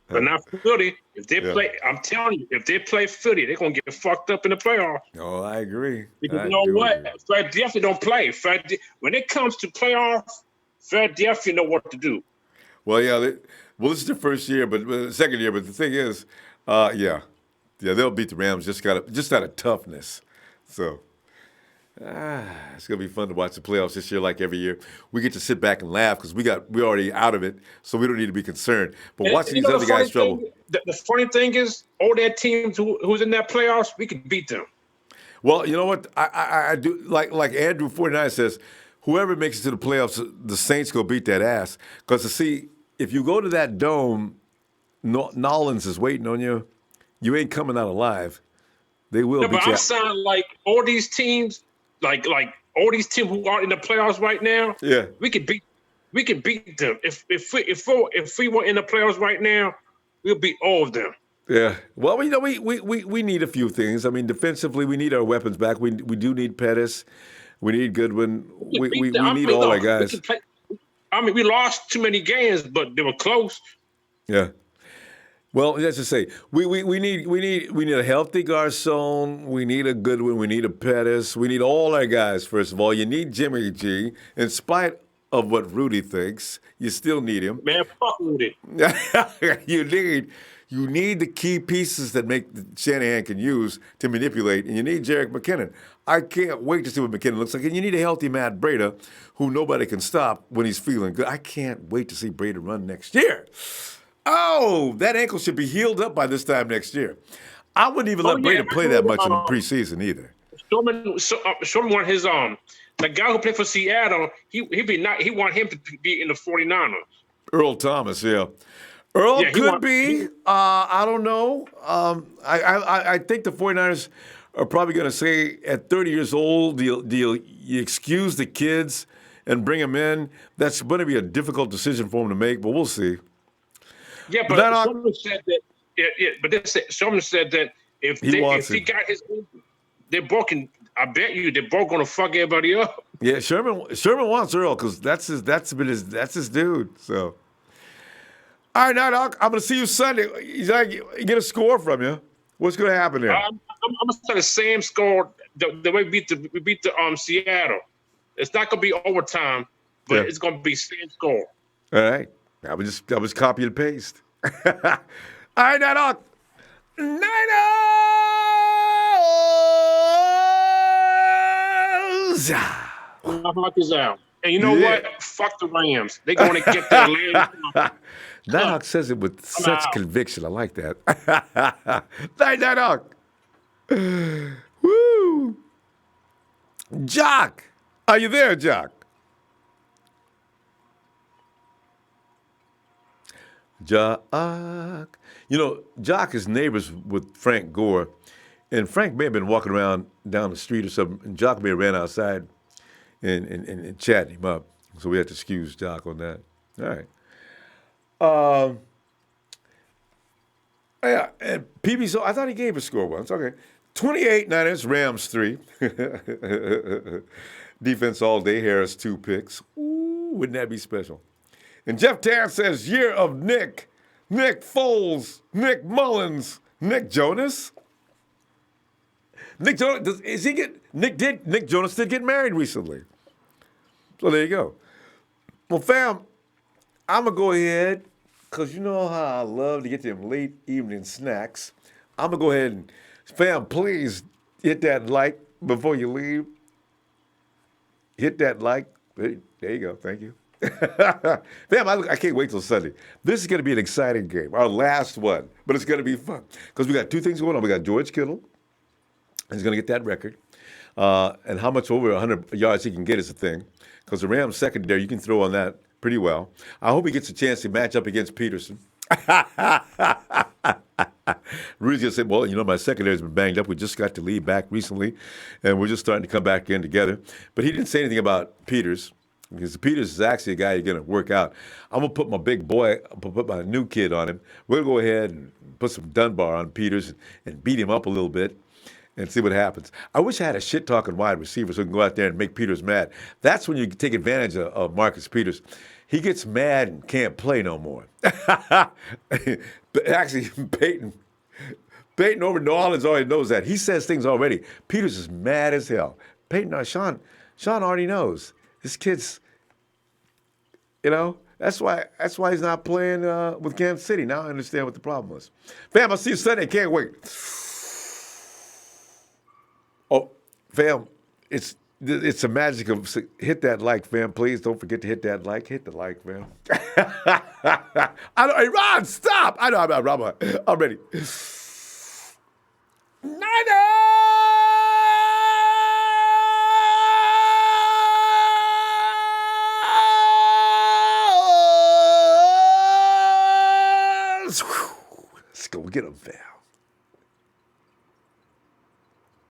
But not Philly. If they play, I'm telling you, if they play Philly, they're gonna get fucked up in the playoffs. Oh, I agree. Because you know what? Philadelphia don't play. When it comes to playoffs, Philadelphia know what to do. Well, yeah. This is the first year, but second year. But the thing is, they'll beat the Rams just out of toughness. So. It's gonna be fun to watch the playoffs this year, like every year. We get to sit back and laugh because we're already out of it, so we don't need to be concerned. But watching these other guys struggle. The funny thing is, all that teams who's in that playoffs, we could beat them. Well, you know what? I do like Andrew 49 says, whoever makes it to the playoffs, the Saints go beat that ass. Because if you go to that dome, Nolans is waiting on you. You ain't coming out alive. They will beat you. But I'm saying like all these teams. Like all these teams who are in the playoffs right now, we could beat them. If we were in the playoffs right now, we'll beat all of them. Yeah. Well, we need a few things. I mean, defensively, we need our weapons back. We do need Pettis. We need Goodwin. We need all our guys. We lost too many games, but they were close. Yeah. Well, let's just say we need a healthy Garçon. We need a Goodwin. We need a Pettis. We need all our guys. First of all, you need Jimmy G. In spite of what Rudy thinks, you still need him. Man, fuck Rudy. You need the key pieces that Shanahan can use to manipulate, and you need Jerick McKinnon. I can't wait to see what McKinnon looks like, and you need a healthy Matt Breida, who nobody can stop when he's feeling good. I can't wait to see Breida run next year. Oh, that ankle should be healed up by this time next year. I wouldn't even let Breida play that much in the preseason either. Showman want his the guy who played for Seattle. He want him to be in the 49ers. Earl Thomas, yeah. Earl could be. I don't know. I think the 49ers are probably going to say at 30 years old, you excuse the kids and bring them in. That's going to be a difficult decision for them to make, but we'll see. Yeah, but someone said that. Someone said that if he got his, they're broken. I bet you they're both gonna fuck everybody up. Yeah, Sherman wants Earl because that's his dude. So, all right, now Doc, I'm gonna see you Sunday. Get a score from you. What's gonna happen there? I'm gonna say the same score the way we beat the Seattle. It's not gonna be overtime, but it's gonna be same score. All right. I was copy and paste. All right, now, Doc. Niners! Fuck is out. And you know what? Fuck the Rams. They're going to get their land. Doc says it with such conviction. I like that. Night, Doc. Woo! Jock! Are you there, Jock? Jock. You know, Jock is neighbors with Frank Gore, and Frank may have been walking around down the street or something, and Jock may have ran outside and chatted him up. So we had to excuse Jock on that. All right. Yeah, and PB, so I thought he gave a score once. Okay. 28 Niners, Rams 3. Defense all day, Harris 2 picks. Ooh, wouldn't that be special? And Jeff Tan says, year of Nick Foles, Nick Mullins, Nick Jonas. Nick Jonas, Nick Jonas did get married recently. So there you go. Well, fam, I'm going to go ahead, because you know how I love to get them late evening snacks. I'm going to go ahead and, fam, please hit that like before you leave. Hit that like. There you go. Thank you. Fam, I can't wait till Sunday. This is going to be an exciting game, our last one, but it's going to be fun because we got two things going on. We got George Kittle, he's going to get that record, and how much over 100 yards he can get is the thing, because the Rams secondary, you can throw on that pretty well. I hope he gets a chance to match up against Peterson. Rudy's going to say, well, you know, my secondary's been banged up. We just got to lead back recently, and we're just starting to come back in together. But he didn't say anything about Peters. Because Peters is actually a guy you're going to work out. I'm going to put my big boy, put my new kid on him. We're going to go ahead and put some Dunbar on Peters and beat him up a little bit. and see what happens. I wish I had a shit-talking wide receiver so we can go out there and make Peters mad. That's when you take advantage of Marcus Peters. He gets mad and can't play no more. But actually, Peyton over New Orleans already knows that. He says things already. Peters is mad as hell. Sean already knows. This kid's, that's why he's not playing with Kansas City. Now I understand what the problem was. Fam, I'll see you Sunday. Can't wait. Oh, fam, it's the magic of hit that like, fam. Please don't forget to hit that like. Hit the like, fam. Hey, Ron, stop. I know I'm ready. Niners! Let's go get them, fam.